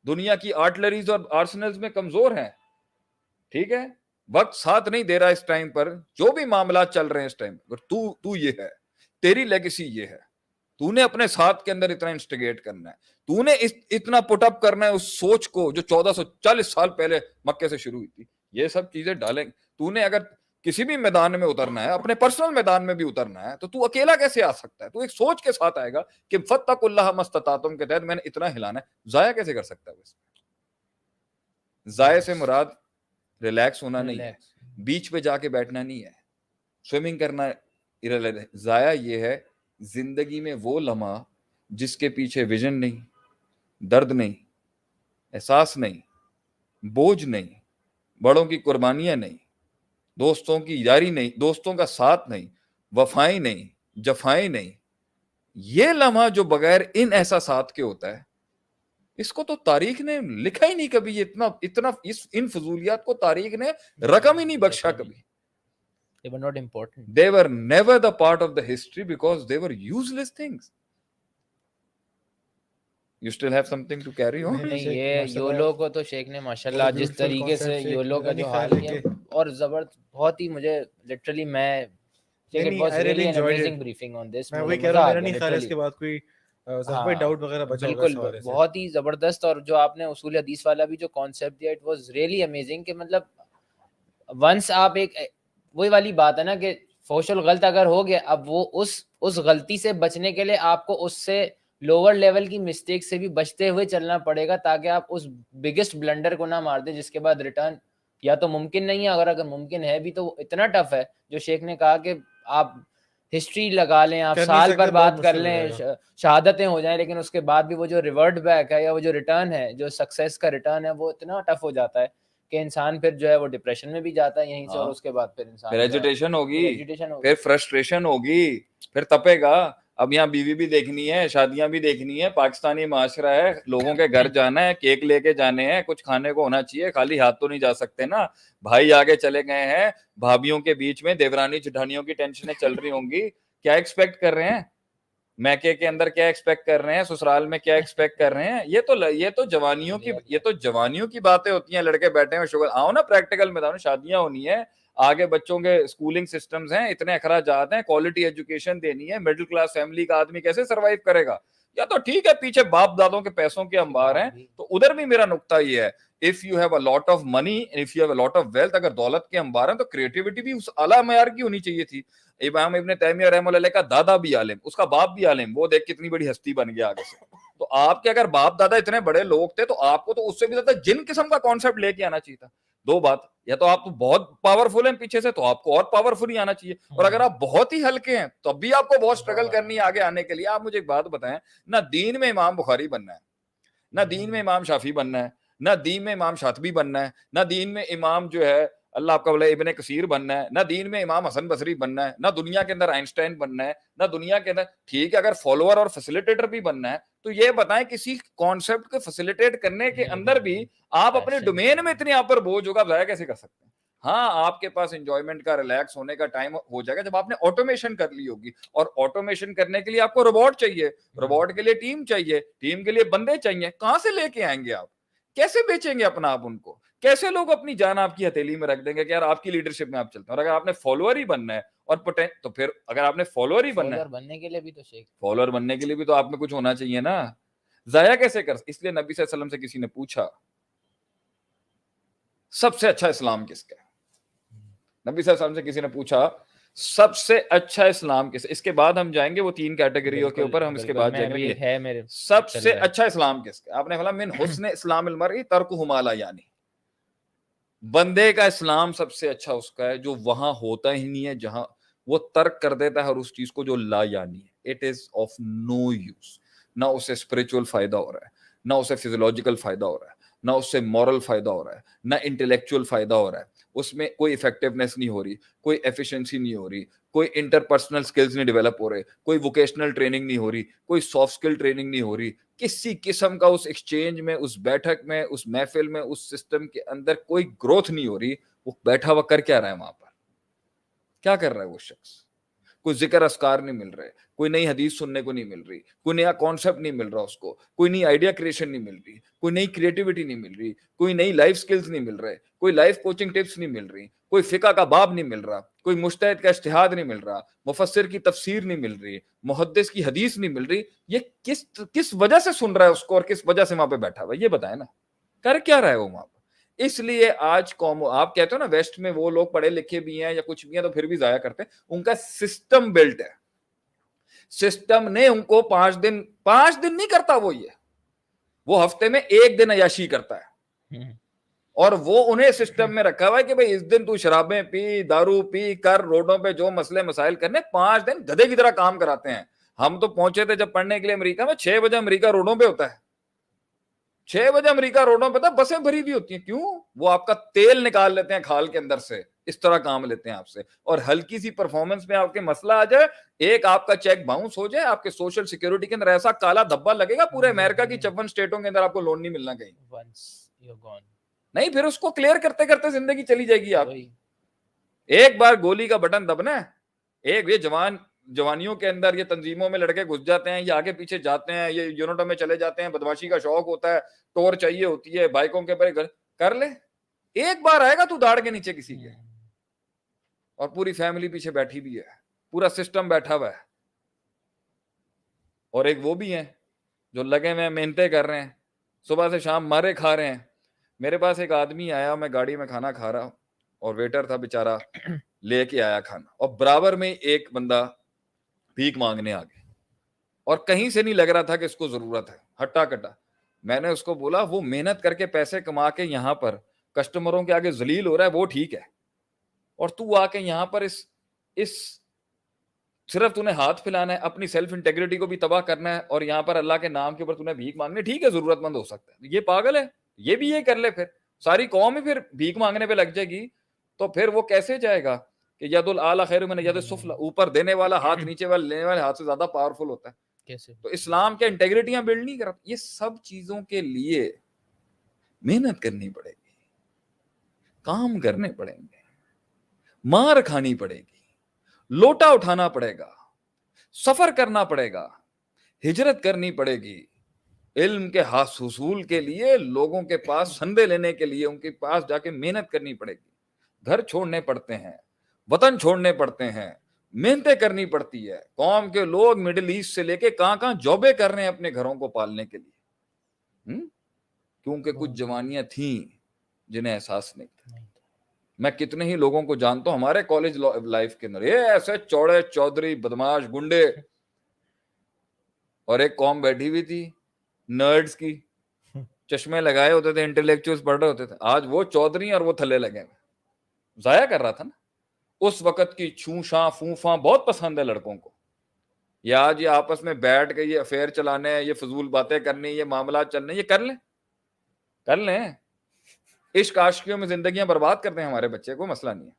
دنیا کی آرٹلریز اور آرسنلز میں کمزور ہیں. ٹھیک ہے, وقت ساتھ نہیں دے رہا اس ٹائم پر, جو بھی معاملات چل رہے ہیں اس ٹائم پر, تو یہ ہے, تیری لیگیسی یہ ہے. تو نے اپنے ساتھ کے اندر اتنا انسٹیگیٹ کرنا ہے, تو نے اتنا پٹ اپ کرنا ہے اس سوچ کو جو 1440 سال پہلے مکے سے شروع ہوئی تھی. یہ سب چیزیں ڈالیں. تو نے اگر کسی بھی میدان میں اترنا ہے, اپنے پرسنل میدان میں بھی اترنا ہے, تو اکیلا کیسے آ سکتا ہے؟ تو ایک سوچ کے ساتھ آئے گا کہ فاتقوا اللہ ما استطعتم کے تحت میں نے اتنا ہلانا ہے. ضائع کیسے کر سکتا ہے؟ ضائع سے مراد ریلیکس ہونا نہیں ہے, بیچ پہ جا کے بیٹھنا نہیں ہے, سوئمنگ کرنا. ضائع یہ ہے زندگی میں وہ لمحہ جس کے پیچھے ویژن نہیں, درد نہیں, احساس نہیں, بوجھ نہیں, بڑوں کی قربانیاں نہیں, دوستوں کی یاری نہیں, دوستوں کا ساتھ نہیں, وفائیں نہیں, جفائیں نہیں. یہ لمحہ جو بغیر ان احساسات کے ہوتا ہے, اس کو تو تاریخ نے لکھا ہی نہیں کبھی. اتنا ان فضولیات کو تاریخ نے رقم ہی نہیں بخشا کبھی. They were not important. They were never the part of the history because they were useless things. You still have something to carry on? نہیں, یہ یولو کو تو شیخ نے ماشاءاللہ جس طریقے سے یولو کا جو حال کیا, اور زبردست, بہت ہی مجھے لٹرلی میں بالکل بہت ہی زبردست. اور جو آپ نے اصول حدیث والا بھی جو کانسیپٹ دیا, اٹ واز ریئلی امیزنگ. کہ مطلب ونس آپ ایک وہی والی بات ہے نا کہ فحش الغلط اگر ہو گیا, اب وہ اس غلطی سے بچنے کے لیے آپ کو اس سے لوور لیول کی مسٹیک سے بھی بچتے ہوئے چلنا پڑے گا, تاکہ آپ اس بگیسٹ بلنڈر کو نہ مار دیں جس کے بعد ریٹرن یا تو ممکن نہیں ہے, اگر ممکن ہے بھی تو اتنا ٹف ہے. جو شیخ نے کہا کہ آپ ہسٹری لگا لیں, آپ سال پر بات کر لیں, شہادتیں ہو جائیں, لیکن اس کے بعد بھی وہ جو ریورٹ بیک ہے یا وہ جو ریٹرن ہے, جو سکسیس کا ریٹرن ہے, وہ اتنا ٹف ہو جاتا ہے کہ انسان پھر جو ہے وہ ڈپریشن میں بھی جاتا ہے یہیں سے, اور اس کے بعد پھر انسان ایجیٹیشن ہوگی, پھر فرسٹریشن ہوگی, پھر تپے گا. اب یہاں بیوی بھی دیکھنی ہے, شادیاں بھی دیکھنی ہے, پاکستانی معاشرہ ہے, لوگوں کے گھر جانا ہے, کیک لے کے جانے ہیں, کچھ کھانے کو ہونا چاہیے, خالی ہاتھ تو نہیں جا سکتے نا. بھائی آگے چلے گئے ہیں, بھابھیوں کے بیچ میں دیورانی جٹھانیوں کی ٹینشنیں چل رہی ہوں گی. کیا ایکسپیکٹ کر رہے ہیں میکے کے اندر, کیا ایکسپیکٹ کر رہے ہیں سسرال میں, کیا ایکسپیکٹ کر رہے ہیں؟ یہ تو جوانیوں کی باتیں ہوتی ہیں. لڑکے بیٹھے ہیں شوگر, آؤ نا پریکٹیکل میں, شادیاں ہونی ہے, آگے بچوں کے اسکولنگ سسٹمز ہیں, اتنے اخراجات ہیں, کوالٹی ایجوکیشن دینی ہے. مڈل کلاس فیملی کا آدمی کیسے سروائیو کرے گا؟ یا تو ٹھیک ہے پیچھے باپ دادوں کے پیسوں کے انبار ہیں, تو ادھر بھی میرا نقطہ یہ ہے, if you have a lot of money, if you have a lot of wealth, اگر دولت کے انبار ہیں تو کریٹیوٹی بھی اس اعلیٰ معیار کی ہونی چاہیے تھی. امام ابن تیمیہ رحمہ اللہ کا دادا بھی عالم, اس کا باپ بھی عالم, وہ دیکھ کتنی بڑی ہستی بن گیا آگے سے. تو آپ کے اگر باپ دادا اتنے بڑے لوگ تھے تو آپ کو تو اس سے بھی زیادہ جن قسم کا کانسیپٹ لے کے آنا چاہیے تھا. دو بات, یا تو آپ بہت پاورفل ہیں پیچھے سے, تو آپ کو اور پاورفل ہی آنا چاہیے, اور اگر آپ بہت ہی ہلکے ہیں تو اب بھی آپ کو بہت سٹرگل کرنی ہے آگے آنے کے لیے. آپ مجھے ایک بات بتائیں, نہ دین میں امام بخاری بننا ہے, نہ دین میں امام شافعی بننا ہے, نہ دین میں امام شاطبی بننا ہے, نہ دین میں امام جو ہے اللہ آپ کا بولے ابن کثیر بننا ہے, نہ دین میں امام حسن بصری بننا ہے, نہ دنیا کے اندر آئنسٹائن بننا ہے, نہ دنیا کے اندر, ٹھیک ہے اگر فالوور اور فیسیلیٹیٹر بھی بننا ہے تو یہ بتائیں کسی کانسیپٹ کو فیسیلیٹیٹ کرنے کے اندر بھی آپ اپنے ڈومین میں اتنے آپ پر بوجھ ہوگا, ضائع کیسے کر سکتے ہیں؟ ہاں آپ کے پاس انجوائمنٹ کا, ریلیکس ہونے کا ٹائم ہو جائے گا جب آپ نے آٹومیشن کر لی ہوگی, اور آٹومیشن کرنے کے لیے آپ کو روبوٹ چاہیے, روبوٹ کے لیے ٹیم چاہیے, ٹیم کے لیے بندے چاہیے. کہاں سے لے کے آئیں گے آپ؟ کیسے بیچیں گے اپنا آپ ان کو؟ کیسے لوگ اپنی جان آپ کی ہتھیلی میں رکھ دیں گے کہ یار آپ کی لیڈرشپ میں آپ چلتے ہیں؟ اور اگر آپ نے فالوور ہی بننا ہے اور تو پھر اگر آپ نے فالوور ہی بننا ہے, بننے کے لیے بھی تو فالوور بننے کے لیے بھی تو آپ میں کچھ ہونا چاہیے نا. ضائع کیسے کر. اس لیے نبی صلی اللہ علیہ وسلم سے کسی نے پوچھا سب سے اچھا اسلام کس کا ہے. نبی صلی اللہ علیہ وسلم سے کسی نے پوچھا سب سے اچھا اسلام کس. اس کے بعد ہم جائیں گے وہ 3 کیٹیگریوں کے اوپر, ہم اس کے بعد جائیں گے. سب سے اچھا اسلام کس کا. آپ نے بولا من حسن اسلام المرء ترکہ ما لا یعنی, بندے کا اسلام سب سے اچھا اس کا ہے جو وہاں ہوتا ہی نہیں ہے, جہاں وہ ترک کر دیتا ہے اور اس چیز کو جو لا یعنی ہے. It is of no use. نہ اسے اسپرچل فائدہ ہو رہا ہے, نہ اسے فزیولوجیکل فائدہ ہو رہا ہے, نہ اس سے مورل فائدہ ہو رہا ہے, نہ انٹلیکچوئل فائدہ ہو رہا ہے. اس میں کوئی افیکٹونیس نہیں ہو رہی, کوئی ایفیشنسی نہیں ہو رہی, کوئی انٹرپرسنل سکلز نہیں ڈیولپ ہو رہے, کوئی ووکیشنل ٹریننگ نہیں ہو رہی, کوئی سافٹ سکل ٹریننگ نہیں ہو رہی. کسی قسم کا اس ایکسچینج میں, اس بیٹھک میں, اس محفل میں, اس سسٹم کے اندر کوئی گروتھ نہیں ہو رہی. وہ بیٹھا ہوا کر کیا رہا ہے وہاں پر, کیا کر رہا ہے وہ شخص؟ کوئی ذکر اذکار نہیں مل رہے, کوئی نئی حدیث سننے کو نہیں مل رہی, کوئی نیا کانسیپٹ نہیں مل رہا اس کو, کوئی نئی آئیڈیا کریشن نہیں مل رہی, کوئی نئی کریٹیوٹی نہیں مل رہی, کوئی نئی لائف سکلز نہیں مل رہے, کوئی لائف کوچنگ ٹپس نہیں مل رہی, کوئی فقہ کا باب نہیں مل رہا, کوئی مجتہد کا اجتہاد نہیں مل رہا, مفسر کی تفسیر نہیں مل رہی, محدث کی حدیث نہیں مل رہی. یہ کس وجہ سے سن رہا ہے اس کو اور کس وجہ سے وہاں پہ بیٹھا ہوا ہے؟ یہ بتائیں نا, کر کیا رہا ہے وہ وہاں پہ؟ اس لیے آج قوم, آپ کہتے ہو نا ویسٹ میں وہ لوگ پڑھے لکھے بھی ہیں یا کچھ بھی ہیں تو پھر بھی ضائع کرتے ہیں. ان کا سسٹم بلٹ ہے. سسٹم نے ان کو 5 دن نہیں کرتا وہ ہفتے میں 1 دن عیاشی کرتا ہے, اور وہ انہیں سسٹم میں رکھا ہوا ہے کہ بھئی اس دن تو شرابیں پی, دارو پی کر, روڈوں پہ جو مسئلے مسائل کرنے, 5 دن گدھے کی طرح کام کراتے ہیں. ہم تو پہنچے تھے جب پڑھنے کے لیے امریکہ میں, 6 بجے امریکہ روڈوں پہ ہوتا ہے. 6 بجے امریکہ روڈوں پہ تھا, بسیں بھری ہوئی ہوتی ہیں. کیوں؟ وہ آپ کا تیل نکال لیتے ہیں کھال کے اندر سے, اس طرح کام لیتے ہیں آپ سے. اور ہلکی سی پرفارمنس میں آپ کے مسئلہ آ جائے, ایک آپ کا چیک باؤنس ہو جائے, آپ کے سوشل سیکیورٹی کے اندر ایسا کالا دھبا لگے گا, پورے امریکہ کی 54 اسٹیٹوں کے اندر آپ کو لون نہیں ملنا کہیں نہیں. پھر اس کو کلیئر کرتے کرتے زندگی چلی جائے گی. آپ ایک بار گولی کا بٹن دبنا ہے, ایک یہ جوانیوں کے اندر یہ تنظیموں میں لڑکے گھس جاتے ہیں, یہ آگے پیچھے جاتے ہیں, یہ یونٹوں میں چلے جاتے ہیں, بدماشی کا شوق ہوتا ہے, ٹور چاہیے ہوتی ہے, بائکوں کے پر کر لے. ایک بار آئے گا تو داڑ کے نیچے کسی کے, اور پوری فیملی پیچھے بیٹھی بھی ہے, پورا سسٹم بیٹھا ہوا ہے. اور ایک وہ بھی ہیں جو لگے ہوئے ہیں, محنتیں کر رہے ہیں, صبح سے شام مارے کھا رہے ہیں. میرے پاس ایک آدمی آیا, میں گاڑی میں کھانا کھا رہا, اور ویٹر تھا بیچارہ, لے کے آیا کھانا, اور برابر میں ایک بندہ بھیک مانگنے آ گیا, اور کہیں سے نہیں لگ رہا تھا کہ اس کو ضرورت ہے, ہٹا کٹا. میں نے اس کو بولا وہ محنت کر کے پیسے کما کے یہاں پر کسٹمروں کے آگے ذلیل ہو رہا ہے, وہ ٹھیک ہے, اور تو آ کے یہاں پر اس صرف تو نے ہاتھ پھیلانا ہے, اپنی سیلف انٹیگریٹی کو بھی تباہ کرنا ہے, اور یہاں پر اللہ کے نام کے اوپر تو نے بھیک مانگنی. ٹھیک ہے ضرورت مند ہو سکتا ہے, یہ پاگل ہے, یہ بھی یہ کر لے, پھر ساری قوم ہی پھر بھیک مانگنے پہ لگ جائے گی. تو پھر وہ کیسے جائے گا کہ ید الاعلی خیر من ید السفلی, اوپر دینے والا ہاتھ نیچے والے لینے والے ہاتھ سے زیادہ پاورفل ہوتا ہے. تو اسلام کے انٹیگریٹیاں بلڈ نہیں کرتا. یہ سب چیزوں کے لیے محنت کرنی پڑے گی, کام کرنے پڑیں گے, مار کھانی پڑے گی, لوٹا اٹھانا پڑے گا, سفر کرنا پڑے گا, ہجرت کرنی پڑے گی, علم کے حصول کے لیے لوگوں کے پاس سندے لینے کے لیے ان کے پاس جا کے محنت کرنی پڑے گی. گھر چھوڑنے پڑتے ہیں, وطن چھوڑنے پڑتے ہیں, محنتیں کرنی پڑتی ہے. قوم کے لوگ مڈل ایسٹ سے لے کے کہاں جابیں کر رہے ہیں اپنے گھروں کو پالنے کے لیے, کیونکہ کچھ جوانیاں تھیں جنہیں احساس نہیں تھا. میں کتنے ہی لوگوں کو جانتا ہوں ہمارے کالج لائف کے اندر, یہ ایسے چوڑے چودھری بدماش گنڈے, اور ایک قوم بیٹھی ہوئی تھی نرڈز کی, چشمے لگائے ہوتے تھے, انٹلیکچوئلز پڑھ رہے ہوتے تھے. آج وہ چودھری اور وہ تھلے لگے ہوئے, ضائع کر رہا تھا نا. اس وقت کی چھوشاں فوفاں بہت پسند ہے لڑکوں کو, یہ آج یہ آپس میں بیٹھ کے یہ افیئر چلانے ہیں, یہ فضول باتیں کرنی, یہ معاملات چلنے, یہ کر لیں. عشق عاشقیوں میں زندگیاں برباد کرتے ہیں ہمارے بچے, کوئی مسئلہ نہیں ہے.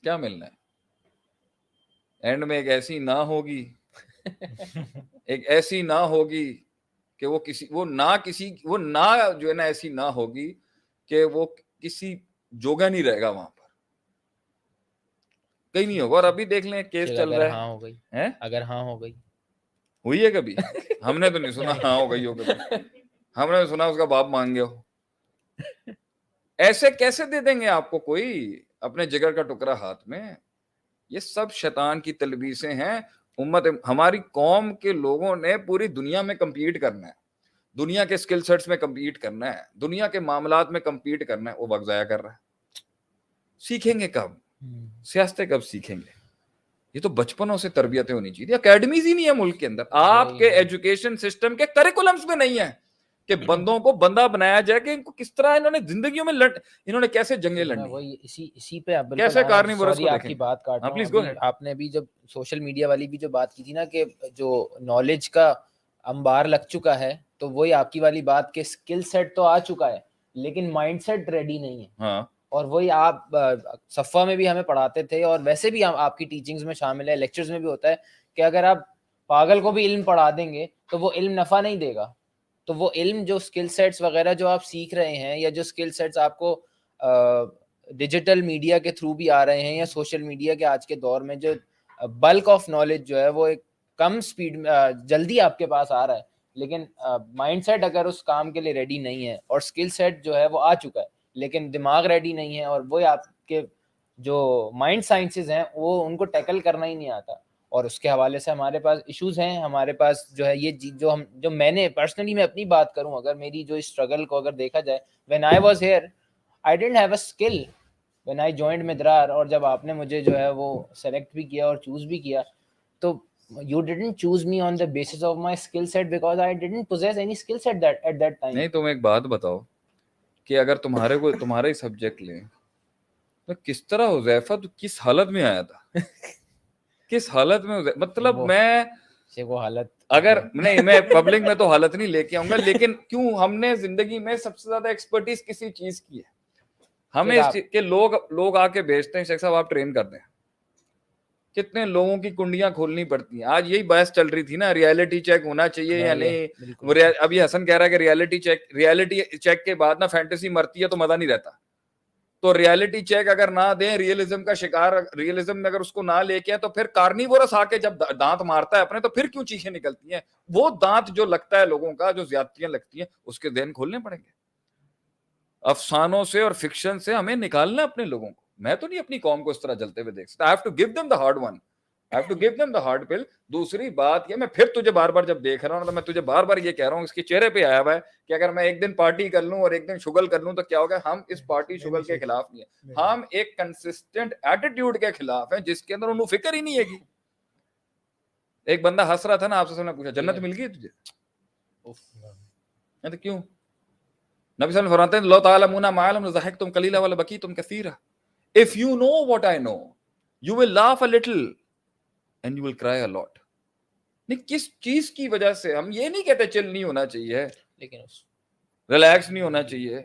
کیا ملنا ہے اینڈ میں؟ ایک ایسی نہ ہوگی کہ وہ نہ جو ہے نا ایسی نہ ہوگی کہ وہ کسی جوگا نہیں رہے گا وہاں پر, کہیں نہیں ہوگا. اور ابھی دیکھ لیں کیس چل رہا ہے, اگر ہاں ہو گئی ہوئی ہے کبھی؟ ہم نے تو نہیں سنا ہاں ہو گئی ہو کبھی. ہم نے سنا اس کا باپ مانگ گیا ہو. ایسے کیسے دے دیں گے آپ کو کوئی اپنے جگر کا ٹکڑا ہاتھ میں؟ یہ سب شیطان کی تلبیسیں ہیں. امت ہماری قوم کے لوگوں نے پوری دنیا میں کمپیٹ کرنا ہے, دنیا کے اسکل سیٹس میں کمپیٹ کرنا ہے, دنیا کے معاملات میں کمپیٹ کرنا ہے, وہ وقت ضائع کر رہا ہے. سیکھیں گے کب؟ سیاستیں کب سیکھیں گے؟ یہ تو بچپنوں سے تربیتیں ہونی چاہیے. اکیڈمیز ہی نہیں ہے ملک کے اندر, آپ کے ایجوکیشن سسٹم کے کریکولمز میں نہیں ہے کہ بندوں کو بندہ بنایا جائے کہ ان کو کس طرح انہوں نے زندگیوں میں انہوں نے کیسے جنگیں لڑنی, وہی اسی پہ کیسے کارنیورس کو آپ کی دیکھیں. بات کاٹ ہاں رہا پلیز ہوں. گو ہیڈ. آپ نے بھی جب سوشل میڈیا والی بھی جو بات کی تھی نا کہ جو نالج کا انبار لگ چکا ہے, تو وہی آپ کی والی بات کہ اسکل سیٹ تو آ چکا ہے لیکن مائنڈ سیٹ ریڈی نہیں ہے. ہاں اور وہی آپ صفا میں بھی ہمیں پڑھاتے تھے اور ویسے بھی آپ کی ٹیچنگز میں شامل ہے, لیکچرز میں بھی ہوتا ہے کہ اگر آپ پاگل کو بھی علم پڑھا دیں گے تو وہ علم نفع نہیں دے گا. تو وہ علم جو اسکل سیٹس وغیرہ جو آپ سیکھ رہے ہیں یا جو اسکل سیٹس آپ کو ڈیجیٹل میڈیا کے تھرو بھی آ رہے ہیں یا سوشل میڈیا کے آج کے دور میں جو بلک آف نالج جو ہے وہ ایک کم سپیڈ میں جلدی آپ کے پاس آ رہا ہے, لیکن مائنڈ سیٹ اگر اس کام کے لیے ریڈی نہیں ہے, اور اسکل سیٹ جو ہے وہ آ چکا ہے لیکن دماغ ریڈی نہیں ہے, اور وہ آپ کے جو مائنڈ سائنسز ہیں وہ ان کو ٹیکل کرنا ہی نہیں آتا. اور اس کے حوالے سے ہمارے پاس ایشوز ہیں, ہمارے پاس جو ہے یہ جو میں نے پرسنلی میں اپنی بات کروں, اگر میری جو اسٹرگل کو اگر دیکھا جائے, when I was here I didn't have a skill when I joined مدرار, اور جب آپ نے مجھے جو ہے وہ سلیکٹ بھی کیا اور چوز بھی کیا تو you didn't choose me on the basis of my skill set because I didn't possess any skill set at that time. نہیں, تم ایک بات بتاؤ کہ اگر تمہارے ہی سبجیکٹ لیں تو کس طرح حذیفہ تو کس حالت میں آیا تھا, کس حالت میں مطلب میں وہ حالت اگر نہیں, میں پبلک میں تو حالت نہیں لے کے آؤں گا, لیکن کیوں ہم نے زندگی میں سب سے زیادہ ایکسپرٹیز کسی چیز کی ہے ہمیں کہ لوگ آ کے بھیجتے ہیں شیخ صاحب آپ ٹرین کر دیں. کتنے لوگوں کی کنڈیاں کھولنی پڑتی ہیں. آج یہی بحث چل رہی تھی نا, ریالٹی چیک ہونا چاہیے یا نہیں. ابھی حسن کہہ رہا ہے کہ ریالٹی چیک کے بعد نا فینٹیسی مرتی ہے تو مزہ نہیں رہتا. تو ریالٹی چیک اگر نہ دیں, ریئلزم کا شکار, ریئلزم میں اگر اس کو نہ لے کے تو پھر کارنیورس آ کے جب دانت مارتا ہے اپنے تو پھر کیوں چیخیں نکلتی ہیں. وہ دانت جو لگتا ہے لوگوں کا, جو زیادتیاں لگتی ہیں, اس کے ذہن کھولنے پڑیں گے. افسانوں سے اور فکشن سے ہمیں نکالنا اپنے لوگوں کو. میں تو نہیں اپنی قوم کو اس طرح جلتے ہوئے دیکھ سکتا. I have to give them the hard one. I have to give them the hard pill. دوسری بات یہ, میں پھر تجھے بار بار جب دیکھ رہا ہوں تو میں تجھے بار بار یہ کہہ رہا ہوں, اس کے چہرے پہ آیا ہوا ہے کہ اگر میں ایک دن پارٹی کر لوں اور ایک دن شگل کر لوں تو کیا ہوگا. ہم اس پارٹی شگل کے خلاف نہیں ہیں, ہم ایک کنسسٹنٹ ایٹیٹیوڈ کے خلاف ہیں جس کے اندر انہوں فکر ہی نہیں ہے. ایک بندہ ہنس رہا تھا نا, آپ سے نے پوچھا جنت مل گئی تجھے, تو کیوں؟ نبی صلی اللہ علیہ وسلم فرماتے ہیں لو تعلمون ما علم لضحكتم قليلا ولبكيتم كثيرا. If you know what I know, you will laugh a little and you will cry a lot. نہیں, کس چیز کی وجہ سے ہم یہ نہیں کہتے چل نہیں ہونا چاہیے, لیکن ریلیکس نہیں ہونا چاہیے,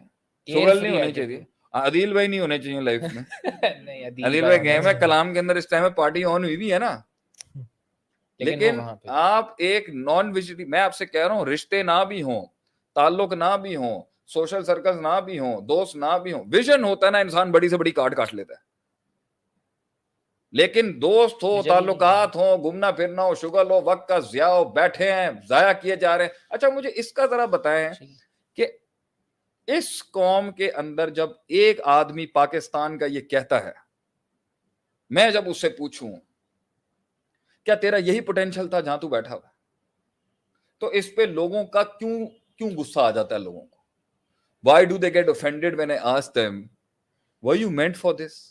شغل نہیں ہونا چاہیے. عدیل بھائی نہیں ہونے چاہیے لائف میں. عدیل بھائی گئے ہیں کلام کے اندر, اس ٹائم میں پارٹی آن ہوئی بھی ہے نا, لیکن آپ ایک نان ویجیٹی, میں آپ سے کہہ رہا ہوں رشتے نہ بھی ہوں, تعلق نہ بھی ہوں, سوشل سرکل نہ بھی ہوں, دوست نہ بھی ہوں, ویژن ہوتا ہے نا, انسان بڑی سے بڑی کاٹ لیتا ہے. لیکن دوست ہو, تعلقات ہو, گھومنا پھرنا ہو, شغل ہو, وقت کا ضیاع ہو, بیٹھے ہیں ضائع کیے جا رہے ہیں. اچھا مجھے اس کا ذرا بتائیں کہ اس قوم کے اندر جب ایک آدمی پاکستان کا یہ کہتا ہے, میں جب اس سے پوچھوں کیا تیرا یہی پوٹینشل تھا جہاں تو بیٹھا ہوا, تو اس پہ لوگوں کا کیوں غصہ آ جاتا ہے لوگوں کو. Why do they get offended when I ask them were you meant for this?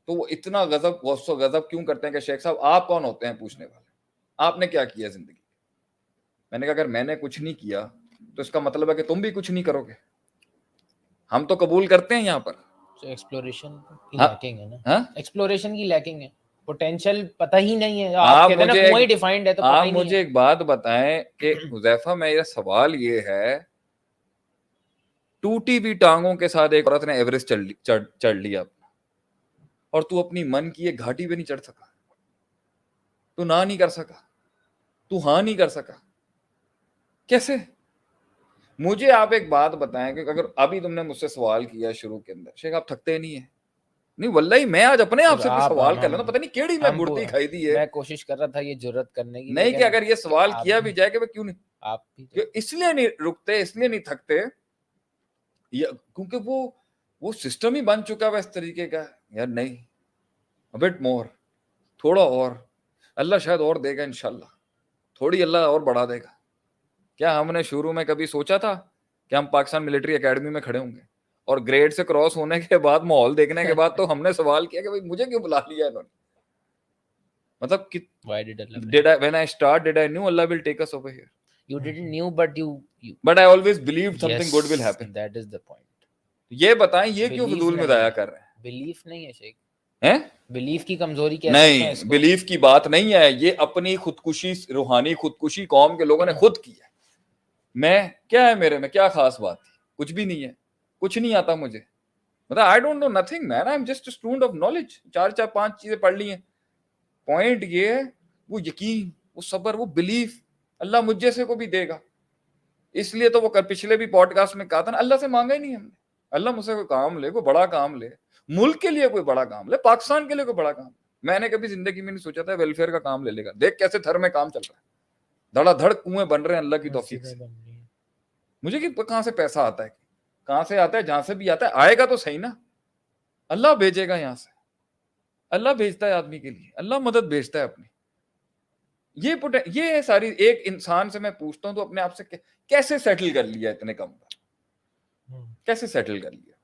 تو وہ اتنا غضب کیوں کرتے ہیں کہ شیخ صاحب آپ کون ہوتے ہیں پوچھنے والے, آپ نے کیا کیا زندگی. میں نے کہا اگر میں نے کچھ نہیں کیا تو اس کا مطلب ہے کہ تم بھی کچھ نہیں کرو گے. ہم تو قبول کرتے ہیں یہاں پر ایکسپلوریشن کی لیکنگ ہے نا, ایکسپلوریشن کی لیکنگ ہے, پوٹینشیل پتہ ہی نہیں ہے. آپ کہتے ہیں نا کنویں ڈیفائنڈ ہے تو پتہ ہی نہیں ہے. مجھے ایک بات بتائیں کہ حذیفہ, میرا سوال یہ ہے, ٹوٹی بھی ٹانگوں کے ساتھ ایک عورت نے ایوریسٹ چڑھ لیا اپنا, اور تو اپنی من کی ایک گھاٹی پہ نہیں چڑھ سکا, تو نہ نہیں کر سکا, تو ہاں نہیں کر سکا, کیسے؟ مجھے آپ ایک بات بتائیں کہ اگر ابھی تم نے مجھ سے سوال کیا شروع کے اندر, شیخ آپ تھکتے نہیں ہیں, نہیں واللہ میں آج اپنے آپ سے بھی سوال کر لینا, پتہ نہیں کیڑی میں گڑتی کھائی دی ہے. میں کوشش کر رہا تھا یہ جرات کرنے کی, نہیں کہ اگر یہ سوال کیا بھی جائے کہ وہ کیوں نہیں, آپ اس لیے نہیں رکتے, اس لیے نہیں تھکتے, کیونکہ وہ سسٹم ہی بن چکا ہے اس طریقے کا. یار نہیں, a bit more, تھوڑا اور, اللہ شاید اور دے گا انشاءاللہ, تھوڑی اللہ اور بڑھا دے گا. کیا ہم نے شروع میں کبھی سوچا تھا کہ ہم پاکستان ملٹری اکیڈمی میں کھڑے ہوں گے؟ اور گریڈ سے کراس ہونے کے بعد, ماحول دیکھنے کے بعد تو ہم نے سوال کیا کہ بھائی مجھے کیوں بلا لیا انہوں نے. مطلب Why did Allah bring did I, when I start, did I knew Allah will take us over here? you didn't knew but you But I always believed something yes, good will happen. that is the point. یہ بتائیں یہ کیوں Belief فضول میں نہیں ضائع ہے. کر رہے ہیں؟ بلیف نہیں ہے شیخ, ہیں بلیف کی کمزوری کہہ سکتے ہیں نہیں, اس کو. بلیف کی بات نہیں ہے, یہ اپنی خودکشی, روحانی خودکشی قوم کے لوگوں نے خود کی ہے. میں کیا ہے میرے میں کیا خاص بات تھی؟ کچھ بھی نہیں ہے, کچھ نہیں آتا مجھے. مطلب I don't know nothing man, I'm just a student of knowledge. 4-5 چیزیں پڑھ لی ہیں. پوائنٹ یہ ہے وہ یقین, وہ صبر, وہ بلیف, اللہ مجھ جیسے کو بھی دے گا. اس لیے تو وہ پچھلے بھی پوڈ کاسٹ میں کہا تھا نا, اللہ سے مانگا ہی نہیں ہم نے. اللہ مجھ سے کوئی کام لے, کوئی بڑا کام لے, ملک کے لیے کوئی بڑا کام لے, پاکستان کے لیے کوئی بڑا کام. میں نے کبھی زندگی میں نہیں سوچا تھا ویلفیئر کا کام لے لے گا. دیکھ کیسے تھر میں کام چل رہا ہے, دھڑا دھڑ کنویں بن رہے ہیں اللہ کی توفیق سے. مجھے کہ کہاں سے پیسہ آتا ہے, کہاں سے آتا ہے, جہاں سے بھی آتا ہے آئے گا تو صحیح نا, اللہ بھیجے گا یہاں سے. اللہ بھیجتا ہے آدمی کے لیے, اللہ مدد بھیجتا ہے اپنی. یہ ساری ایک انسان سے میں پوچھتا ہوں تو اپنے آپ سے کیسے سیٹل کر لیا اتنے کم پر, کیسے سیٹل کر لیا؟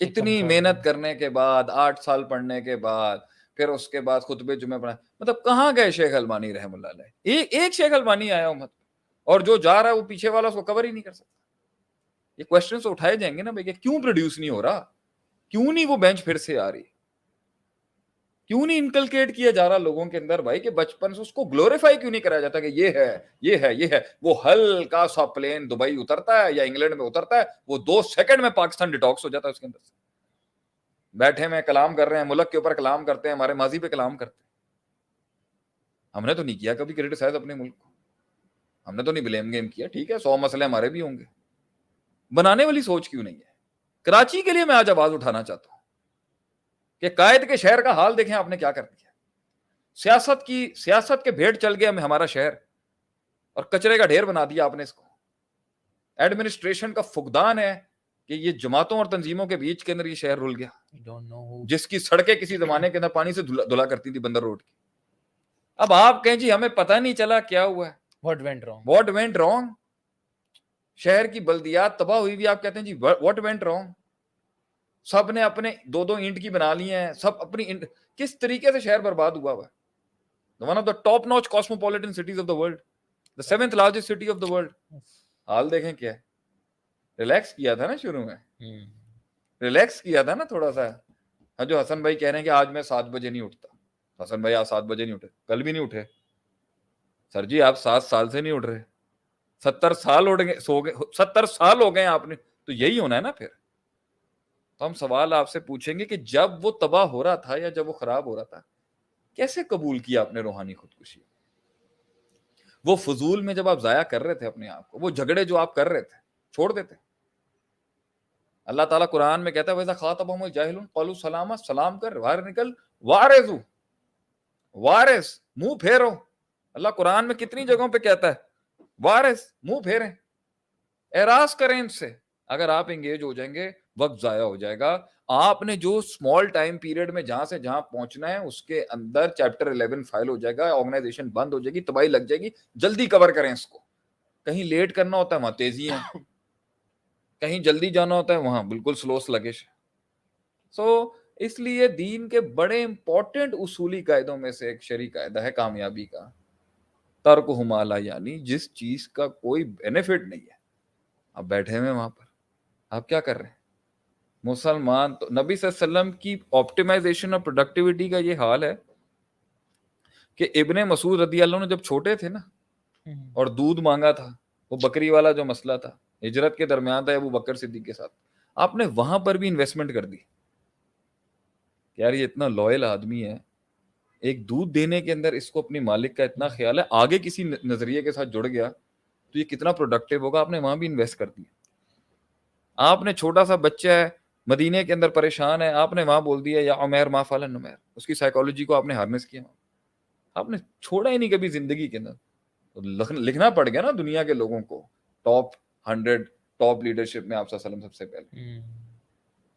اتنی محنت کرنے کے بعد, 8 سال پڑھنے کے بعد, پھر اس کے بعد خطبے جمعے پڑھا. مطلب کہاں گئے شیخ البانی رحم اللہ علیہ؟ ایک شیخ البانی آیا امت, اور جو جا رہا ہے وہ پیچھے والا اس کو کور ہی نہیں کر سکتا. یہ کوشچنز اٹھائے جائیں گے نا بھائی, کیوں پروڈیوس نہیں ہو رہا, کیوں نہیں وہ بینچ پھر سے آ رہی, کیوں نہیں انکلکیٹ کیا جا رہا لوگوں کے اندر بھائی, کہ بچپن سے اس کو گلوریفائی کیوں نہیں کرایا جاتا کہ یہ ہے یہ ہے یہ ہے. وہ ہلکا سا پلین دبئی اترتا ہے یا انگلینڈ میں اترتا ہے, وہ 2 سیکنڈ میں پاکستان ڈیٹاکس ہو جاتا ہے اس کے اندر سے. بیٹھے میں کلام کر رہے ہیں, ملک کے اوپر کلام کرتے ہیں, ہمارے ماضی پہ کلام کرتے ہیں. ہم نے تو نہیں کیا کبھی کریٹیسائز اپنے ملک کو, ہم نے تو نہیں بلیم گیم کیا. ٹھیک ہے 100 مسئلے ہمارے بھی ہوں گے, بنانے والی سوچ کیوں نہیں ہے؟ کراچی کے لیے میں آج آواز اٹھانا چاہتا ہوں کہ قائد کے شہر کا حال دیکھیں آپ نے کیا کر دیا. سیاست کے بھیڑ چل گیا ہمارا شہر, اور کچرے کا ڈھیر بنا دیا آپ نے اس کو. ایڈمنسٹریشن کا فقدان ہے کہ یہ جماعتوں اور تنظیموں کے بیچ کے اندر یہ شہر رل گیا, جس کی سڑکیں کسی زمانے کے اندر پانی سے دھلا کرتی تھی بندر روڈ کی. اب آپ کہیں جی ہمیں پتہ نہیں چلا کیا ہوا ہے, واٹ وینٹ رانگ. شہر کی بلدیات تباہ ہوئی بھی, آپ کہتے ہیں جی واٹ وینٹ رانگ. سب نے اپنے 2 اینٹ کی بنا لی ہیں, سب اپنی کس طریقے سے شہر برباد ہوا ہوا ہے. One of the top notch cosmopolitan cities of the world, the 7th largest city of the world. حال دیکھیں کیا ہے. ریلیکس کیا تھا نا شروع میں, ریلیکس کیا تھا نا تھوڑا سا. جو حسن بھائی کہہ رہے ہیں کہ آج میں 7 بجے نہیں اٹھتا. حسن بھائی آپ 7 بجے نہیں اٹھے, کل بھی نہیں اٹھے. سر جی آپ 7 سال سے نہیں اٹھ رہے, 70 سال اٹھ گئے, 70 سال ہو گئے آپ نے, تو یہی ہونا ہے نا پھر. تو ہم سوال آپ سے پوچھیں گے کہ جب وہ تباہ ہو رہا تھا یا جب وہ خراب ہو رہا تھا, کیسے قبول کیا آپ نے روحانی خودکشی؟ وہ فضول میں جب آپ ضائع کر رہے تھے اپنے آپ کو, وہ جھگڑے جو آپ کر رہے تھے چھوڑ دیتے. اللہ تعالیٰ قرآن میں کہتا ہے وَإِذَا خَاطَبَهُمُ الْجَاهِلُونَ قَالُوا سَلَامًا, سلام کر, باہر نکل, وارث منہ پھیرو. اللہ قرآن میں کتنی جگہوں پہ کہتا ہے وارث منہ پھیریں, اعراض کریں ان سے. اگر آپ انگیج ہو جائیں گے وقت ضائع ہو جائے گا. آپ نے جو اسمال ٹائم پیریڈ میں جہاں سے جہاں پہنچنا ہے اس کے اندر چیپٹر 11 فائل ہو جائے گا, آرگنائزیشن بند ہو جائے گی, تباہی لگ جائے گی. جلدی کور کریں اس کو. کہیں لیٹ کرنا ہوتا ہے وہاں تیزی ہے, کہیں جلدی جانا ہوتا ہے وہاں بالکل سلو سلگش. اس لیے دین کے بڑے امپورٹنٹ اصولی قاعدوں میں سے ایک شرعی قاعدہ ہے کامیابی کا, ترکہ ما لا یعنی, جس چیز کا کوئی بینیفٹ نہیں ہے. آپ بیٹھے ہوئے وہاں پر, آپ کیا کر رہے ہیں؟ مسلمان تو نبی صلی اللہ علیہ وسلم کی آپٹیمائزیشن اور پروڈکٹیوٹی کا یہ حال ہے کہ ابن مسعود رضی اللہ عنہ جب چھوٹے تھے نا اور دودھ مانگا تھا, وہ بکری والا جو مسئلہ تھا, ہجرت کے درمیان تھا ابو بکر صدیق کے ساتھ, آپ نے وہاں پر بھی انویسٹمنٹ کر دی کہ یار یہ اتنا لوئل آدمی ہے, ایک دودھ دینے کے اندر اس کو اپنی مالک کا اتنا خیال ہے, آگے کسی نظریے کے ساتھ جڑ گیا تو یہ کتنا پروڈکٹیو ہوگا. آپ نے وہاں بھی انویسٹ کر دیا. آپ نے چھوٹا سا بچہ ہے مدینے کے اندر پریشان ہے, آپ نے وہاں بول دیا یا عمیر ما فعل نمیر, اس کی سائیکالوجی کو آپ نے ہارنس کیا. آپ نے چھوڑا ہی نہیں کبھی زندگی کے اندر. لکھنا پڑ گیا نا دنیا کے لوگوں کو, ٹاپ 100 ٹاپ لیڈرشپ میں آپ صلی اللہ علیہ وسلم سب سے پہلے.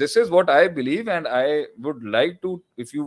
This is what I believe and I would like to, if you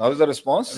How is the response?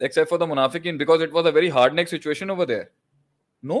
except for the munafiqin because it was a very hard neck situation over there. No,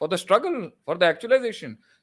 for the struggle, for the actualization.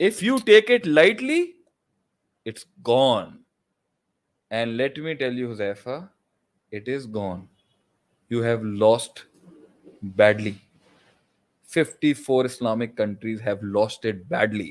if you take it lightly it's gone, and let me tell you Huzaifa, it is gone. You have lost badly. 54 Islamic countries have lost it badly.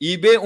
eBay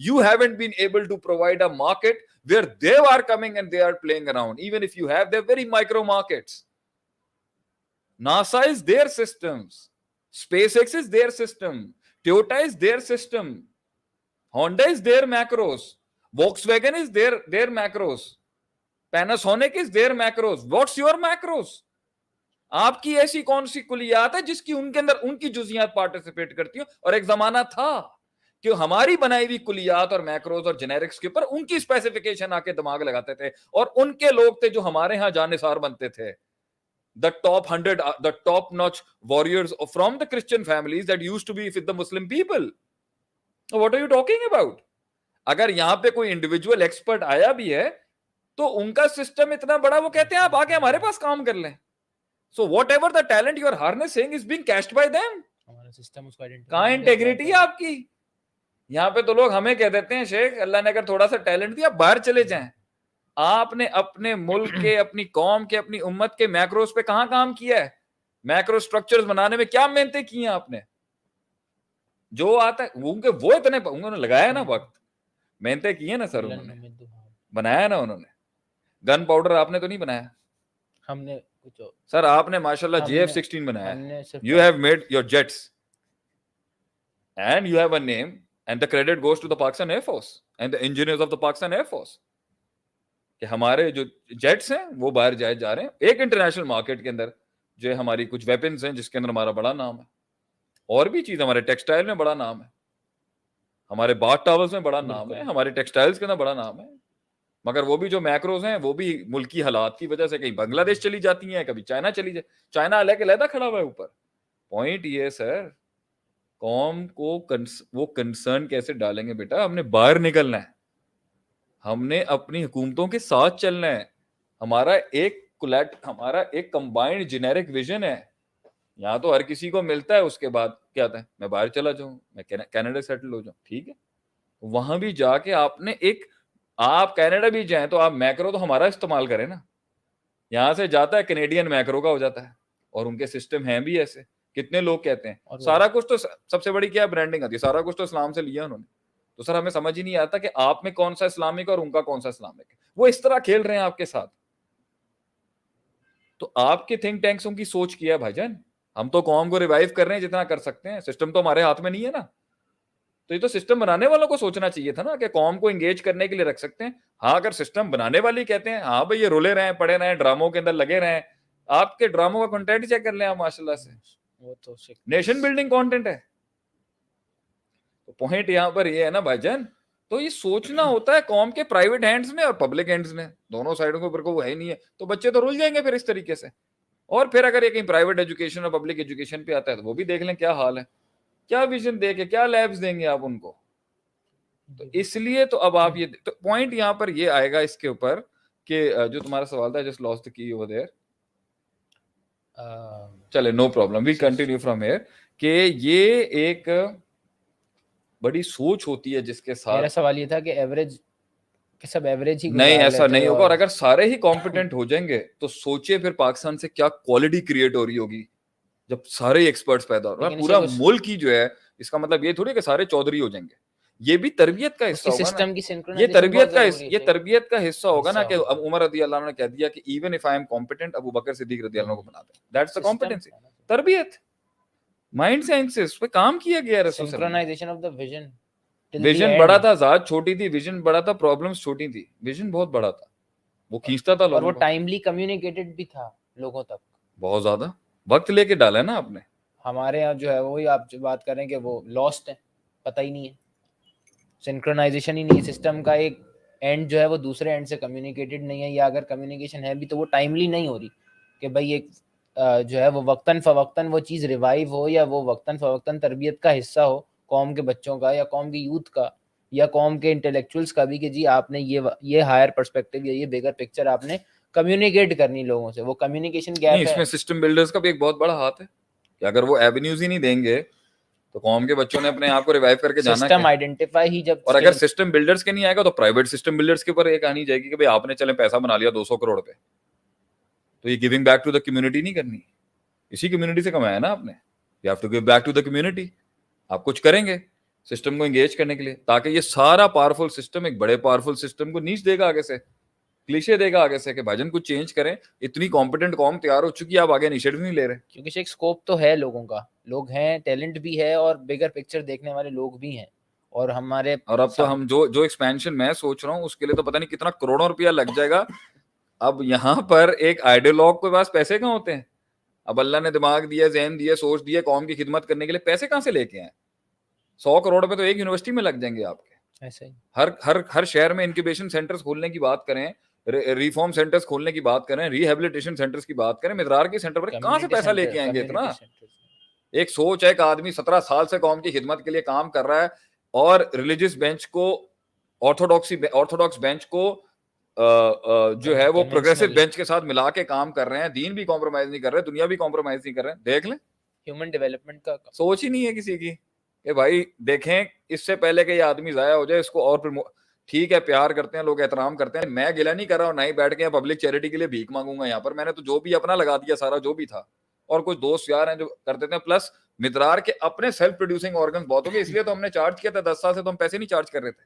you haven't been able to provide a market where they are coming and they are playing around. Even if you have, they're very micro markets. NASA is their systems, SpaceX is their system, Toyota is their system, Honda is their macros, Volkswagen is their macros, Panasonic is their macros. What's your macros? آپ کی ایسی کون سی کلیات ہے جس کی ان کے اندر ان کی جزیات participate کرتی ہوں؟ اور ایک زمانہ تھا کہ ہماری بنائی ہوئی کلیات اور میکروز اور جنیرکس کے اوپر ان کی اسپیسیفکیشن آ کے دماغ لگاتے تھے, اور ان کے لوگ تھے جو ہمارے ہاں جانثار بنتے تھے. The top 100, the top-notch warriors from the Christian families that used to be with the Muslim people. What are you talking about? اگر یہاں پہ کوئی انڈیویجول ایکسپرٹ آیا بھی ہے تو ان کا سسٹم اتنا بڑا, وہ کہتے ہیں آپ آگے ہمارے پاس کام کر لیں. So whatever the talent you are harnessing is being cashed by them. کہاں انٹیگریٹی ہے آپ کی؟ یہاں پہ تو لوگ ہمیں کہہ دیتے ہیں شیخ اللہ نے اگر تھوڑا سا ٹیلنٹ دیا باہر چلے جائیں. آپ نے اپنے ملک کے, اپنی قوم کے, اپنی امت کے میکروز پہ کہاں کام کیا ہے؟ میکرو سٹرکچرز بنانے میں کیا محنتیں کی ہیں آپ نے؟ جو آتا ہے وہ اتنے انہوں نے لگایا نا وقت, محنتیں کی ہیں نا سر, انہوں نے بنایا نا, انہوں نے گن پاؤڈر آپ نے تو نہیں بنایا, ہم نے کچھ سر آپ نے ماشاءاللہ JF-16 بنایا. You have made your jets and you have a name and the credit goes to the Pakistan Air Force and the engineers of the Pakistan Air Force کہ ہمارے جو جیٹس ہیں وہ باہر جا رہے ہیں ایک انٹرنیشنل مارکیٹ کے اندر, جو ہماری کچھ ویپنز ہیں جس کے اندر ہمارا بڑا نام ہے, اور بھی چیز ہمارے ٹیکسٹائل میں بڑا نام ہے, ہمارے باتھ ٹاولز میں بڑا نام ہے, ہمارے ٹیکسٹائلز کے اندر بڑا نام ہے. مگر وہ بھی جو میکروز ہیں وہ بھی ملکی حالات کی وجہ سے کہیں بنگلہ دیش چلی جاتی ہیں, کبھی چائنا چلی جائے, چائنا علیحدہ کھڑا ہوا ہے اوپر. پوائنٹ یہ سر, قوم کو وہ کنسرن کیسے ڈالیں گے بیٹا؟ ہم نے باہر نکلنا ہے, ہم نے اپنی حکومتوں کے ساتھ چلنا ہے. ہمارا ایک کمبائنڈ جنیرک ویژن ہے. یہاں تو ہر کسی کو ملتا ہے, اس کے بعد کیا آتا ہے میں باہر چلا جاؤں, میں کینیڈا سیٹل ہو جاؤں. ٹھیک ہے, وہاں بھی جا کے آپ نے آپ کینیڈا بھی جائیں تو آپ میکرو تو ہمارا استعمال کریں نا. یہاں سے جاتا ہے کینیڈین میکرو کا ہو جاتا ہے, اور ان کے سسٹم ہیں بھی ایسے. کتنے لوگ کہتے ہیں سارا کچھ تو, سب سے بڑی کیا برانڈنگ آتی ہے, سارا کچھ تو اسلام سے لیا انہوں نے. تو سر ہمیں سمجھ ہی نہیں آتا کہ آپ میں کون سا اسلامک اور ان کا کون سا اسلامک ہے. وہ اس طرح کھیل رہے ہیں آپ کے ساتھ. تو آپ کے تھنک ٹینکسوں کی سوچ کیا ہے بھائی جان؟ ہم تو قوم کو ریوائیو کر رہے ہیں جتنا کر سکتے ہیں, سسٹم تو ہمارے ہاتھ میں نہیں ہے نا. تو یہ تو سسٹم بنانے والوں کو سوچنا چاہیے تھا نا کہ قوم کو انگیج کرنے کے لیے رکھ سکتے ہیں. ہاں اگر سسٹم بنانے والے کہتے ہیں ہاں بھائی یہ رولے رہے ہیں, پڑے رہے ہیں, ڈراموں کے اندر لگے رہے ہیں, آپ کے ڈراموں کا کنٹینٹ چیک کر لیں آپ ماشاءاللہ سے, وہ تو نیشن بلڈنگ کنٹینٹ ہے. تو پوائنٹ یہاں پر یہ ہے نا بھائی جان, تو یہ سوچنا ہوتا ہے قوم کے پرائیویٹ ہینڈز میں اور پبلک ہینڈز میں, دونوں سائڈوں کے اوپر کو وہ ہے نہیں ہے. تو بچے تو رول جائیں گے پھر اس طریقے سے. اور پھر اگر یہ کہیں پرائیویٹ ایجوکیشن اور پبلک ایجوکیشن پہ آتا ہے تو وہ بھی دیکھ لیں کیا حال ہے, کیا ویژن دے کے کیا لیبس دیں گے آپ ان کو. تو اس لیے تو اب آپ یہ تو پوائنٹ یہاں پر یہ آئے گا اس کے اوپر کہ جو تمہارا سوال تھا جسٹ لاسٹ کی اوور دیئر, چلے no problem we continue from here, کہ یہ ایک بڑی سوچ ہوتی ہے جس کے ساتھ. میرا سوال یہ تھا کہ ایوریج کہ سب ایوریج ہی نہیں, ایسا نہیں ہوگا. اور اگر سارے ہی کمپیٹنٹ ہو جائیں گے تو سوچئے پھر پاکستان سے کیا کوالٹی کریٹ ہو رہی ہوگی جب سارے ایکسپرٹس پیدا ہو رہے ہیں. پورا ملک ہی جو ہے, اس کا مطلب یہ تھوڑی کہ سارے چودھری ہو جائیں گے. یہ بھی تربیت کا حصہ ہوگا نا, یہ تربیت کا حصہ ہوگا نا کہ عمر رضی اللہ عنہ نے کہہ دیا کہ even if I am competent, ابو بکر صدیق رضی اللہ عنہ کو بنا دیں. That's the competency. تربیت مائنڈ سائنسز پہ کام کیا گیا ہے. رسول synchronisation of the vision, vision بڑا تھا, ذات چھوٹی تھی, ویژن بڑا تھا, پرابلمز چھوٹی تھی. ویژن بہت بڑا تھا, وہ کھینچتا تھا لوگوں کو, اور وہ ٹائملی کمیونیکیٹڈ بھی تھا لوگوں تک. بہت زیادہ وقت لے کے ڈالا ہے نا آپ نے. ہمارے یہاں جو ہے وہی آپ جو بات کر رہے ہیں کہ وہ لاسٹ ہے, پتہ ہی نہیں ہے, سنکرونائزیشن ہی نہیں ہے. سسٹم کا ایک اینڈ جو ہے وہ دوسرے اینڈ سے کمیونیکیٹڈ نہیں ہے, یا اگر کمیونیکیشن ہے بھی تو وہ ٹائملی نہیں ہو رہی کہ بھائی ایک جو ہے وہ وقتاً فوقتاً وہ چیز ریوائیو ہو, یا وہ وقتاً فوقتاً تربیت کا حصہ ہو قوم کے بچوں کا, یا قوم کی یوتھ کا, یا قوم کے انٹلیکچوئلس کا بھی, کہ جی آپ نے یہ ہائر پرسپیکٹیو یا یہ بیگر پکچر آپ نے کمیونیکیٹ کرنی لوگوں سے. وہ کمیونیکیشن گیپ ہے. اس میں سسٹم بلڈرز کا بھی ایک بہت بڑا ہاتھ ہے کہ اگر وہ ایونیوز ہی نہیں دیں گے تو قوم کے بچوں نے اپنے آپ کو ریوائیو کر کے جانا سسٹم آئیڈینٹیفائی ہی جب, اور اگر سسٹم بلڈرز کے نہیں آئے گا تو پرائیویٹ سسٹم بلڈرز کے اوپر ایک آنی جائے گی کہ بھائی آپ نے چلیں پیسہ بنا لیا 200 کروڑ پہ, تو یہ giving back to the community نہیں کرنی, اسی کمیونٹی سے کمایا نا آپ نے. You have to give back to the community. آپ کچھ کریں گے سسٹم کو انگیج کرنے کے لیے, تاکہ یہ سارا پاورفل سسٹم ایک بڑے پاورفل سسٹم کو نیچ دے گا آگے سے, کلیشے دے گا آگے سے کہ بھاجن کچھ چینج کریں, اتنی کمپیٹنٹ قوم تیار ہو چکی ہے, آپ آگے انیشیٹو نہیں لے رہے. کیونکہ ایک اسکوپ تو ہے لوگوں کا, لوگ ہیں, ٹیلنٹ بھی ہے, اور بگر پکچر دیکھنے والے لوگ بھی ہیں. اور ہمارے اور اب تو ہم جو ایکسپینشن میں سوچ رہا ہوں اس کے لیے تو پتہ نہیں کتنا کروڑوں روپیہ لگ جائے گا. اب یہاں پر ایک آئیڈیالوگ کے پاس پیسے کہاں ہوتے ہیں, اب اللہ نے دماغ دیا, ذہن دیا, سوچ دیا قوم کی خدمت کرنے کے لیے, پیسے کہاں سے لے کے آئیں؟ 100 کروڑ پہ تو ایک یونیورسٹی میں لگ جائیں گے آپ کے. ایسا ہی ہر شہر میں انکیوبیشن سینٹرز کھولنے کی بات کریں, ریفارم سینٹرز کھولنے کی بات کریں, ریہیبلیٹیشن سینٹرز کی بات کریں, مدرار کے سینٹر پر کہاں سے پیسہ لے کے آئیں گے اتنا؟ ایک سوچ ہے, ایک آدمی 17 سال سے قوم کی خدمت کے لیے کام کر رہا ہے اور ریلیجیس بینچ کو, آرتھوڈاکس بینچ کو جو ہے وہ پروگریسو بینچ کے ساتھ ملا کے کام کر رہے ہیں, دین بھی کمپرومائز نہیں کر رہے, دنیا بھی کمپرومائز نہیں کر رہے ہیں. دیکھ لیں, ہیومن ڈیولپمنٹ کا سوچ ہی نہیں ہے کسی کی کہ بھائی دیکھیں اس سے پہلے کہ یہ آدمی ضائع ہو جائے اس کو, اور پھر ٹھیک ہے پیار کرتے ہیں لوگ, احترام کرتے ہیں, میں گلہ نہیں کر رہا ہوں, نہ ہی بیٹھ کے پبلک چیریٹی کے لیے بھیک مانگوں گا یہاں پر. میں نے تو جو بھی اپنا لگا دیا سارا جو بھی تھا, اور کچھ دوست یار ہیں جو کر دیتے ہیں, پلس مدرار کے اپنے سیلف پروڈیوسنگ آرگنز بہت ہو گئے, اس لیے تو ہم نے چارج کیا تھا 10 سال سے, تو ہم پیسے نہیں چارج کر رہے تھے.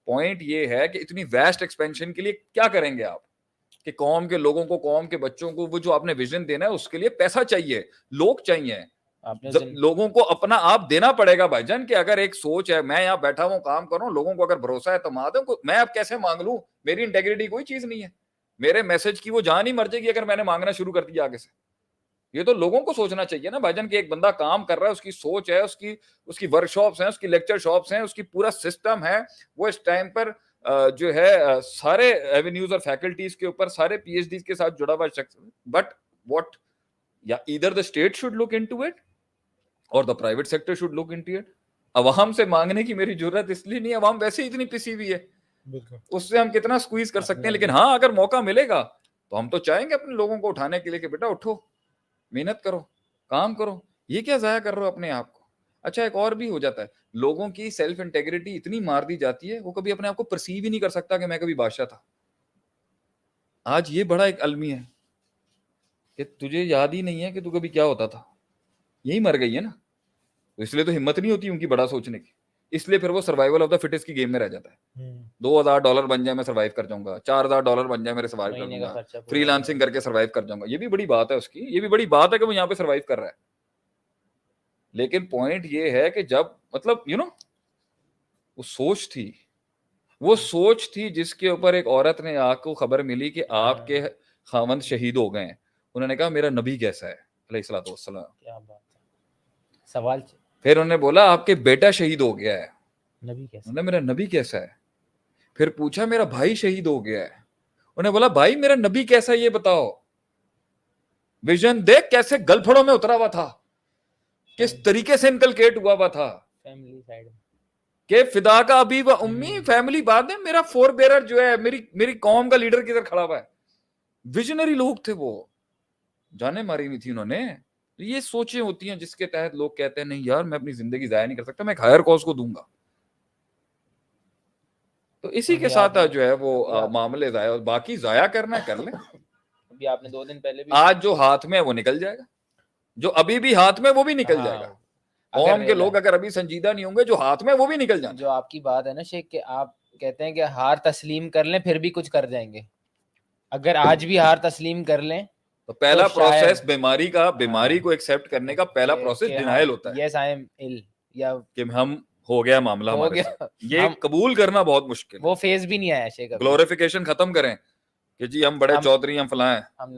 پوائنٹ یہ ہے کہ اتنی ویسٹ ایکسپینشن کے لیے کیا کریں گے آپ, کہ قوم کے لوگوں کو, قوم کے بچوں کو وہ جو آپ نے ویژن دینا ہے اس کے لیے پیسا چاہیے, لوگ چاہیے, لوگوں کو اپنا آپ دینا پڑے گا بھائی جان. کہ اگر ایک سوچ ہے, میں یہاں بیٹھا ہوں کام کر رہا ہوں, لوگوں کو اگر بھروسہ ہے اعتماد ہے, میں اب کیسے مانگ لوں؟ میری انٹیگریٹی کوئی چیز نہیں ہے, میرے میسج کی وہ جان ہی مر جائے گی اگر میں نے مانگنا شروع کر دیا آگے سے. یہ تو لوگوں کو سوچنا چاہیے نا بھائی جان, کہ ایک بندہ کام کر رہا ہے, اس کی سوچ ہے, اس کی ورک شاپس ہیں, اس کی لیکچر شاپس ہیں, اس کی پورا سسٹم ہے, وہ اس ٹائم پر جو ہے سارے ایونیوز اور فیکلٹیز کے اوپر سارے پی ایچ ڈیز کے ساتھ جڑا ہوا شخص. بٹ واٹ, یا ادھر the state should look into it اور the private sector should look into it. عوام سے مانگنے کی میری ضرورت اس لیے نہیں, عوام ویسے ہی اتنی پسی ہوئی ہے, اس سے ہم کتنا سکویز کر سکتے ہیں. لیکن ہاں اگر موقع ملے گا تو ہم تو چاہیں گے اپنے لوگوں کو اٹھانے کے لیے کہ بیٹا اٹھو, محنت کرو, کام کرو, یہ کیا ضائع کر رہے ہو اپنے آپ کو. اچھا ایک اور بھی ہو جاتا ہے, لوگوں کی سیلف انٹیگریٹی اتنی مار دی جاتی ہے, وہ کبھی اپنے آپ کو پرسیو ہی نہیں کر سکتا کہ میں کبھی بادشاہ تھا. آج یہ بڑا ایک المی ہے کہ تجھے یاد ہی نہیں ہے کہ تو کبھی کیا ہوتا تھا, یہی مر گئی ہے نا. تو اس لیے تو ہمت نہیں ہوتی ان کی بڑا سوچنے کی, اس لیے پھر وہ سروائیول آف دا فٹسٹ کی گیم میں رہ جاتا ہے. $2,000 بن جائے میں سروائیو کر جاؤں گا, $4,000 بن جائے میں سروائیو کر جاؤں گا, فری لانسنگ کر کے سروائیو کر جاؤں گا. یہ بھی بڑی بات ہے اس کی, یہ بھی بڑی بات ہے کہ وہ یہاں پہ سروائیو کر رہا ہے. لیکن پوائنٹ یہ ہے کہ جب مطلب وہ سوچ تھی جس کے اوپر ایک عورت نے آپ کو خبر ملی کہ آپ کے خاوند شہید ہو گئے ہیں. انہوں نے کہا میرا نبی کیسا ہے علیہ الصلوۃ والسلام. کیا بات ہے, سوال. پھر انہوں نے بولا آپ کے بیٹا شہید ہو گیا ہے, نبی کیسا, انہوں نے میرا نبی کیسا ہے. پھر پوچھا میرا بھائی شہید ہو گیا ہے, انہوں نے بولا بھائی میرا نبی کیسا ہے یہ بتاؤ. ویژن دیکھ کیسے گل پھڑوں میں اترا ہوا تھا, کس طریقے سے انکلکیٹ ہوا ہوا تھا فیملی سائیڈ کہ فدا کا ابھی و امی فیملی بات ہے, میرا فور بیرر جو ہے میری قوم کا لیڈر کدھر کھڑا ہوا ہے. ویژنری لوگ تھے وہ, جانے ماری نہیں تھی انہوں نے. یہ سوچیں ہوتی ہیں جس کے تحت لوگ کہتے ہیں نہیں یار میں اپنی زندگی ضائع نہیں کر سکتا, میں ایک ہائر کاز کو دوں گا. تو اسی کے ساتھ جو ہے وہ معاملے ضائع, باقی ضائع کرنا ہے کر لیں. ابھی آپ نے 2 دن پہلے بھی, آج جو ہاتھ میں ہے وہ نکل جائے گا, جو ابھی بھی ہاتھ میں وہ بھی نکل جائے گا. قوم کے لوگ اگر ابھی سنجیدہ نہیں ہوں گے, جو ہاتھ میں وہ بھی نکل جائیں. جو آپ کی بات ہے نا شیخ, کہ آپ کہتے ہیں کہ ہار تسلیم کر لیں پھر بھی کچھ کر جائیں گے. اگر آج بھی ہار تسلیم کر لیں تو پہلا پروسیس بیماری کو ایکسپٹ کرنے کا پہلا پروسیس ڈینائل ہوتا ہے. یس آئی ایم ال, یا کہ ہم ہو گیا معاملہ ہمارے ساتھ, یہ قبول کرنا بہت مشکل ہے. وہ فیز بھی نہیں آیا شیخ. گلوریفیکیشن ختم کریں کہ جی ہم بڑے چودھری, ہم فلاں ہیں, ہم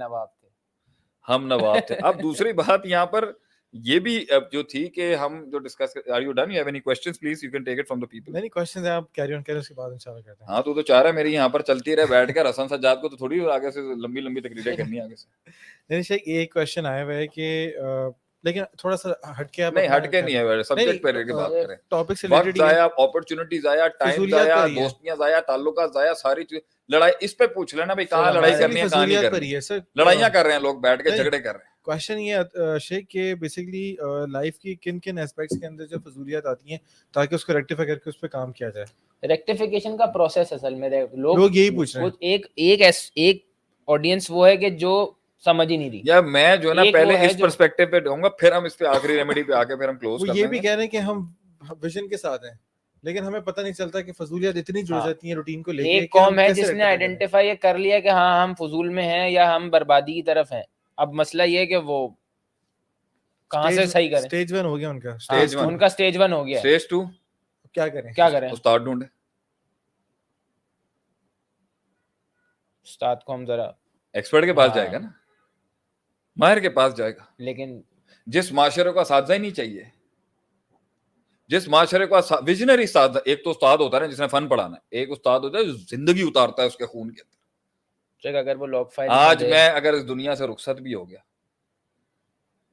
نواب تھے. اب دوسری بات یہاں پر یہ بھی جو تھی کہ ہم جو discuss, are you done? You have any questions please, you can take it from the people. نہیں questions ہیں, آپ کیری آن کریں, اس کے بعد انشاءاللہ کہتے ہیں. ہاں تو چاہ رہا ہے میری یہاں پر چلتی رہے بیٹھ کر, حسن سجاد کو تو تھوڑی آگے سے لمبی تقریریں کرنی آگے سے. نہیں شیخ, ایک کوشچن آیا ہوا ہے کہ لیکن تھوڑا سا ہٹ کے, نہیں ہٹ کے نہیں ہے, سبجیکٹ پہ رہ کے بات کریں. ٹاپک سے وقت ضائع, اپرچونٹی ضائع, ٹائم ضائع, دوستیاں ضائع, تعلقات ضائع, ساری چیز. لڑائی اس پہ پوچھ لینا بھائی کہاں لڑائی کرنی ہے, کہاں نہیں کرنی ہے. لڑائیاں کر رہے ہیں لوگ بیٹھ کے, جھگڑے کر رہے ہیں. کوشچن یہ شیخ کہ بیسیکلی لائف کی کن ایسپیکٹس کے اندر جو فضولیات آتی ہیں تاکہ اس کو ریکٹیفائی کر کے اس پہ کام کیا جائے. ریکٹیفیکیشن کا پروسیس اصل میں لوگ یہی پوچھ رہے ہیں. ایک آڈینس وہ ہے کہ جو سمجھ ہی نہیں رہی. یا میں جو ہے نا پہلے اس پرسپیکٹیو پہ دوں گا, پھر ہم اس پہ آخری ریمیڈی پہ آ کے پھر ہم کلوز کر دیں گے. وہ یہ بھی کہہ رہے ہیں کہ ہم ویژن کے ساتھ ہیں, لیکن ہمیں پتہ نہیں چلتا کہ فضولیات اتنی جڑ جاتی ہیں روٹین کو لے کے. ایک قوم ہے جس نے آئیڈینٹیفائی کر لیا کہ ہاں ہم فضول میں ہیں یا ہم بربادی کی طرف ہیں. اب مسئلہ یہ ہے کہ وہ کہاں سے صحیح کریں. سٹیج 1 ہو گیا ان کا, ان کا سٹیج 1 ہو گیا. سٹیج 2 کیا کریں, استاد ڈھونڈے. استاد کو ہم ذرا ایکسپرٹ کے پاس جائے گا نا. ماہر کے پاس جائے گا. لیکن جس معاشرے کو اساتذہ ہی نہیں چاہیے, جس معاشرے کو ویژنری اساتذہ, ایک تو استاد ہوتا ہے جس نے فن پڑھانا ہے, ایک استاد ہوتا ہے جو زندگی اتارتا ہے اس کے خون کے اندر. اگر وہ لاک فائل آج میں اگر اس دنیا سے رخصت بھی ہو گیا,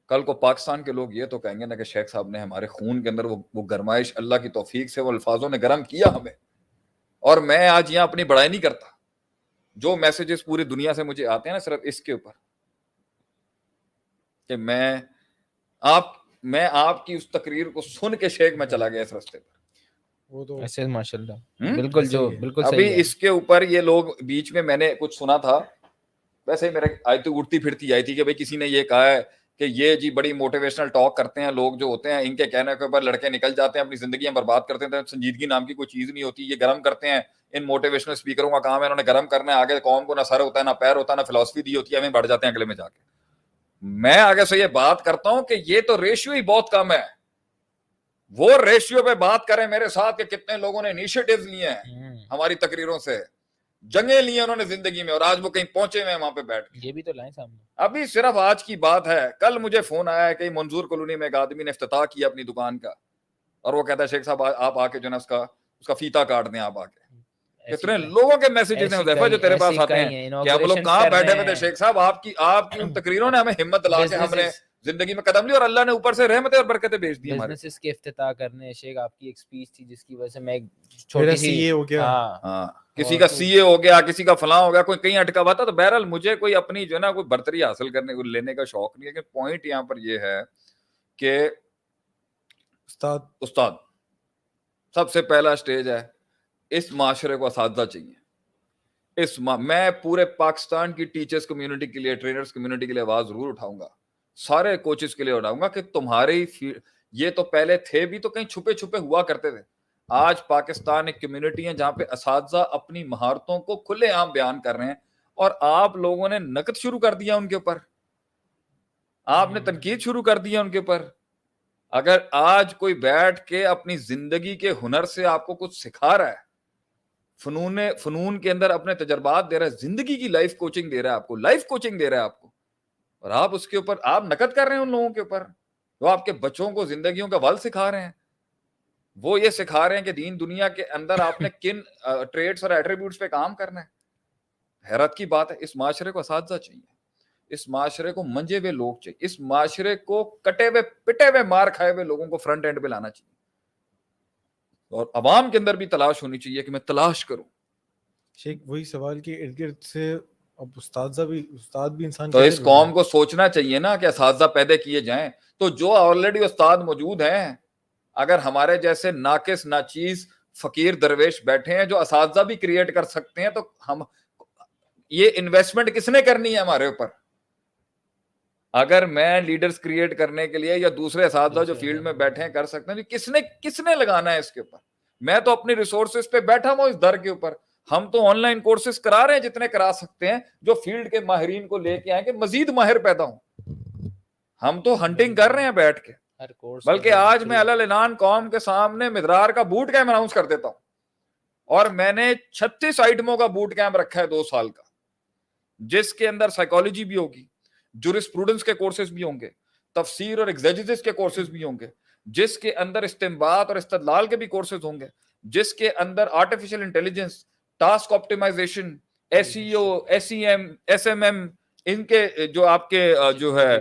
کل کو پاکستان کے لوگ یہ تو کہیں گے نا کہ شیخ صاحب نے ہمارے خون کے اندر وہ گرمائش اللہ کی توفیق سے وہ الفاظوں نے گرم کیا ہمیں. اور میں آج یہاں اپنی بڑائی نہیں کرتا, جو میسیجز پوری دنیا سے مجھے آتے ہیں نا صرف اس کے اوپر کہ میں آپ کی اس تقریر کو سن کے شیخ میں چلا گیا اس راستے پر. وہ تو ایسے ماشاءاللہ بالکل جو بالکل ابھی صحیح ہے. اس کے اوپر یہ لوگ بیچ میں نے کچھ سنا تھا, ویسے ہی میرے آئی تو اڑتی پھرتی آئی تھی کہ بھئی کسی نے یہ کہا ہے کہ یہ جی بڑی موٹیویشنل ٹاک کرتے ہیں لوگ جو ہوتے ہیں, ان کے کہنے کے اوپر لڑکے نکل جاتے ہیں, اپنی زندگیاں برباد کرتے ہیں, سنجیدگی نام کی کوئی چیز نہیں ہوتی, یہ گرم کرتے ہیں. ان موٹیویشنل اسپیکروں کا کام ہے انہوں نے گرم کرنا ہے, آگے قوم کو نہ سر ہوتا ہے نہ پیر ہوتا ہے نہ فلسفی دی ہوتی ہے, ہمیں بڑھ جاتے ہیں اگلے میں جا کے. میں آگے سے یہ بات کرتا ہوں کہ یہ تو ریشیو ہی بہت کم ہے. وہ ریشیو پہ بات کریں میرے ساتھ کہ کتنے لوگوں نے انیشیٹیوز لیے ہیں ہماری تقریروں سے, جنگیں لی ہیں انہوں نے زندگی میں, اور آج وہ کہیں پہنچے ہوئے ہیں وہاں پہ بیٹھ کے. یہ بھی تو لائیں سامنے. ابھی صرف آج کی بات ہے, کل مجھے فون آیا ہے کہ منظور کالونی میں ایک آدمی نے افتتاح کیا اپنی دکان کا, اور وہ کہتا ہے شیخ صاحب آپ آ کے جو نا اس کا فیتا کاٹ دیں, آپ آ کے. کتنے لوگوں کے میسیجز ہیں حذیفہ جو تیرے پاس آتے ہیں کہ ہم لوگ کہاں بیٹھے ہوئے تھے شیخ صاحب, آپ کی ان تقریروں نے ہمیں ہمت دلا کے ہم نے زندگی میں قدم لی, اور اللہ نے اوپر سے رحمتیں اور برکتیں بھیج دی ہمارے. بزنس کے افتتاح کرنے شیخ آپ کی ایک سپیچ تھی جس کی وجہ سے میں ایک چھوٹی سی یہ ہو گیا, ہاں کسی کا سی اے ہو گیا, کسی کا فلاں ہو گیا, کوئی کہیں اٹکا ہوا تھا. تو بہرحال مجھے کوئی اپنی جو ہے نا کوئی برتری حاصل کرنے کو لینے کا شوق نہیں ہے, کہ پوائنٹ یہاں پر یہ ہے کہ استاد سب سے پہلا سٹیج ہے, اس معاشرے کو اساتذہ چاہیے. میں پورے پاکستان کی ٹیچرز کمیونٹی کے لیے, ٹرینرز کمیونٹی کے لیے آواز ضرور اٹھاؤں گا, سارے کوچز کے لیے اٹھاؤں گا کہ تمہاری یہ تو پہلے تھے بھی تو کہیں چھپے چھپے ہوا کرتے تھے. آج پاکستان ایک کمیونٹی ہے جہاں پہ اساتذہ اپنی مہارتوں کو کھلے عام بیان کر رہے ہیں, اور آپ لوگوں نے نقد شروع کر دیا ان کے اوپر, آپ نے تنقید شروع کر دیا ان کے اوپر. اگر آج کوئی بیٹھ کے اپنی زندگی کے ہنر سے آپ کو کچھ سکھا رہا ہے, فنون کے اندر اپنے تجربات دے رہا ہے, زندگی کی لائف کوچنگ دے رہا ہے آپ کو, لائف کوچنگ دے رہا ہے آپ کو, اور آپ اس کے اوپر آپ نقد کر رہے ہیں ان لوگوں کے اوپر جو آپ کے بچوں کو زندگیوں کا ول سکھا رہے ہیں. وہ یہ سکھا رہے ہیں کہ دین دنیا کے اندر آپ نے کن ٹریٹس اور ایٹریبیوٹس پہ کام کرنا ہے. حیرت کی بات ہے, اس معاشرے کو اساتذہ چاہیے, اس معاشرے کو منجے ہوئے لوگ چاہیے, اس معاشرے کو کٹے ہوئے پٹے ہوئے مار کھائے ہوئے لوگوں کو فرنٹ اینڈ پہ لانا چاہیے, اور عوام کے اندر بھی تلاش ہونی چاہیے کہ میں تلاش کروں. شیخ وہی سوال کہ ارد گرد سے اب استاد بھی انسان تو اس قوم کو سوچنا چاہیے نا کہ اساتذہ پیدا کیے جائیں. تو جو آلریڈی استاد موجود ہیں, اگر ہمارے جیسے ناقص ناچیز فقیر درویش بیٹھے ہیں جو اساتذہ بھی کریٹ کر سکتے ہیں, تو ہم یہ انویسٹمنٹ کس نے کرنی ہے ہمارے اوپر؟ اگر میں لیڈرز کریٹ کرنے کے لیے یا دوسرے اساتذہ جو فیلڈ میں بیٹھے ہیں کر سکتے ہیں, کس نے لگانا ہے اس کے اوپر؟ میں تو اپنی ریسورسز پہ بیٹھا ہوں اس در کے اوپر. ہم تو آن لائن کورسز کرا رہے ہیں جتنے کرا سکتے ہیں, جو فیلڈ کے ماہرین کو لے کے آئیں کہ مزید ماہر پیدا ہوں. ہم تو ہنٹنگ کر رہے ہیں بیٹھ کے. بلکہ آج میں علل اعلان قوم کے سامنے مدرار کا بوٹ کیمپ اناؤنس کر دیتا ہوں, اور میں نے 36 آئٹموں کا بوٹ کیمپ رکھا ہے 2 سال کا, جس کے اندر سائیکالوجی بھی ہوگی, جورسپروڈنس کے کورسز بھی ہوں گے, تفسیر اور ایگزیجسس کے کورسز بھی ہوں گے, جس کے اندر استنباط اور استدلال کے بھی کورسز ہوں گے, جس کے اندر artificial intelligence, task optimisation, S E O, S E M, S M M, ان کے جو آپ کے جو ہے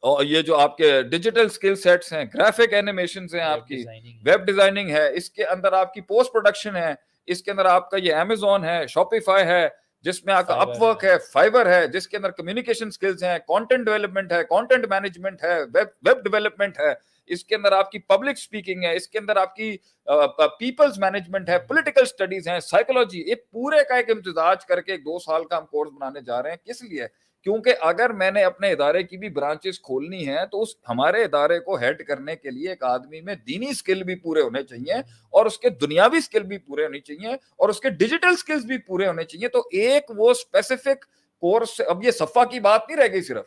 اور یہ جو آپ کے ڈیجیٹل سکل سیٹس ہیں, گرافک اینیمیشنز ہیں, آپ کی ویب ڈیزائننگ ہے, اس کے اندر آپ کی پوسٹ پروڈکشن ہے, اس کے اندر آپ کا یہ امیزون ہے, شاپیفائی ہے, جس میں آپ کا اپ ورک ہے, فائبر ہے, جس کے اندر کمیونیکیشن سکلز ہیں, کانٹینٹ ڈیولپمنٹ ہے, کانٹینٹ مینجمنٹ ہے, ویب ڈیولپمنٹ ہے, اس کے اندر آپ کی پبلک سپیکنگ ہے, اس کے اندر آپ کی پیپلز مینجمنٹ ہے, پولیٹیکل سٹڈیز ہیں, سائیکولوجی. یہ پورے کا ایک امتزاج کر کے 2 سال کا ہم کورس بنانے جا رہے ہیں. کس لیے؟ کیونکہ اگر میں نے اپنے ادارے کی بھی برانچز کھولنی ہے تو اس ہمارے ادارے کو ہیڈ کرنے کے لیے ایک آدمی میں دینی سکل بھی پورے ہونے چاہیے, اور اس کے دنیاوی سکل بھی پورے ہونے چاہیے, اور اس کے ڈیجیٹل سکلز بھی پورے ہونے چاہیے. تو ایک وہ اسپیسیفک کورس, اب یہ صفا کی بات نہیں رہ گئی, صرف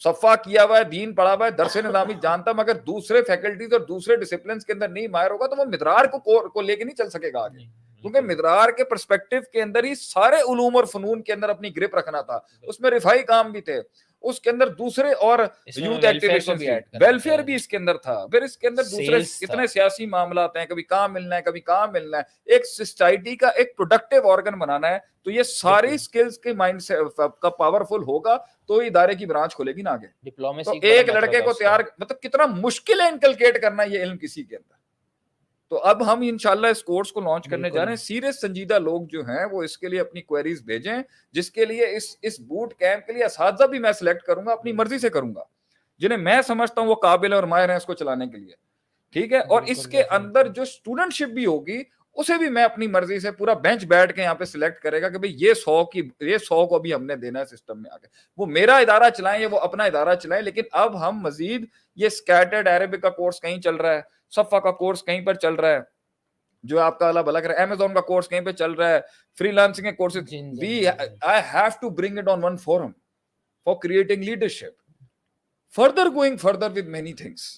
صفا کیا ہوا ہے, دین پڑھا ہوا ہے, درس نظامی جانتا, مگر دوسرے فیکلٹیز اور دوسرے ڈسپلنز کے اندر نہیں ماہر ہوگا تو وہ مدرار کو لے کے نہیں چل سکے گا آگے. کیونکہ مدرار کے پرسپیکٹو کے اندر ہی سارے علوم اور فنون کے اندر اپنی گرپ رکھنا تھا, اس میں رفائی کام بھی تھے, اس کے اندر دوسرے اور یوتھ ایکٹیویشن ویلفیئر بھی اس کے اندر تھا, پھر اس کے اندر دوسرے کتنے سیاسی معاملات ہیں, کبھی کام ملنا ہے, کبھی کام ملنا ہے, ایک سوسائٹی کا ایک پروڈکٹیو آرگن بنانا ہے. تو یہ ساری سکلز کے مائنڈ سے کا پاورفل ہوگا تو ادارے کی برانچ کھلے گی نا آگے. تو ایک لڑکے کو تیار, مطلب کتنا مشکل ہے انکلکیٹ کرنا یہ علم کسی کے اندر. تو اب ہم انشاءاللہ اس کورس کو لانچ کرنے جا رہے ہیں. سیریس سنجیدہ لوگ جو ہیں وہ اس کے لیے اپنی کوئریز بھیجیں, جس کے لیے اس بوٹ کیمپ کے لیے اساتذہ بھی میں سلیکٹ کروں گا, اپنی مرضی سے کروں گا, جنہیں میں سمجھتا ہوں وہ قابل اور ماہر ہیں اس کو چلانے کے لیے, ٹھیک ہے. اور اس کے اندر جو اسٹوڈنٹ شپ بھی ہوگی اسے بھی میں اپنی مرضی سے, پورا بینچ بیٹھ کے یہاں پہ سلیکٹ کرے گا کہ بھئی یہ 100 کو بھی ہم نے دینا ہے سسٹم میں آگے. وہ میرا ادارہ چلائیں یا وہ اپنا ادارہ چلائیں, لیکن اب ہم مزید یہ اسکیٹرڈ عربک کا کورس کہیں چل رہا ہے, صفا کا کورس کہیں پر چل رہا ہے, جو آپ کا اللہ بھلا کرے, امیزون کا کورس کہیں پہ چل رہا ہے, فری لانسنگ کے courses, I have to bring it on one forum for creating leadership, further going further with many things.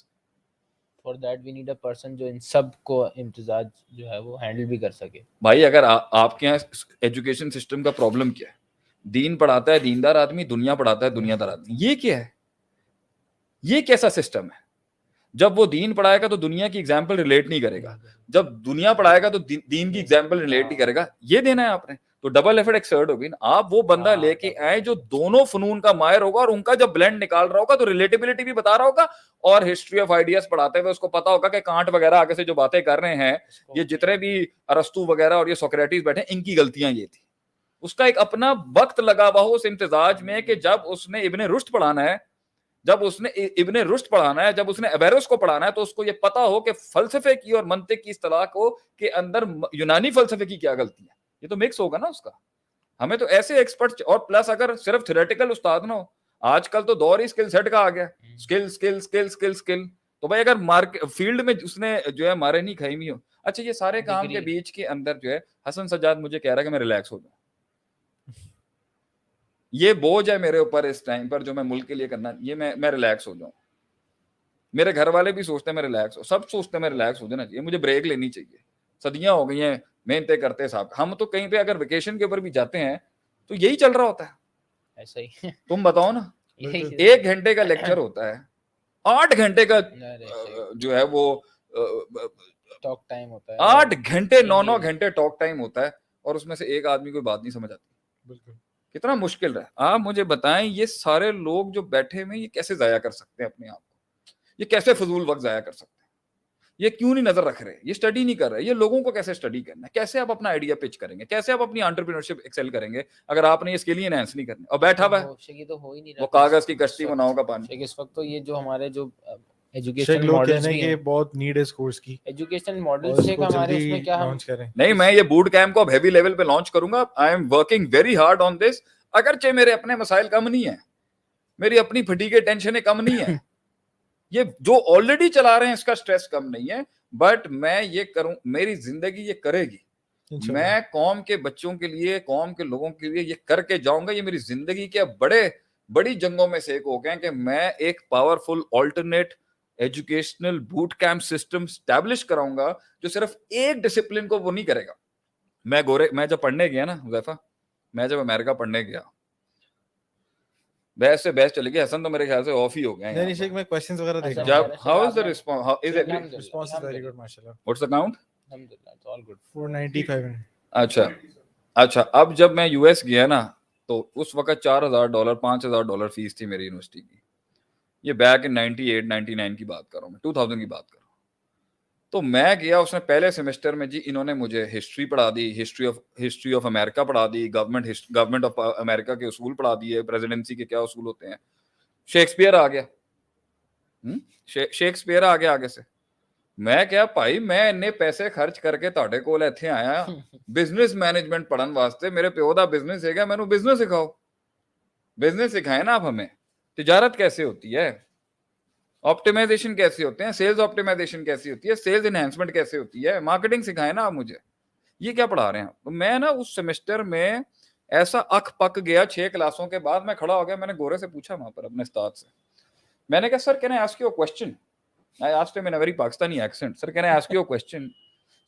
For that we need a person جو ان سب کو امتزاج جو ہے وہ ہینڈل بھی کر سکے. بھائی اگر آپ کے یہاں ایجوکیشن سسٹم کا پرابلم کیا ہے, دین پڑھاتا ہے دیندار آدمی, دنیا پڑھاتا ہے دنیا دار آدمی, یہ کیا ہے, یہ کیسا سسٹم ہے؟ جب وہ دین پڑھائے گا تو دنیا کی ایگزامپل ریلیٹ نہیں کرے گا, جب دنیا پڑھائے گا تو دین کی ایگزامپل ریلیٹ نہیں کرے گا. یہ دینا ہے آپ نے, تو ڈبل ایفرٹ ایکسرٹ ہوگی نا. آپ وہ بندہ لے کے آئے جو دونوں فنون کا ماہر ہوگا, اور ان کا جب بلینڈ نکال رہا ہوگا تو ریلیٹیبلٹی بھی بتا رہا ہوگا, اور ہسٹری آف آئیڈیاز پڑھاتے ہوئے اس کو پتا ہوگا کہ کانٹ وغیرہ آگے سے جو باتیں کر رہے ہیں, یہ جتنے بھی ارسطو وغیرہ اور یہ سوکریٹس بیٹھے, ان کی غلطیاں یہ تھی. اس کا ایک اپنا وقت لگا ہوا ہو اس امتزاج میں کہ جب اس نے ابن رشد پڑھانا ہے, جب اس نے اویروس کو پڑھانا ہے, تو اس کو یہ پتا ہو کہ فلسفے کی اور منطق کی اصطلاح کو کے اندر یونانی فلسفے کی کیا غلطی ہے. یہ تو مکس ہوگا نا اس کا. ہمیں تو ایسے ایکسپرٹ, اور پلس اگر صرف تھیوریٹیکل استاد نہ ہو, آج کل تو دور ہی اسکل سیٹ کا آ گیا, اسکل. تو بھائی اگر فیلڈ میں اس نے جو ہے مارے نہیں کھائی ہوئی ہو. اچھا, یہ سارے کام کے بیچ کے اندر جو ہے حسن سجاد مجھے کہہ رہا ہے کہ میں ریلیکس ہو جاؤں, یہ بوجھ ہے میرے اوپر اس ٹائم پر جو میں ملک کے لیے کرنا, یہ میں ریلیکس ہو جاؤں. میرے گھر والے بھی سوچتے ہیں میں ریلیکس ہو, سب سوچتے ہیں میں ریلیکس ہو جانا چاہیے, مجھے بریک لینی چاہیے. صدیاں ہو گئی ہیں محنتیں کرتے صاحب. ہم تو کہیں پہ اگر ویکیشن کے اوپر بھی جاتے ہیں تو یہی چل رہا ہوتا ہے. ایسا ہی تم بتاؤ نا, 1 گھنٹے کا لیکچر ہوتا ہے, 8 گھنٹے کا جو ہے وہ ٹاک ٹائم ہوتا ہے, 8 گھنٹے 9 گھنٹے ٹاک ٹائم ہوتا ہے, اور اس میں سے ایک آدمی کوئی بات نہیں سمجھ آتی. بالکل کتنا مشکل ہے. آپ مجھے بتائیں یہ سارے لوگ جو بیٹھے ہوئے یہ کیسے ضائع کر سکتے ہیں اپنے آپ کو, یہ کیسے فضول وقت ضائع کر سکتے ہیں, یہ کیوں نہیں نظر رکھ رہے, یہ اسٹڈی نہیں کر رہے, یہ لوگوں کو کیسے اسٹڈی کرنا ہے, کیسے آپ اپنا آئیڈیا پچ کریں گے, کیسے آپ اپنی انٹرپرینورشپ ایکسل کریں گے اگر آپ نے یہ اسکل ہی انہینس نہیں کرنی, اور بیٹھا ہوا ہے وہ کاغذ کی کشتی بناؤ گا پانی. اس وقت تو یہ جو ہمارے جو ایجوکیشن لوگ کہنے ہیں کہ بہت نیڈ ہے اس کورس کی, ایجوکیشن ماڈل سے ہمارے اس میں کیا ہم نہیں, میں یہ بوٹ کیمپ کو اب ہیوی لیول پہ لانچ کروں گا. I am working very hard on this. اگرچہ میرے اپنے مسائل کم نہیں ہیں, میری اپنی فٹیگ ٹینشنیں کم نہیں ہیں, یہ جو آلریڈی چلا رہے ہیں اس کا سٹریس کم نہیں ہے, بٹ میں یہ کروں, میری زندگی یہ کرے گی, میں قوم کے بچوں کے لیے, قوم کے لوگوں کے لیے یہ کر کے جاؤں گا. یہ میری زندگی کے بڑی جنگوں میں سے ایک ہو گئے کہ میں ایک powerful alternate educational boot camp system establish کراؤں گا جو صرف ایک ڈسپلن کو وہ نہیں کرے گا. میں جب پڑھنے گیا نا حذیفہ, میں جب امریکہ پڑھنے گیا, بحث سے بحث چلے گی. حسن تو میرے خیال سے آف ہی ہو گئے ہیں. نہیں شیخ, میں کوسچنز وغیرہ دیکھ رہا ہوں. جب how is the response, how is it response is very good ماشاءاللہ. What's the count? الحمدللہ اٹس آل گڈ 495. اچھا اب جب میں یو ایس گیا نا تو اس وقت $4,000 $5,000 فیس تھی میری یونیورسٹی کی. یہ بیک ان 98 99 کی بات کر رہا ہوں میں, 2000 کی بات کر رہا ہوں. تو میں گیا, اس نے پہلے سیمسٹر میں جی انہوں نے مجھے ہسٹری پڑھا دی, ہسٹری آف امریکہ پڑھا دی, گورنمنٹ آف امریکہ کے اصول پڑھا دیے, پریزیڈنسی کے کیا اصول ہوتے ہیں. شیکسپیئر آ گیا, شیکسپیئر آ گیا آگے سے. میں کیا بھائی, میں اتنے پیسے خرچ کر کے تہاڈے کول ایتھے آیا بزنس مینجمنٹ پڑھن واسطے. میرے پیو دا بزنس ہے گا, مینوں بزنس سکھاؤ, بزنس سکھائیں نا آپ ہمیں. تجارت کیسے ہوتی ہے, آپٹیمائزیشن کیسے ہوتے ہیں, سیلز آپٹیمائزیشن کیسی ہوتی ہے, سیلز انہینسمنٹ کیسے ہوتی ہے, مارکیٹنگ سکھائیں نا آپ مجھے. یہ کیا پڑھا رہے ہیں. تو میں نا اس سیمسٹر میں ایسا اکھ پک گیا, 6 کلاسوں کے بعد میں کھڑا ہو گیا. میں نے گورے سے پوچھا وہاں پر اپنے استاد سے, میں نے کہا sir can I ask you a question. I asked him in a very Pakistani accent, sir can I ask you a question?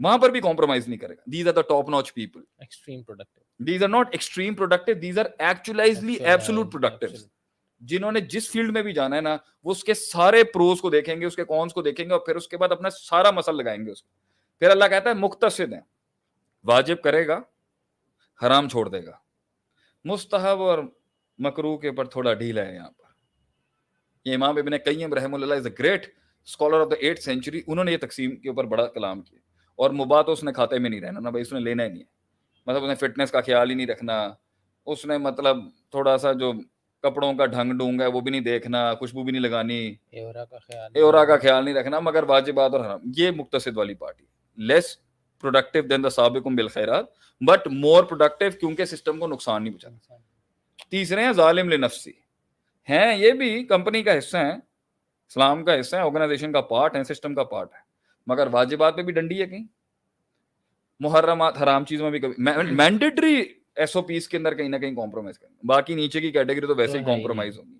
وہاں پر بھی کمپرومائز نہیں کرے گا. These are the top notch people. Extreme productive. These are not extreme productive, these are actually absolute productives. جنہوں نے جس field میں بھی جانا ہے نا, وہ اس کے سارے پروز کو دیکھیں گے, اس کے کونس کو دیکھیں گے, اور پھر اس کے بعد اپنا سارا مسل لگائیں گے اس کو. پھر اللہ کہتا ہے مقتصد ہیں, واجب کرے گا, حرام چھوڑ دے گا, مستحب اور مکروہ کے اوپر تھوڑا ڈھیلا ہے. یہاں پر یہ امام ابن قیم رحمہ اللہ is a great scholar of the 8th century, انہوں نے یہ تقسیم کے اوپر بڑا کلام کیا. اور مباح تو اس نے کھاتے میں نہیں رہنا نا بھائی, اس نے لینا ہی نہیں ہے. مطلب اس نے فٹنس کا خیال ہی نہیں رکھنا, اس نے مطلب تھوڑا سا جو کپڑوں کا ڈھنگ ڈھونگ ہے وہ بھی نہیں دیکھنا, خوشبو بھی نہیں لگانی, ایورا کا خیال نہیں رکھنا, مگر واجبات اور حرام. یہ مقتصد والی party, less productive than the سابقون بالخیرات بٹ مور پروڈکٹیو, کیونکہ سسٹم کو نقصان نہیں پہنچاتا. تیسرے ہیں ظالم لنفسی, ہیں یہ بھی کمپنی کا حصہ ہیں, اسلام کا حصہ ہے, آرگنائزیشن کا پارٹ ہے, سسٹم کا پارٹ ہے, مگر واجبات پہ بھی ڈنڈی ہے کہیں, محرمات حرام چیزوں میں بھی کبھی مینڈیٹری ایس او پیز کے اندر کہیں نہ کہیں کمپرومائز کریں. باقی نیچے کی کیٹیگری تو ویسے ہی کمپرومائز ہوگی.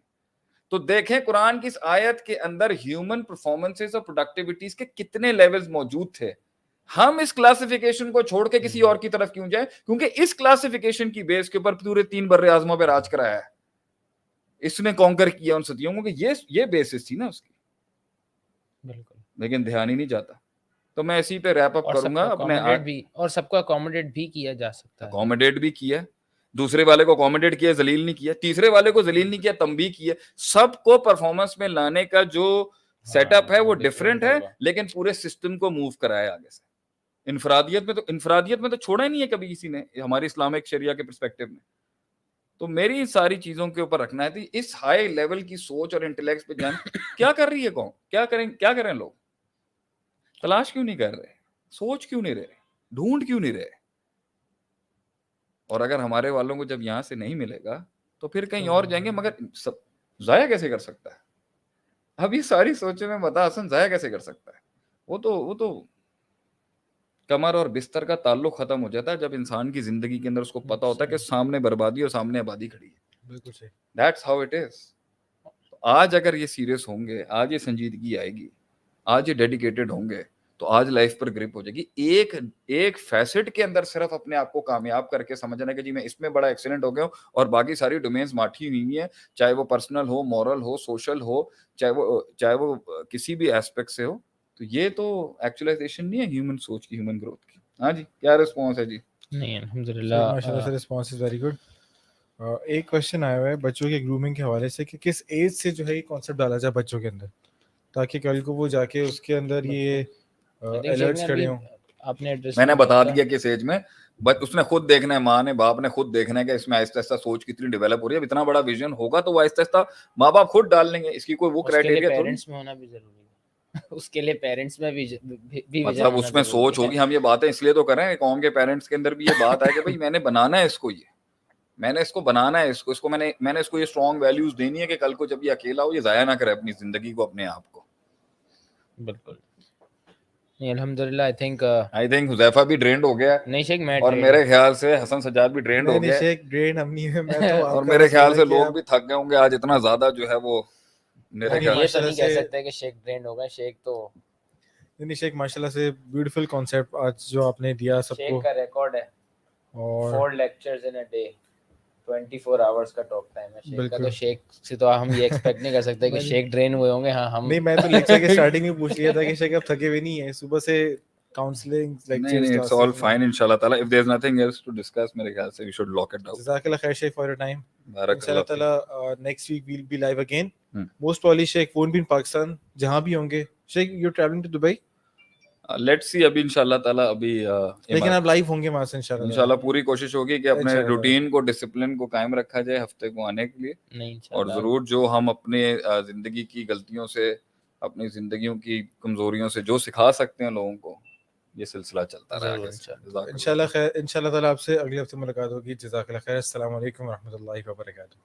تو دیکھیں قرآن کی اس آیت کے اندر ہیومن پرفارمنسز اور پروڈکٹیوٹیز کے کتنے لیولز موجود تھے. ہم اس کلاسیفیکیشن کو چھوڑ کے کسی اور کی طرف کیوں جائیں, کیونکہ اس کلاسیفیکیشن کی بیس کے اوپر پورے 3 بر اعظموں پہ راج کرایا ہے, اس نے کانکر کیا ان صدیوں کو, کہ یہ بیسس تھی نا اس کی. بالکل, لیکن دھیان ہی نہیں جاتا. تو میں اسی پہ ریپ اپ کروں گا اپنے, اور سب کو اکوموڈیٹ بھی کیا جا سکتا ہے. اکوموڈیٹ بھی کیا, دوسرے والے کو اکوموڈیٹ کیا, ذلیل نہیں کیا, تیسرے والے کو ذلیل نہیں کیا, تنبیہ کیا. سب کو پرفارمنس میں لانے کا جو سیٹ اپ ہے وہ ڈفرینٹ ہے, لیکن پورے سسٹم کو موو کرایا آگے سے. انفرادیت میں تو چھوڑا ہی نہیں ہے کبھی کسی نے ہماری اسلامک شریعہ کے پرسپیکٹو میں. تو میری ساری چیزوں کے اوپر رکھنا ہے. اس ہائی لیول کی سوچ اور انٹلیکٹ پہ جان کیا کر رہی ہے قوم, کیا کریں لوگ, تلاش کیوں نہیں کر رہے, سوچ کیوں نہیں رہے, ڈھونڈ کیوں نہیں رہے. اور اگر ہمارے والوں کو جب یہاں سے نہیں ملے گا تو پھر کہیں اور جائیں گے, مگر ضائع کیسے کر سکتا ہے. اب یہ ساری سوچیں میں بتا حسن ضائع کیسے کر سکتا ہے. وہ تو کمر اور بستر کا تعلق ختم ہو جاتا ہے جب انسان کی زندگی کے اندر اس کو پتا ہوتا ہے کہ سامنے بربادی اور سامنے آبادی کھڑی ہے. بالکل صحیح, دیٹس ہاؤ اٹ از. آج اگر یہ سیریس ہوں گے, آج یہ سنجیدگی آئے گی, آج یہ ڈیڈیکیٹڈ ہوں گے, تو آج لائف پر گرپ ہو جائے گی. ایک فیسٹ کے اندر صرف اپنے آپ کو کامیاب کر کے سمجھنا کہ جی میں اس میں بڑا ایکسیلنٹ ہو گیا ہوں, اور باقی ساری ڈومینز ماٹھی ہوئی ہیں, چاہے وہ پرسنل ہو, مورل ہو, سوشل ہو, چاہے وہ کسی بھی ایسپیکٹ سے ہو. تو یہ تو ایکچولائزیشن نہیں ہے ہیومن سوچ کی, ہیومن گروتھ کی. ہاں جی, کیا رسپانس ہے جی؟ نہیں الحمدللہ, ماشاءاللہ سے رسپانس از ویری گڈ. ایک کوشچن آیا ہوا ہے بچوں کے گرومنگ کے حوالے سے کہ کس ایج سے جو ہے یہ کانسیپٹ ڈالا جائے بچوں کے اندر, تاکہ کل کو وہ جا کے اس کے اندر یہ الرٹس کھڑے ہوں. میں نے بتا دیا کس ایج میں, بٹ اس نے خود دیکھنا ہے, ماں نے باپ نے خود دیکھنا ہے کہ اس میں آہستہ آہستہ سوچ کتنی ڈیولپ ہو رہی ہے. اتنا بڑا ویژن ہوگا تو وہ آہستہ آہستہ ماں باپ خود ڈال لیں گے, اس کی کوئی وہ کرائٹیریا تو پیرنٹس میں ہونا بھی ضروری ہے. اس کے لیے پیرنٹس میں بھی مطلب اس میں سوچ ہوگی. ہم یہ باتیں اس لیے تو کر رہے ہیں قوم کے پیرنٹس کے اندر بھی یہ بات ہے کہ بھائی میں نے بنانا ہے اس کو, یہ میں نے اس کو بنانا ہے, اس کو میں نے اس کو یہ اسٹرانگ ویلیوز دینی ہے کہ کل کو جب یہ اکیلا ہو یہ ضائع نہ کرے اپنی زندگی کو, اپنے آپ کو. بالکل الحمدللہ. آئی تھنک حذیفہ بھی ڈرینڈ ہو گیا, نہیں شیخ میں, اور میرے خیال سے حسن سجاد بھی ڈرینڈ ہو گیا, شیخ ڈرینڈ ہم نہیں ہے, میں تو اور میرے خیال سے لوگ بھی تھک گئے ہوں گے آج اتنا زیادہ جو ہے وہ. میرے خیال یہ تو نہیں کہہ سکتے کہ شیخ ڈرینڈ ہوگا. شیخ تو نہیں, شیخ ماشاءاللہ سے بیوٹیفل کانسیپٹ آج جو آپ نے دیا سب کو. شیخ کا ریکارڈ ہے, اور 4 lectures in a day, 24 hours کا ٹاک ٹائم ہے شیخ کا. تو شیخ سے تو ہم یہ ایکسپیکٹ نہیں کر سکتے کہ شیخ ڈرین ہوئے ہوں گے. ہاں ہم نہیں, میں تو لیکچر کے سٹارٹنگ میں پوچھ لیا تھا کہ شیخ اب تھکے ہوئے نہیں ہیں صبح سے counselling lectures. It's all fine انشاءاللہ تعالی. If there is nothing else to discuss, میرے خیال سے we should lock it down. جزاک اللہ خیر شیخ فار یور ٹائم. بارک اللہ تعالی next week we'll be live again. Most probably شیخ وونٹ بی ان پاکستان, جہاں بھی ہوں گے. شیخ you travelling to Dubai, let's see ابھی انشاءاللہ تعالی. ابھی لیکن آپ لائیو ہوں گے وہاں سے انشاءاللہ. پوری کوشش ہوگی کہ اپنے روٹین کو, ڈسپلن کو قائم رکھا جائے ہفتے کو آنے کے لیے. اور ضرور جو ہم اپنے زندگی کی غلطیوں سے, اپنی زندگیوں کی کمزوریوں سے جو سکھا سکتے ہیں لوگوں کو, یہ سلسلہ چلتا رہے گا انشاءاللہ. خیر انشاءاللہ تعالی آپ سے اگلے ہفتے ملاقات ہوگی. جزاک اللہ خیر. السلام علیکم و رحمۃ اللہ وبرکاتہ.